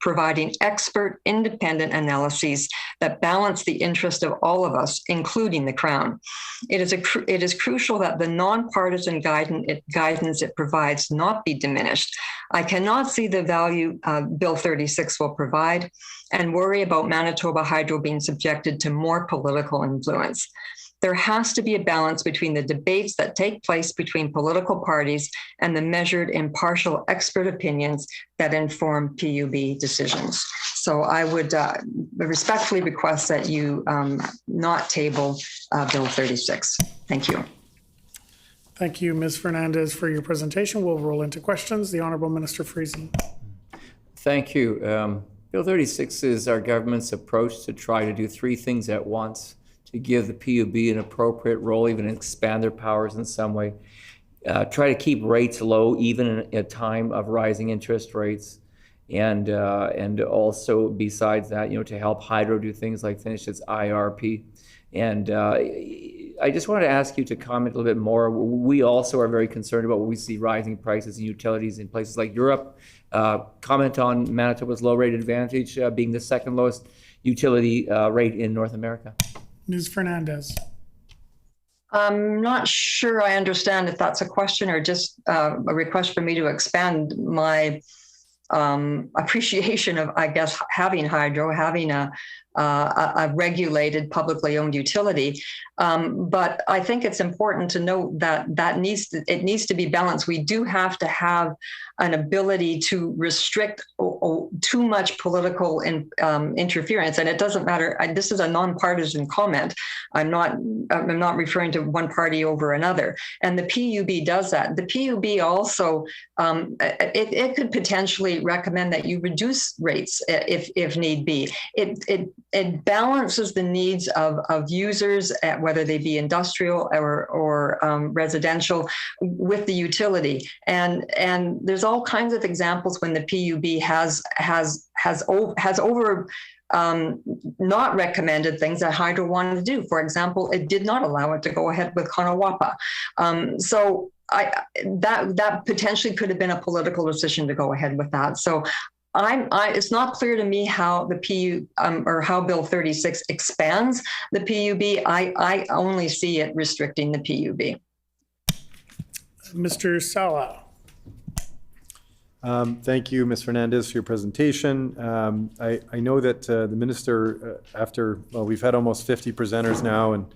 providing expert, independent analyses that balance the interest of all of us, including the Crown. It is crucial that the nonpartisan guidance it provides not be diminished. I cannot see the value Bill 36 will provide and worry about Manitoba Hydro being subjected to more political influence. There has to be a balance between the debates that take place between political parties and the measured, impartial expert opinions that inform PUB decisions. So I would respectfully request that you not table Bill 36. Thank you. Thank you, Ms. Fernandez, for your presentation. We'll roll into questions. The Honourable Minister Friesen. Thank you. Bill 36 is our government's approach to try to do three things at once: to give the PUB an appropriate role, even expand their powers in some way, try to keep rates low, even in a time of rising interest rates, and also besides that, to help Hydro do things like finish its IRP. And I just wanted to ask you to comment a little bit more. We also are very concerned about what we see rising prices in utilities in places like Europe. Comment on Manitoba's low rate advantage being the second lowest utility rate in North America. Ms. Fernandez. I'm not sure I understand if that's a question or just a request for me to expand my appreciation of, I guess, having hydro, having a regulated, publicly owned utility. But I think it's important to note that it needs to be balanced. We do have to have an ability to restrict too much political interference, and it doesn't matter. This is a nonpartisan comment. I'm not referring to one party over another. And the PUB does that. The PUB also it could potentially recommend that you reduce rates if need be. It balances the needs of users, whether they be industrial or residential, with the utility. And there's all kinds of examples when the PUB has not recommended things that Hydro wanted to do. For example, it did not allow it to go ahead with Kanawapa. So that potentially could have been a political decision to go ahead with that. So it's not clear to me how the or how Bill 36 expands the PUB. I only see it restricting the PUB. Mr. Sala. Thank you, Ms. Fernandez, for your presentation. I know that the minister, we've had almost 50 presenters now, and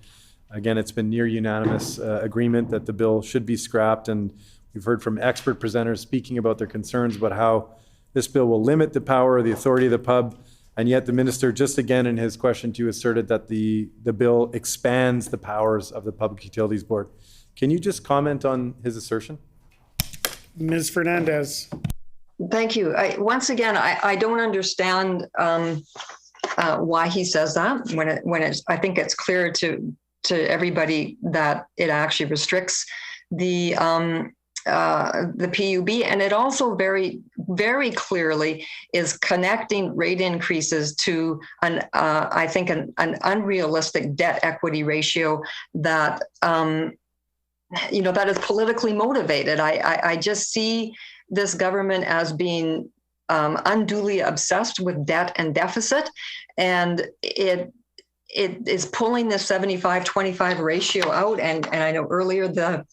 again, it's been near unanimous agreement that the bill should be scrapped. And we've heard from expert presenters speaking about their concerns about how this bill will limit the power or the authority of the pub. And yet the minister just again in his question to you asserted that the bill expands the powers of the Public Utilities Board. Can you just comment on his assertion? Ms. Fernandez. Thank you. Once again, I don't understand why he says that when I think it's clear to everybody that it actually restricts the PUB, and it also very, very clearly is connecting rate increases to I think an unrealistic debt equity ratio that that is politically motivated. I just see this government as being unduly obsessed with debt and deficit, and it is pulling the 75-25 ratio out. And I know earlier the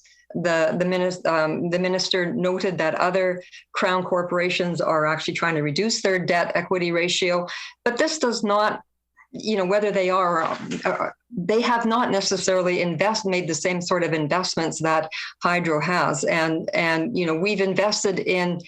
minister noted that other Crown corporations are actually trying to reduce their debt equity ratio, but this does not whether they are, they have not necessarily made the same sort of investments that hydro has. And we've invested in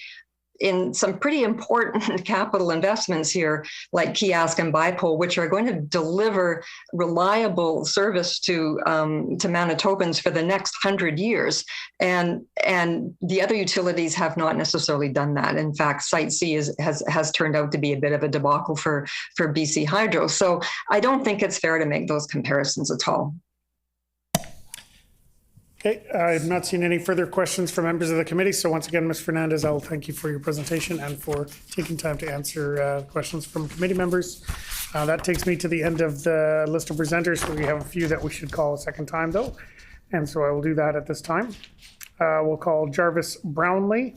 some pretty important capital investments here, like kiosk and bipole, which are going to deliver reliable service to Manitobans for the next 100 years. And the other utilities have not necessarily done that. In fact, Site C has turned out to be a bit of a debacle for BC Hydro. So I don't think it's fair to make those comparisons at all. Okay, I've not seen any further questions from members of the committee. So once again, Ms. Fernandez, I'll thank you for your presentation and for taking time to answer questions from committee members. That takes me to the end of the list of presenters. We have a few that we should call a second time though. And so I will do that at this time. We'll call Jarvis Brownlee.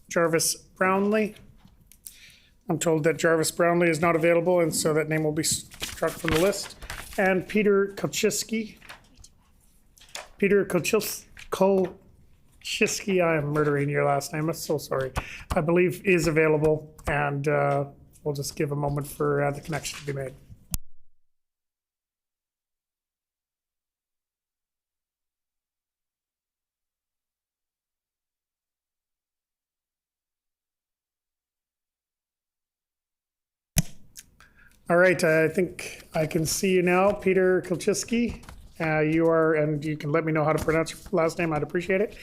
Jarvis Brownlee. I'm told that Jarvis Brownlee is not available, and so that name will be struck from the list. And Peter Kolchiski. Peter Kolchiski, I am murdering your last name. I'm so sorry. I believe is available, and we'll just give a moment for the connection to be made. All right, I think I can see you now, Peter Kolchiski. You are, and you can let me know how to pronounce your last name. I'd appreciate it.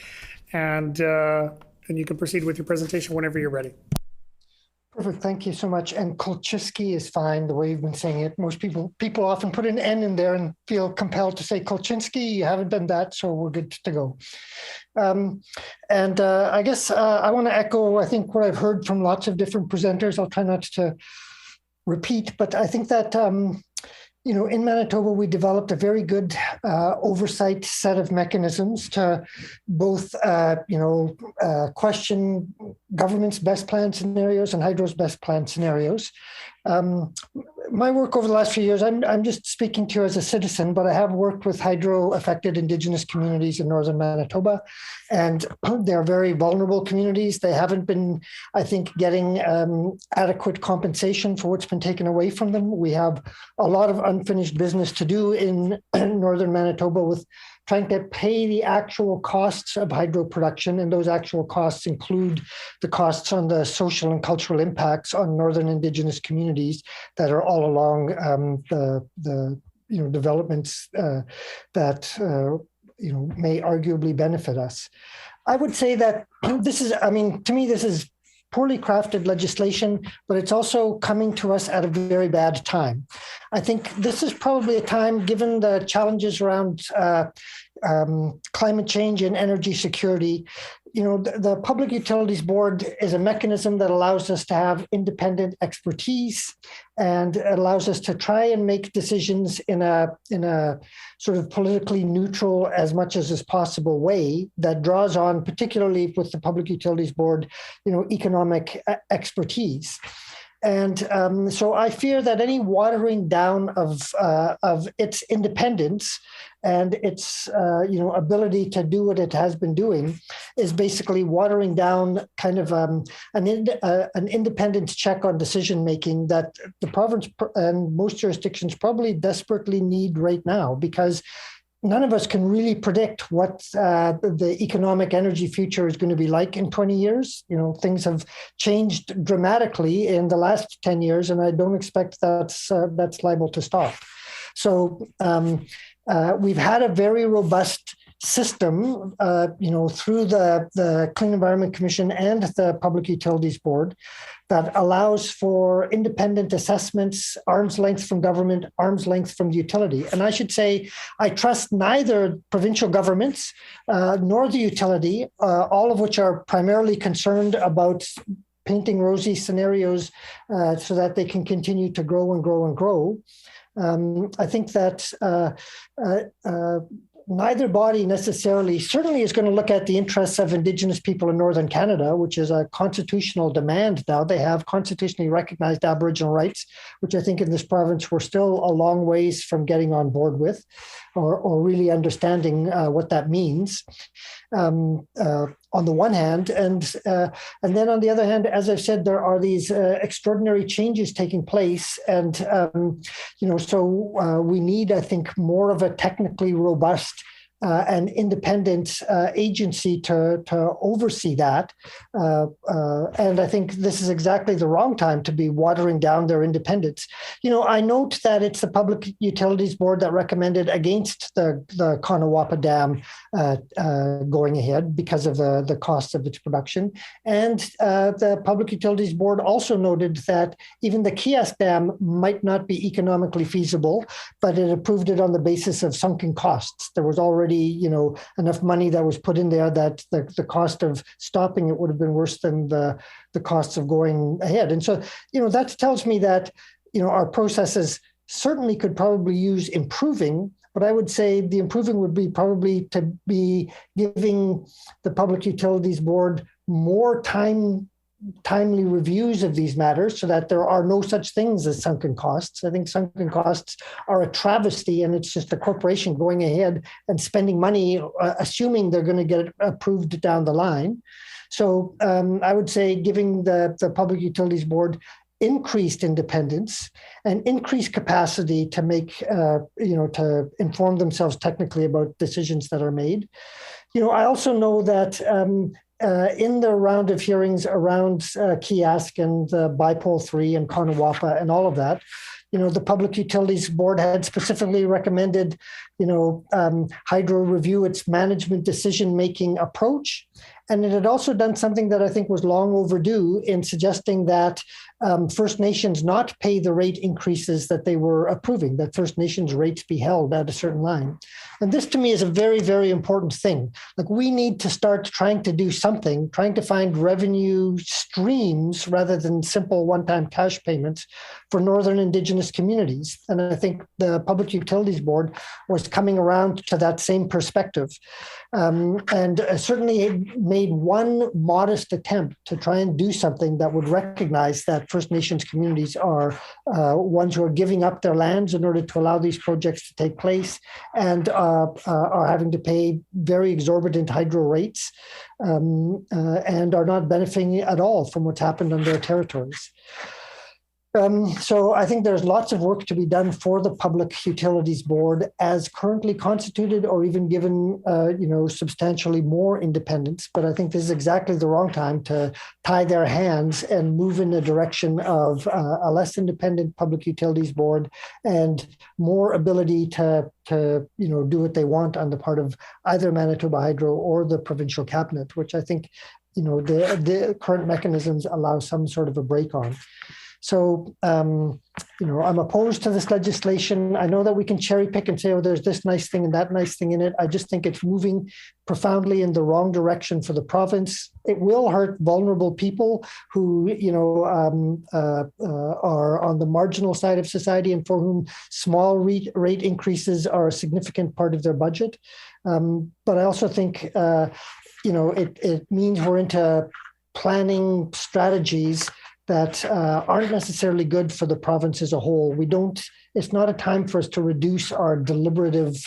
And you can proceed with your presentation whenever you're ready. Perfect. Thank you so much. And Kolchiski is fine the way you've been saying it. Most people often put an N in there and feel compelled to say Kolchinsky. You haven't done that, so we're good to go. I guess I want to echo, I think, what I've heard from lots of different presenters. I'll try not to repeat, but I think that in Manitoba, we developed a very good oversight set of mechanisms to both, question government's best plan scenarios and hydro's best plan scenarios. My work over the last few years, I'm just speaking to you as a citizen, but I have worked with hydro-affected Indigenous communities in northern Manitoba, and they're very vulnerable communities. They haven't been, I think, getting adequate compensation for what's been taken away from them. We have a lot of unfinished business to do in northern Manitoba with trying to pay the actual costs of hydro production, and those actual costs include the costs on the social and cultural impacts on northern Indigenous communities that are all along the developments that may arguably benefit us. I would say that this is, to me, this is poorly crafted legislation, but it's also coming to us at a very bad time. I think this is probably a time, given the challenges around climate change and energy security. The Public Utilities Board is a mechanism that allows us to have independent expertise, and it allows us to try and make decisions in a sort of politically neutral, as much as is possible, way that draws on, particularly with the Public Utilities Board, economic expertise. And so I fear that any watering down of its independence and its ability to do what it has been doing is basically watering down kind of an independent check on decision making that the province and most jurisdictions probably desperately need right now, because none of us can really predict what the economic energy future is going to be like in 20 years. Things have changed dramatically in the last 10 years, and I don't expect that's liable to stop. So we've had a very robust system, through the Clean Environment Commission and the Public Utilities Board that allows for independent assessments, arm's length from government, arm's length from the utility. And I should say, I trust neither provincial governments nor the utility, all of which are primarily concerned about painting rosy scenarios so that they can continue to grow and grow and grow. I think that neither body necessarily certainly is going to look at the interests of Indigenous people in Northern Canada, which is a constitutional demand now. They have constitutionally recognized Aboriginal rights, which I think in this province we're still a long ways from getting on board with or really understanding what that means. on the one hand, and then on the other hand, as I've said, there are these extraordinary changes taking place, and so we need, I think, more of a technically robust and independent agency to oversee that. And I think this is exactly the wrong time to be watering down their independence. I note that it's the Public Utilities Board that recommended against the Kanawapa Dam going ahead because of the cost of its production. And the Public Utilities Board also noted that even the Kiosk Dam might not be economically feasible, but it approved it on the basis of sunken costs. There was already enough money that was put in there that the cost of stopping it would have been worse than the costs of going ahead. And so, that tells me that, our processes certainly could probably use improving, but I would say the improving would be probably to be giving the Public Utilities Board more timely reviews of these matters so that there are no such things as sunken costs. I think sunken costs are a travesty, and it's just a corporation going ahead and spending money, assuming they're going to get it approved down the line. So I would say giving the Public Utilities Board increased independence and increased capacity to make, to inform themselves technically about decisions that are made. I also know that in the round of hearings around Kiosk and Bipole 3 and Kanawapa and all of that, the Public Utilities Board had specifically recommended, Hydro review its management decision-making approach. And it had also done something that I think was long overdue in suggesting that First Nations not pay the rate increases that they were approving, that First Nations rates be held at a certain line. And this to me is a very, very important thing. Like, we need to start trying to do something, trying to find revenue streams rather than simple one-time cash payments for Northern Indigenous communities. And I think the Public Utilities Board was coming around to that same perspective. And certainly made one modest attempt to try and do something that would recognize that First Nations communities are ones who are giving up their lands in order to allow these projects to take place, and are having to pay very exorbitant hydro rates, and are not benefiting at all from what's happened on their territories. So I think there's lots of work to be done for the Public Utilities Board as currently constituted, or even given, substantially more independence. But I think this is exactly the wrong time to tie their hands and move in the direction of a less independent Public Utilities Board and more ability to do what they want on the part of either Manitoba Hydro or the provincial cabinet, which I think, the current mechanisms allow some sort of a break on. So, I'm opposed to this legislation. I know that we can cherry pick and say, oh, there's this nice thing and that nice thing in it. I just think it's moving profoundly in the wrong direction for the province. It will hurt vulnerable people who, are on the marginal side of society and for whom small rate increases are a significant part of their budget. But I also think, it means we're into planning strategies that aren't necessarily good for the province as a whole. It's not a time for us to reduce our deliberative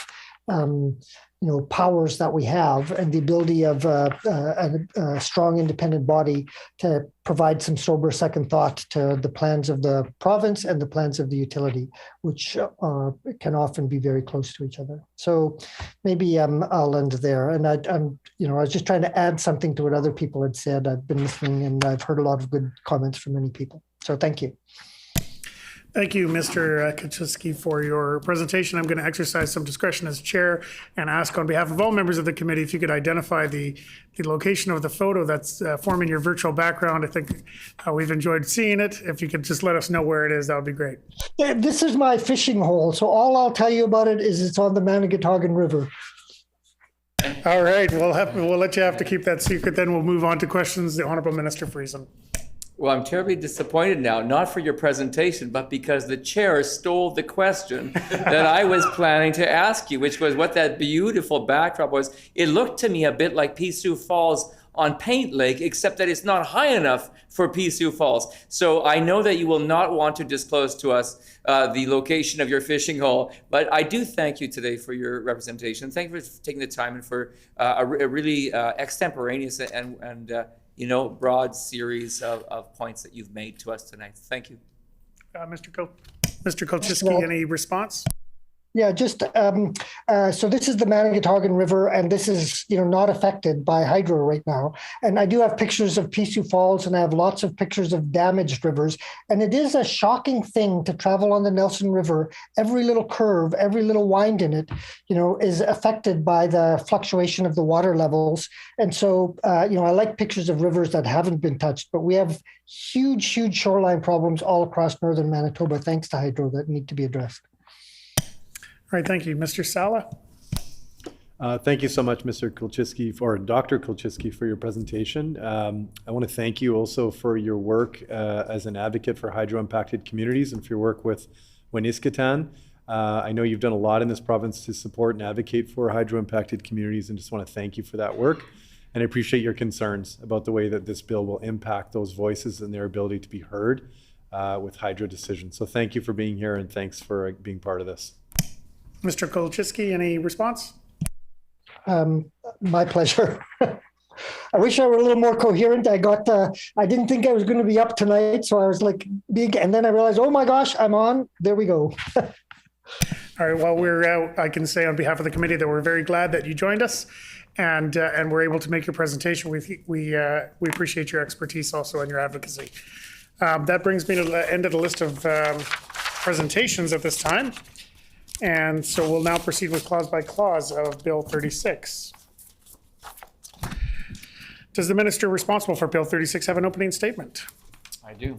powers that we have and the ability of a strong independent body to provide some sober second thought to the plans of the province and the plans of the utility, which can often be very close to each other. So maybe I'll end there. And I was just trying to add something to what other people had said. I've been listening and I've heard a lot of good comments from many people. So thank you. Thank you, Mr. Kaczynski, for your presentation. I'm going to exercise some discretion as chair and ask on behalf of all members of the committee if you could identify the location of the photo that's forming your virtual background. I think we've enjoyed seeing it. If you could just let us know where it is, that would be great. Yeah, this is my fishing hole. So all I'll tell you about it is it's on the Manitoba River. All right, we'll let you have to keep that secret. Then we'll move on to questions. The Honourable Minister Friesen. Well, I'm terribly disappointed now, not for your presentation, but because the chair stole the question that I was planning to ask you, which was what that beautiful backdrop was. It looked to me a bit like Peace Sioux Falls on Paint Lake, except that it's not high enough for Sioux Falls. So I know that you will not want to disclose to us the location of your fishing hole, but I do thank you today for your representation. Thank you for taking the time and for a really extemporaneous and broad series of points that you've made to us tonight. Thank you. Mr. Kolchiski, any response? Yeah, just so this is the Manigatawgan River, and this is not affected by hydro right now. And I do have pictures of Sioux Falls, and I have lots of pictures of damaged rivers. And it is a shocking thing to travel on the Nelson River. Every little curve, every little wind in it, is affected by the fluctuation of the water levels. And so, I like pictures of rivers that haven't been touched, but we have huge shoreline problems all across northern Manitoba, thanks to hydro, that need to be addressed. All right, thank you. Mr. Sala? Thank you so much, Mr. Kolchiski, or Dr. Kolchiski, for your presentation. I want to thank you also for your work as an advocate for hydro-impacted communities and for your work with Weniskatan. I know you've done a lot in this province to support and advocate for hydro-impacted communities, and just want to thank you for that work. And I appreciate your concerns about the way that this bill will impact those voices and their ability to be heard with hydro decisions. So thank you for being here, and thanks for being part of this. Mr. Kolchiski, any response? My pleasure. I wish I were a little more coherent. I didn't think I was going to be up tonight, so I was like, and then I realized, oh my gosh, I'm on. There we go. All right, well, we're out. I can say on behalf of the committee that we're very glad that you joined us and we're able to make your presentation. We appreciate your expertise also and your advocacy. That brings me to the end of the list of presentations at this time. And so we'll now proceed with clause by clause of Bill 36. Does the minister responsible for Bill 36 have an opening statement? I do.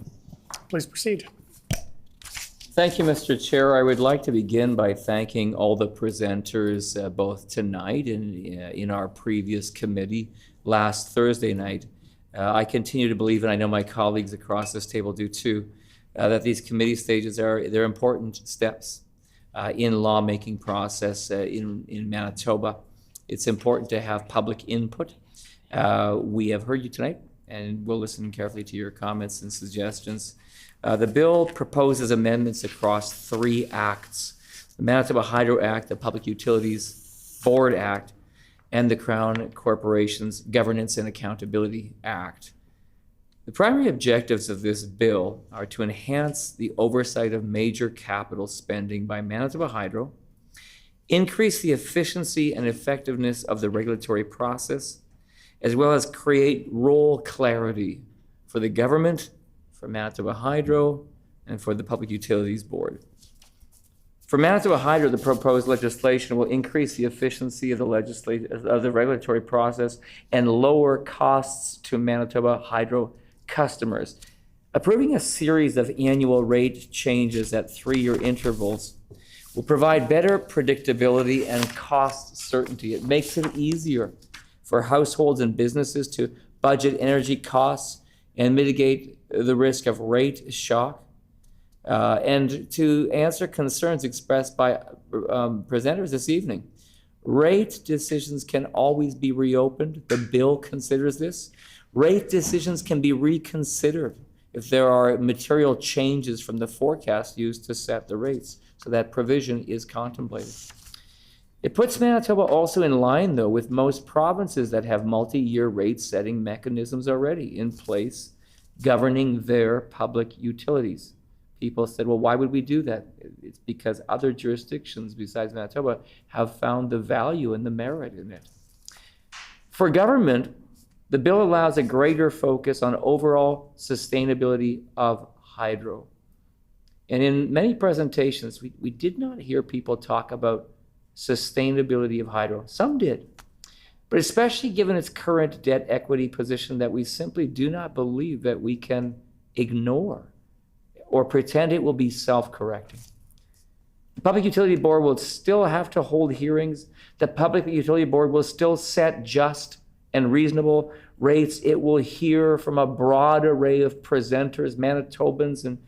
Please proceed. Thank you, Mr. Chair. I would like to begin by thanking all the presenters both tonight and in our previous committee last Thursday night. I continue to believe, and I know my colleagues across this table do too, that these committee stages they're important steps in lawmaking process in Manitoba. It's important to have public input. We have heard you tonight, and we'll listen carefully to your comments and suggestions. The bill proposes amendments across 3 acts: the Manitoba Hydro Act, the Public Utilities Board Act, and the Crown Corporations Governance and Accountability Act. The primary objectives of this bill are to enhance the oversight of major capital spending by Manitoba Hydro, increase the efficiency and effectiveness of the regulatory process, as well as create role clarity for the government, for Manitoba Hydro, and for the Public Utilities Board. For Manitoba Hydro, the proposed legislation will increase the efficiency of the regulatory process and lower costs to Manitoba Hydro customers. Approving a series of annual rate changes at 3-year intervals will provide better predictability and cost certainty. It makes it easier for households and businesses to budget energy costs and mitigate the risk of rate shock, and to answer concerns expressed by presenters this evening. Rate decisions can always be reopened. The bill considers this. Rate decisions can be reconsidered if there are material changes from the forecast used to set the rates. So that provision is contemplated. It puts Manitoba also in line, though, with most provinces that have multi-year rate setting mechanisms already in place governing their public utilities. People said, well, why would we do that? It's because other jurisdictions besides Manitoba have found the value and the merit in it. For government, the bill allows a greater focus on overall sustainability of hydro. And in many presentations, we did not hear people talk about sustainability of hydro. Some did, but especially given its current debt equity position that we simply do not believe that we can ignore or pretend it will be self-correcting. The Public Utility Board will still have to hold hearings. The Public Utility Board will still set just and reasonable rates. It will hear from a broad array of presenters, Manitobans and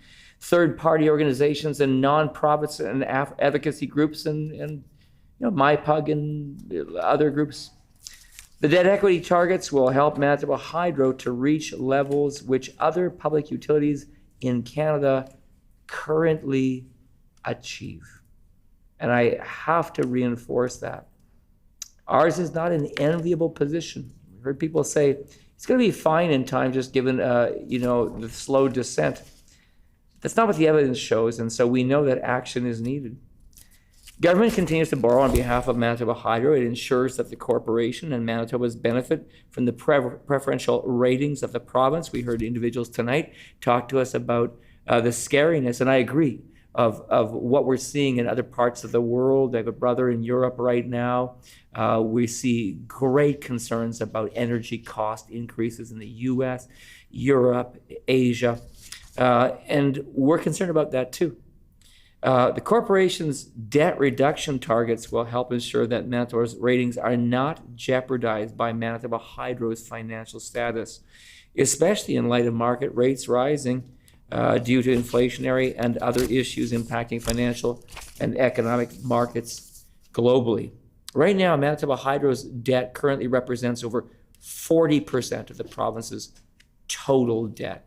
third-party organizations and nonprofits and advocacy groups and MyPug and other groups. The debt equity targets will help Manitoba Hydro to reach levels which other public utilities in Canada currently achieve. And I have to reinforce that. Ours is not an enviable position. I've heard people say, it's going to be fine in time, just given, the slow descent. That's not what the evidence shows, and so we know that action is needed. Government continues to borrow on behalf of Manitoba Hydro. It ensures that the corporation and Manitoba's benefit from the preferential ratings of the province. We heard individuals tonight talk to us about the scariness, and I agree, of what we're seeing in other parts of the world. I have a brother in Europe right now. We see great concerns about energy cost increases in the US, Europe, Asia, and we're concerned about that too. The corporation's debt reduction targets will help ensure that Manitoba's ratings are not jeopardized by Manitoba Hydro's financial status, especially in light of market rates rising due to inflationary and other issues impacting financial and economic markets globally. Right now, Manitoba Hydro's debt currently represents over 40% of the province's total debt.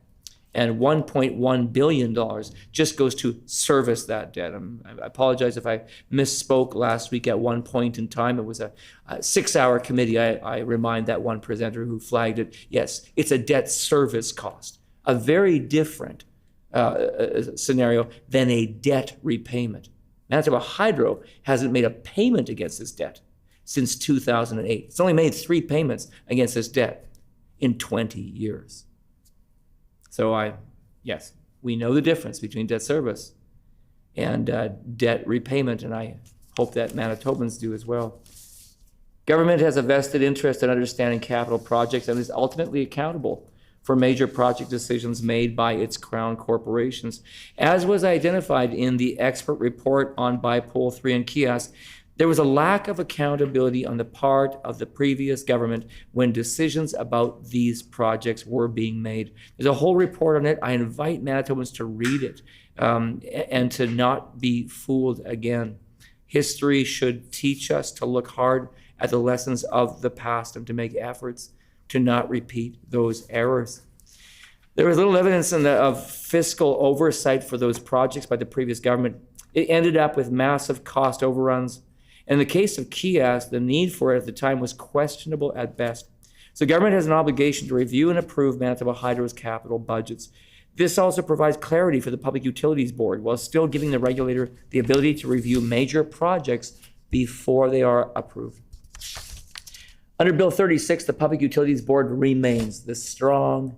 And $1.1 billion just goes to service that debt. I apologize if I misspoke last week at one point in time. It was a 6-hour committee. I remind that one presenter who flagged it. Yes, it's a debt service cost, a very different scenario than a debt repayment. Manitoba Hydro hasn't made a payment against this debt since 2008. It's only made 3 payments against this debt in 20 years. So yes, we know the difference between debt service and debt repayment, and I hope that Manitobans do as well. Government has a vested interest in understanding capital projects and is ultimately accountable for major project decisions made by its crown corporations. As was identified in the expert report on Bipole 3 and Kiosk, there was a lack of accountability on the part of the previous government when decisions about these projects were being made. There's a whole report on it. I invite Manitobans to read it and to not be fooled again. History should teach us to look hard at the lessons of the past and to make efforts to not repeat those errors. There was little evidence of fiscal oversight for those projects by the previous government. It ended up with massive cost overruns. In the case of Kiosk, the need for it at the time was questionable at best. So government has an obligation to review and approve Manitoba Hydro's capital budgets. This also provides clarity for the Public Utilities Board while still giving the regulator the ability to review major projects before they are approved. Under Bill 36, the Public Utilities Board remains the strong,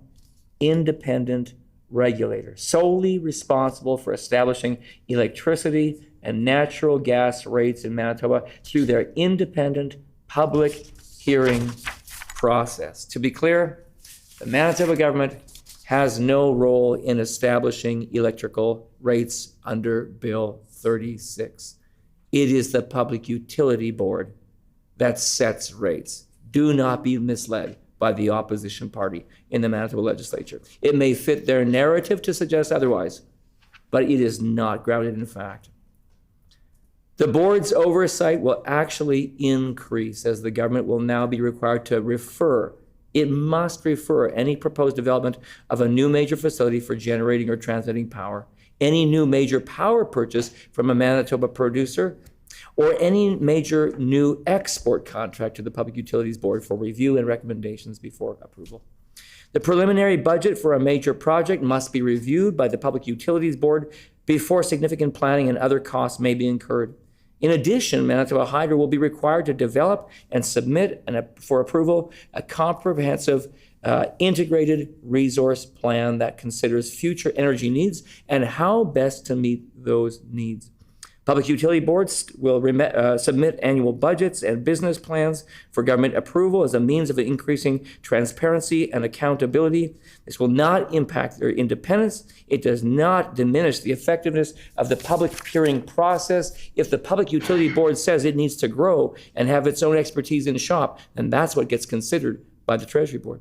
independent regulator, solely responsible for establishing electricity and natural gas rates in Manitoba through their independent public hearing process. To be clear, the Manitoba government has no role in establishing electrical rates under Bill 36. It is the Public Utility Board that sets rates. Do not be misled by the opposition party in the Manitoba legislature. It may fit their narrative to suggest otherwise, but it is not grounded in fact. The board's oversight will actually increase as the government will now be required to it must refer any proposed development of a new major facility for generating or transmitting power, any new major power purchase from a Manitoba producer, or any major new export contract to the Public Utilities Board for review and recommendations before approval. The preliminary budget for a major project must be reviewed by the Public Utilities Board before significant planning and other costs may be incurred. In addition, Manitoba Hydro will be required to develop and submit for approval a comprehensive integrated resource plan that considers future energy needs and how best to meet those needs. Public utility boards will submit annual budgets and business plans for government approval as a means of increasing transparency and accountability. This will not impact their independence. It does not diminish the effectiveness of the public hearing process. If the Public Utility Board says it needs to grow and have its own expertise in shop, then that's what gets considered by the Treasury Board.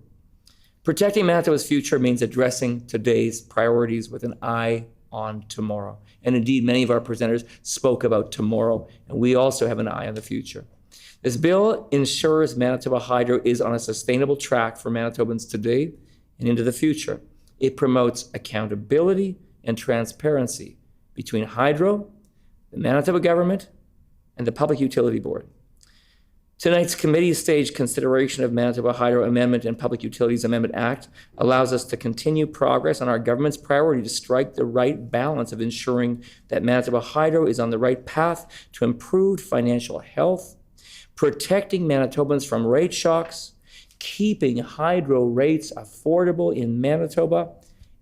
Protecting Manitoba's future means addressing today's priorities with an eye on tomorrow. And indeed, many of our presenters spoke about tomorrow, and we also have an eye on the future. This bill ensures Manitoba Hydro is on a sustainable track for Manitobans today and into the future. It promotes accountability and transparency between Hydro, the Manitoba government, and the Public Utility Board. Tonight's committee stage consideration of Manitoba Hydro Amendment and Public Utilities Amendment Act allows us to continue progress on our government's priority to strike the right balance of ensuring that Manitoba Hydro is on the right path to improved financial health, protecting Manitobans from rate shocks, keeping hydro rates affordable in Manitoba,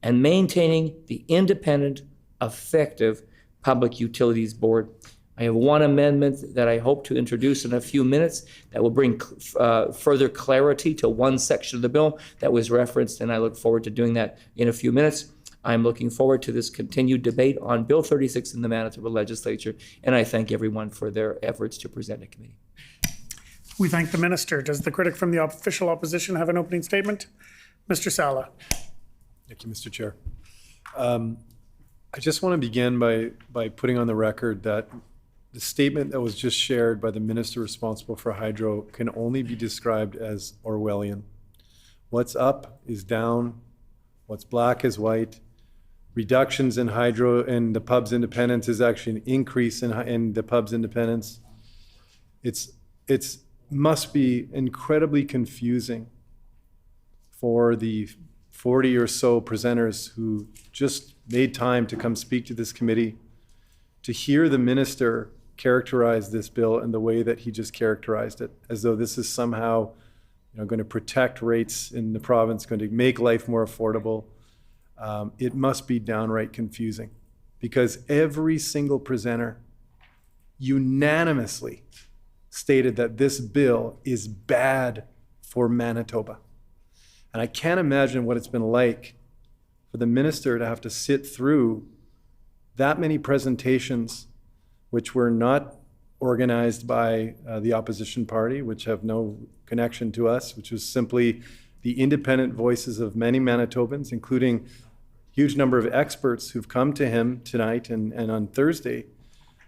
and maintaining the independent, effective Public Utilities Board. I have one amendment that I hope to introduce in a few minutes that will bring further clarity to one section of the bill that was referenced, and I look forward to doing that in a few minutes. I'm looking forward to this continued debate on Bill 36 in the Manitoba Legislature, and I thank everyone for their efforts to present a committee. We thank the minister. Does the critic from the official opposition have an opening statement? Mr. Sala. Thank you, Mr. Chair. I just want to begin by putting on the record that the statement that was just shared by the minister responsible for hydro can only be described as Orwellian. What's up is down, what's black is white. Reductions in hydro and the pub's independence is actually an increase in the pub's independence. It's must be incredibly confusing for the 40 or so presenters who just made time to come speak to this committee to hear the minister characterize this bill in the way that he just characterized it, as though this is somehow, going to protect rates in the province, going to make life more affordable. It must be downright confusing, because every single presenter unanimously stated that this bill is bad for Manitoba. And I can't imagine what it's been like for the minister to have to sit through that many presentations, which were not organized by the opposition party, which have no connection to us, which was simply the independent voices of many Manitobans, including a huge number of experts who've come to him tonight and on Thursday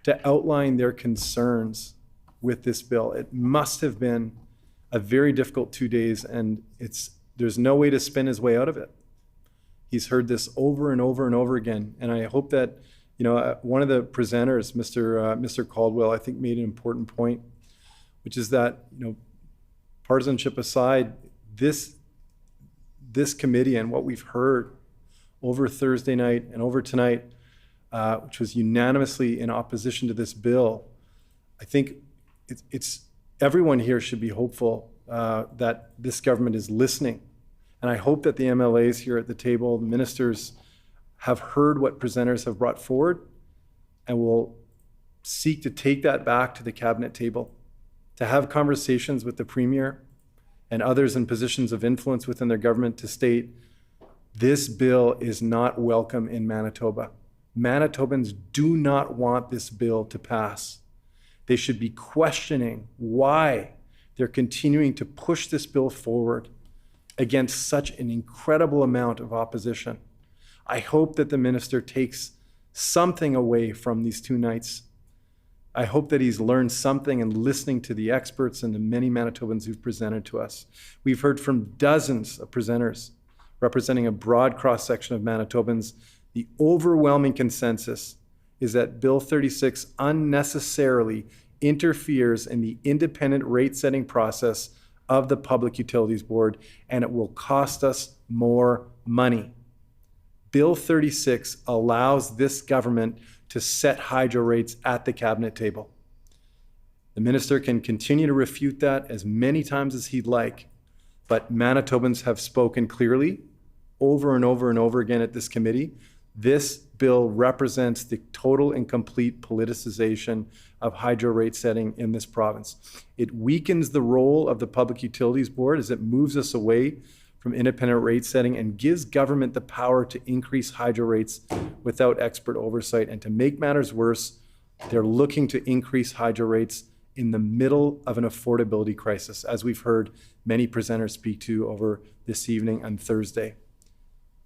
to outline their concerns with this bill. It must have been a very difficult 2 days, and there's no way to spin his way out of it. He's heard this over and over and over again, and I hope that one of the presenters, Mr. Caldwell, I think made an important point, which is that, partisanship aside, this committee and what we've heard over Thursday night and over tonight, which was unanimously in opposition to this bill, I think it's everyone here should be hopeful that this government is listening. And I hope that the MLAs here at the table, the ministers, have heard what presenters have brought forward and will seek to take that back to the cabinet table, to have conversations with the premier and others in positions of influence within their government to state this bill is not welcome in Manitoba. Manitobans do not want this bill to pass. They should be questioning why they're continuing to push this bill forward against such an incredible amount of opposition. I hope that the minister takes something away from these 2 nights. I hope that he's learned something in listening to the experts and the many Manitobans who've presented to us. We've heard from dozens of presenters representing a broad cross-section of Manitobans. The overwhelming consensus is that Bill 36 unnecessarily interferes in the independent rate-setting process of the Public Utilities Board, and it will cost us more money. Bill 36 allows this government to set hydro rates at the cabinet table. The minister can continue to refute that as many times as he'd like, but Manitobans have spoken clearly over and over and over again at this committee. This bill represents the total and complete politicization of hydro rate setting in this province. It weakens the role of the Public Utilities Board as it moves us away from independent rate setting and gives government the power to increase hydro rates without expert oversight. And to make matters worse, they're looking to increase hydro rates in the middle of an affordability crisis, as we've heard many presenters speak to over this evening and Thursday.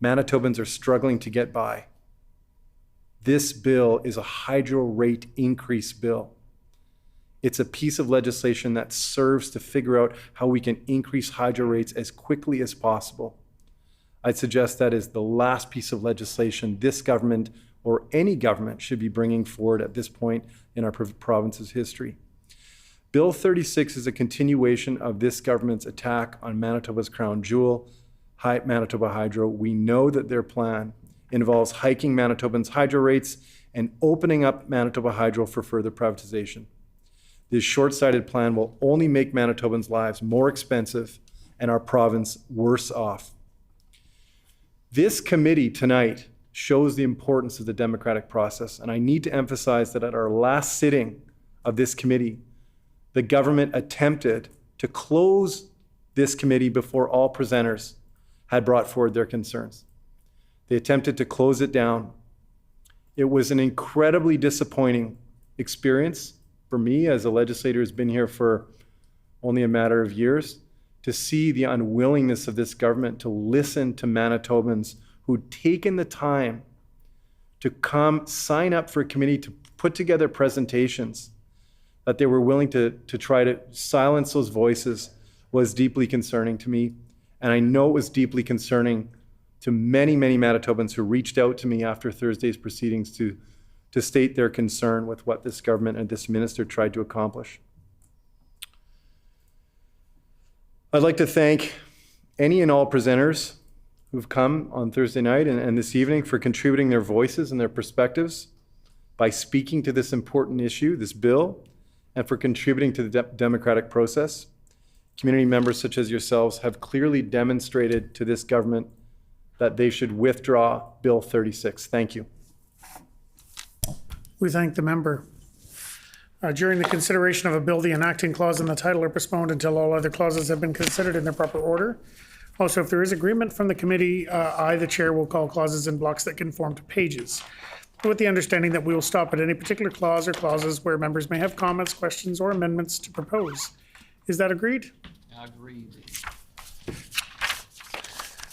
Manitobans are struggling to get by. This bill is a hydro rate increase bill. It's a piece of legislation that serves to figure out how we can increase hydro rates as quickly as possible. I'd suggest that is the last piece of legislation this government or any government should be bringing forward at this point in our province's history. Bill 36 is a continuation of this government's attack on Manitoba's crown jewel, Manitoba Hydro. We know that their plan involves hiking Manitobans' hydro rates and opening up Manitoba Hydro for further privatization. This short-sighted plan will only make Manitobans' lives more expensive and our province worse off. This committee tonight shows the importance of the democratic process, and I need to emphasize that at our last sitting of this committee, the government attempted to close this committee before all presenters had brought forward their concerns. They attempted to close it down. It was an incredibly disappointing experience for me as a legislator who's been here for only a matter of years, to see the unwillingness of this government to listen to Manitobans who'd taken the time to come sign up for a committee to put together presentations, that they were willing to try to silence those voices, was deeply concerning to me. And I know it was deeply concerning to many, many Manitobans who reached out to me after Thursday's proceedings to state their concern with what this government and this minister tried to accomplish. I'd like to thank any and all presenters who've come on Thursday night and this evening for contributing their voices and their perspectives by speaking to this important issue, this bill, and for contributing to the democratic process. Community members such as yourselves have clearly demonstrated to this government that they should withdraw Bill 36. Thank you. We thank the member. During the consideration of a bill, the enacting clause and the title are postponed until all other clauses have been considered in their proper order. Also, if there is agreement from the committee, I, the chair, will call clauses in blocks that conform to pages, with the understanding that we will stop at any particular clause or clauses where members may have comments, questions, or amendments to propose. Is that agreed? Agreed.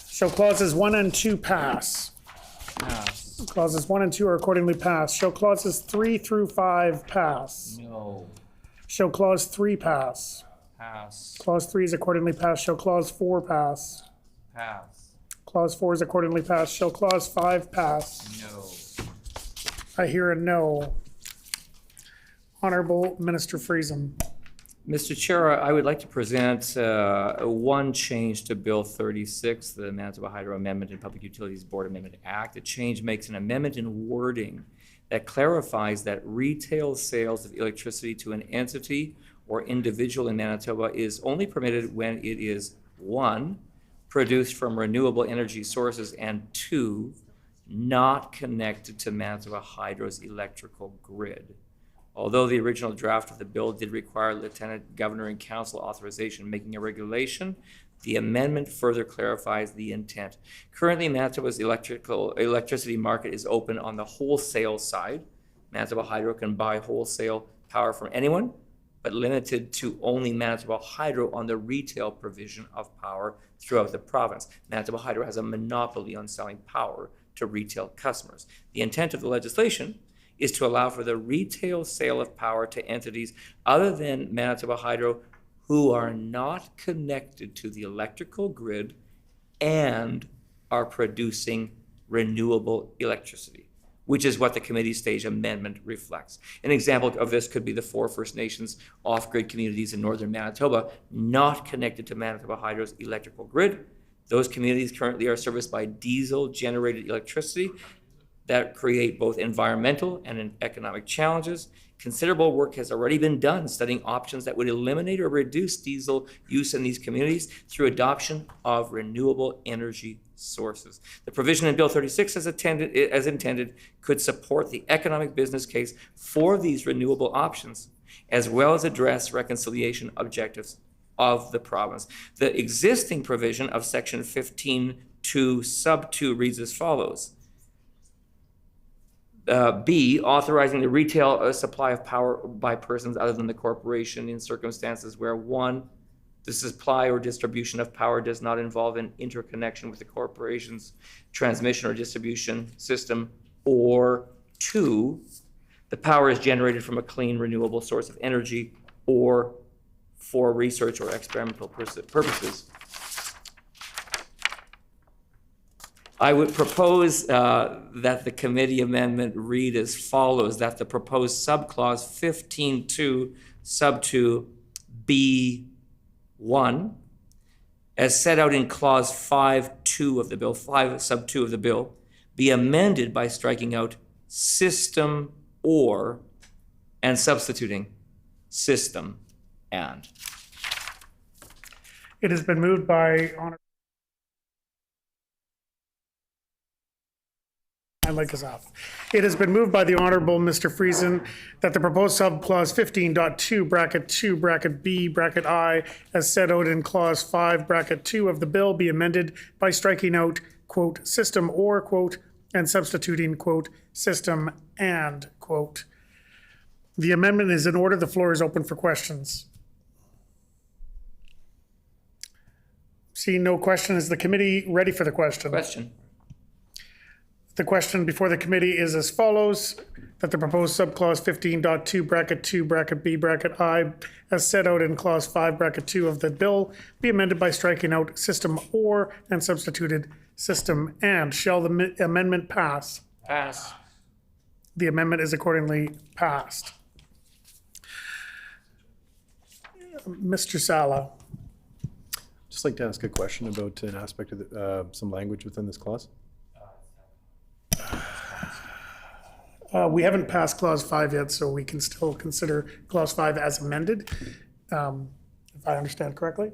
So clauses 1 and 2 pass. Pass. Clauses 1 and 2 are accordingly passed. Shall clauses 3 through 5 pass? No. Shall clause 3 pass? Pass. Clause 3 is accordingly passed. Shall clause 4 pass? Pass. Clause 4 is accordingly passed. Shall clause 5 pass? No. I hear a no. Honorable Minister Friesen. Mr. Chair, I would like to present one change to Bill 36, the Manitoba Hydro Amendment and Public Utilities Board Amendment Act. The change makes an amendment in wording that clarifies that retail sales of electricity to an entity or individual in Manitoba is only permitted when it is 1, produced from renewable energy sources, and 2, not connected to Manitoba Hydro's electrical grid. Although the original draft of the bill did require Lieutenant Governor and Council authorization making a regulation, the amendment further clarifies the intent. Currently, Manitoba's electricity market is open on the wholesale side. Manitoba Hydro can buy wholesale power from anyone, but limited to only Manitoba Hydro on the retail provision of power throughout the province. Manitoba Hydro has a monopoly on selling power to retail customers. The intent of the legislation is to allow for the retail sale of power to entities other than Manitoba Hydro who are not connected to the electrical grid and are producing renewable electricity, which is what the committee stage amendment reflects. An example of this could be the 4 First Nations off-grid communities in northern Manitoba not connected to Manitoba Hydro's electrical grid. Those communities currently are serviced by diesel-generated electricity that create both environmental and economic challenges. Considerable work has already been done studying options that would eliminate or reduce diesel use in these communities through adoption of renewable energy sources. The provision in Bill 36 as intended could support the economic business case for these renewable options, as well as address reconciliation objectives of the province. The existing provision of section 15(2) sub 2 reads as follows. B, authorizing the retail supply of power by persons other than the corporation in circumstances where 1, the supply or distribution of power does not involve an interconnection with the corporation's transmission or distribution system, or 2, the power is generated from a clean, renewable source of energy or for research or experimental purposes. I would propose that the committee amendment read as follows, that the proposed subclause 15.2 sub 2 B1, as set out in clause 5.2 of the bill, 5 sub 2 of the bill, be amended by striking out system or and substituting system and. It has been moved by It has been moved by the Honourable Mr. Friesen that the proposed subclause 15.2 bracket 2 bracket B bracket I as set out in clause 5 bracket 2 of the bill be amended by striking out quote system or quote and substituting quote system and quote. The amendment is in order. The floor is open for questions. Seeing no question, is the committee ready for the question? Question. The question before the committee is as follows, that the proposed subclause 15.2 bracket 2 bracket B bracket I as set out in clause 5 bracket 2 of the bill be amended by striking out system or and substituted system and. Shall the amendment pass? Pass. The amendment is accordingly passed. Mr. Sala. Just like to ask a question about an aspect of some language within this clause. We haven't passed clause 5 yet, so we can still consider clause 5 as amended. If I understand correctly,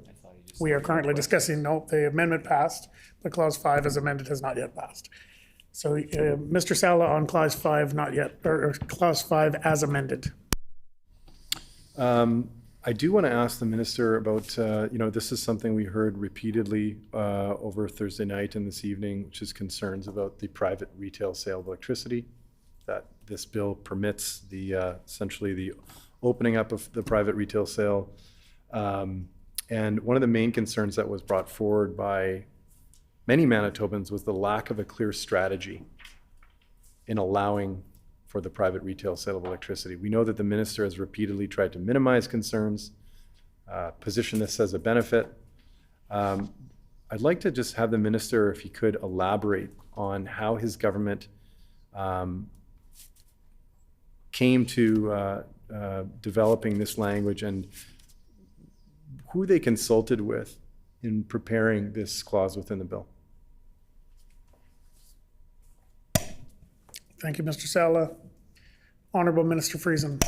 we are currently discussing, no, the amendment passed, but clause 5 as amended has not yet passed. So Mr. Sala on clause 5 not yet, or clause 5 as amended. I do want to ask the minister about, this is something we heard repeatedly over Thursday night and this evening, which is concerns about the private retail sale of electricity, that this bill permits the essentially the opening up of the private retail sale. And one of the main concerns that was brought forward by many Manitobans was the lack of a clear strategy in allowing for the private retail sale of electricity. We know that the minister has repeatedly tried to minimize concerns, position this as a benefit. I'd like to just have the minister, if he could, elaborate on how his government came to developing this language and who they consulted with in preparing this clause within the bill. Thank you, Mr. Sala. Honourable Minister Friesen.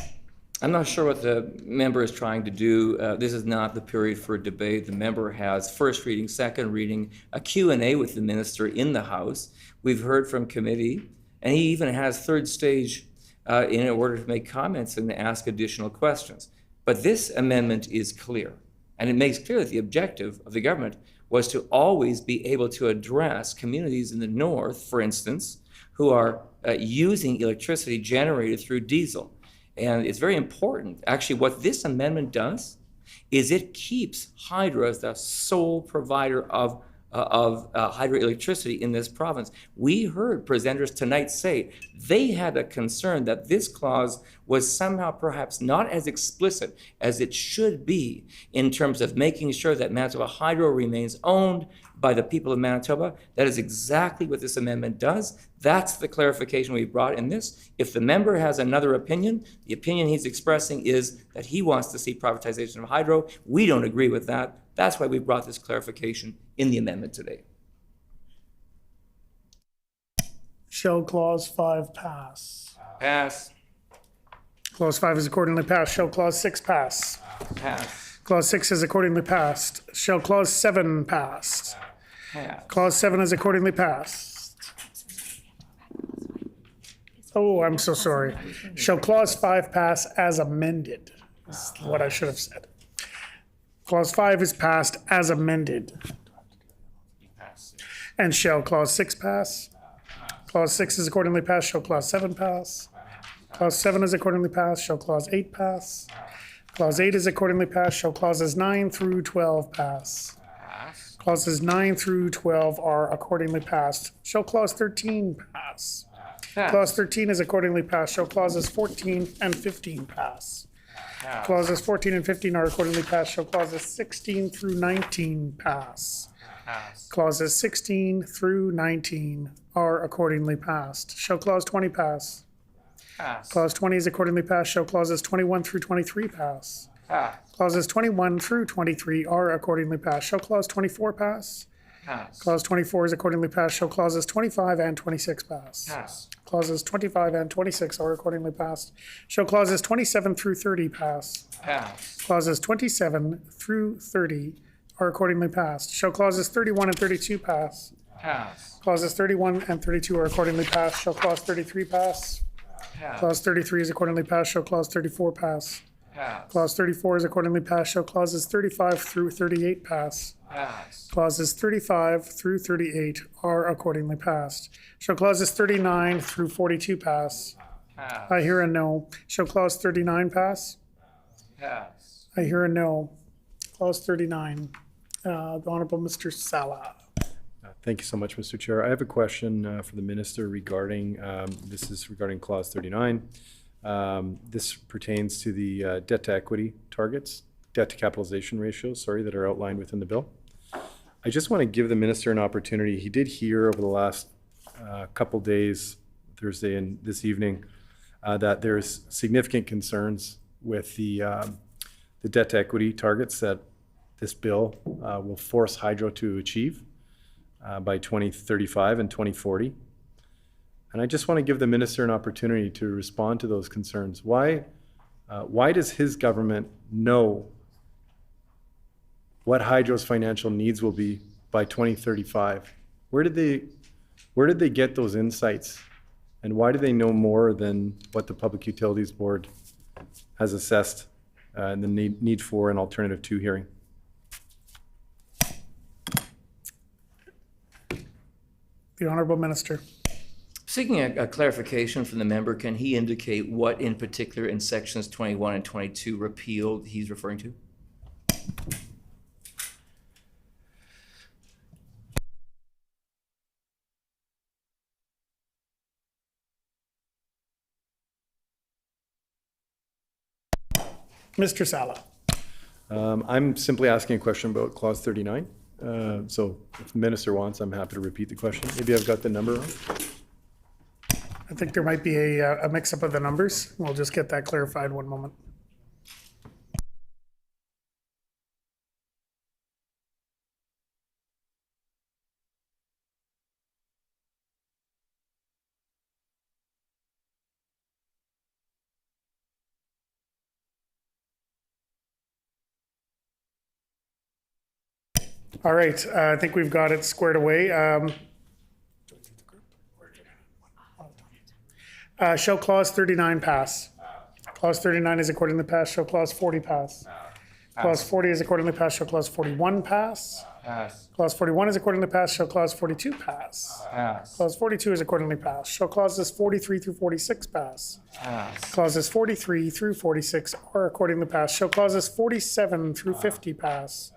I'm not sure what the member is trying to do. This is not the period for a debate. The member has first reading, second reading, a Q&A with the minister in the House. We've heard from committee, and he even has third stage in order to make comments and ask additional questions. But this amendment is clear, and it makes clear that the objective of the government was to always be able to address communities in the north, for instance, who are using electricity generated through diesel. And it's very important. Actually, what this amendment does is it keeps hydro as the sole provider of hydroelectricity in this province. We heard presenters tonight say they had a concern that this clause was somehow perhaps not as explicit as it should be in terms of making sure that Manitoba Hydro remains owned by the people of Manitoba. That is exactly what this amendment does. That's the clarification we brought in this. If the member has another opinion, the opinion he's expressing is that he wants to see privatization of hydro. We don't agree with that. That's why we brought this clarification in the amendment today. Shall clause 5 pass? Pass. Clause 5 is accordingly passed. Shall clause 6 pass? Pass. Clause 6 is accordingly passed. Shall clause 7 pass? Pass. Clause 7 is accordingly passed. Oh, I'm so sorry. Shall clause 5 pass as amended? Is what I should have said. Clause 5 is passed as amended. And shall clause 6 pass? Clause 6 is accordingly passed. Shall clause 7 pass? Clause 7 is accordingly passed. Shall clause 8 pass? Clause 8 is accordingly passed. Shall clauses 9 through 12 pass? Clauses 9 through 12 are accordingly passed. Shall clause 13 pass? Pass. Clause 13 is accordingly passed. Shall clauses 14 and 15 pass? Pass. Clauses 14 and 15 are accordingly passed. Shall clauses 16 through 19 pass? Pass. Clauses 16 through 19 are accordingly passed. Shall clause 20 pass? Pass. Clause 20 is accordingly passed. Shall clauses 21 through 23 pass? Pass. Clauses 21 through 23 are accordingly passed. Shall clause 24 pass? Pass. Clause 24 is accordingly passed. Shall clauses 25 and 26 pass? Pass. Clauses 25 and 26 are accordingly passed. Shall clauses 27 through 30 pass? Pass. Clauses 27 through 30 are accordingly passed. Shall clauses 31 and 32 pass? Pass. Clauses 31 and 32 are accordingly passed. Shall clause 33 pass? Pass. Clause 33 is accordingly passed. Shall clause 34 pass? Pass. Clause 34 is accordingly passed. Shall clauses 35 through 38 pass? Pass. Clauses 35 through 38 are accordingly passed. Shall clauses 39 through 42 pass? Pass. I hear a no. Shall clause 39 pass? Pass. I hear a no. Clause 39. The Honorable Mr. Salah. Thank you so much, Mr. Chair. I have a question for the minister regarding, this is regarding clause 39. This pertains to the debt to equity targets, debt to capitalization ratios, that are outlined within the bill. I just want to give the minister an opportunity. He did hear over the last couple days, Thursday and this evening, that there's significant concerns with the debt to equity targets that this bill will force hydro to achieve by 2035 and 2040. And I just want to give the minister an opportunity to respond to those concerns. Why does his government know what hydro's financial needs will be by 2035? Where did they get those insights? And why do they know more than what the Public Utilities Board has assessed the need for an alternative to hearing? The Honorable Minister. Seeking a clarification from the member, can he indicate what in particular in sections 21 and 22 repealed he's referring to? Mr. Salah. I'm simply asking a question about clause 39. So if the minister wants, I'm happy to repeat the question. Maybe I've got the number wrong. I think there might be a mix-up of the numbers. We'll just get that clarified one moment. All right, I think we've got it squared away. Shall clause 39 pass? Clause 39 is accordingly passed. Shall clause 40 pass? Clause 40 is accordingly passed. Shall clause 41 pass? Pass. Clause 41 is accordingly passed. Shall clause 42 pass? Pass. Clause 42 is accordingly passed. Shall clauses 43 through 46 pass? Pass. Clauses 43 through 46 are accordingly passed. Shall clauses 47 through 50 pass?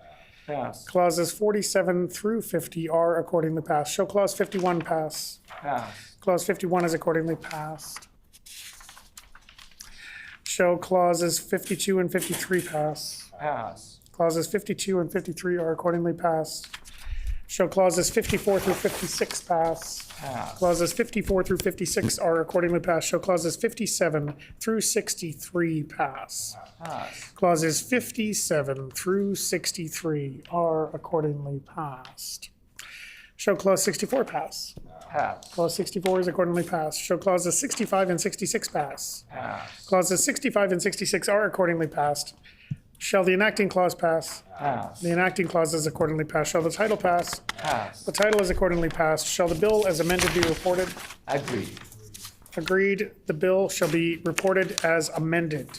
Pass. Clauses 47 through 50 are accordingly passed. Shall clause 51 pass? Pass. Clause 51 is accordingly passed. Shall clauses 52 and 53 pass? Pass. Clauses 52 and 53 are accordingly passed. Shall clauses 54 through 56 pass? Pass. Clauses 54 through 56 are accordingly passed. Shall clauses 57 through 63 pass? Pass. Clauses 57 through 63 are accordingly passed. Shall clause 64 pass? Pass. Clause 64 is accordingly passed. Shall clauses 65 and 66 pass? Pass. Clauses 65 and 66 are accordingly passed. Shall the enacting clause pass? Pass. The enacting clause is accordingly passed. Shall the title pass? Pass. The title is accordingly passed. Shall the bill as amended be reported? Agreed. Agreed. The bill shall be reported as amended.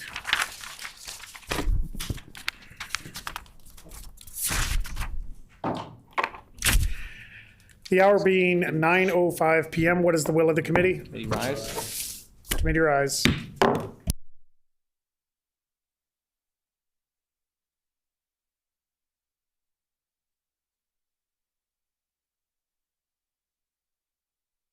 The hour being 9:05 p.m. What is the will of the committee? Committee rise. Committee rise.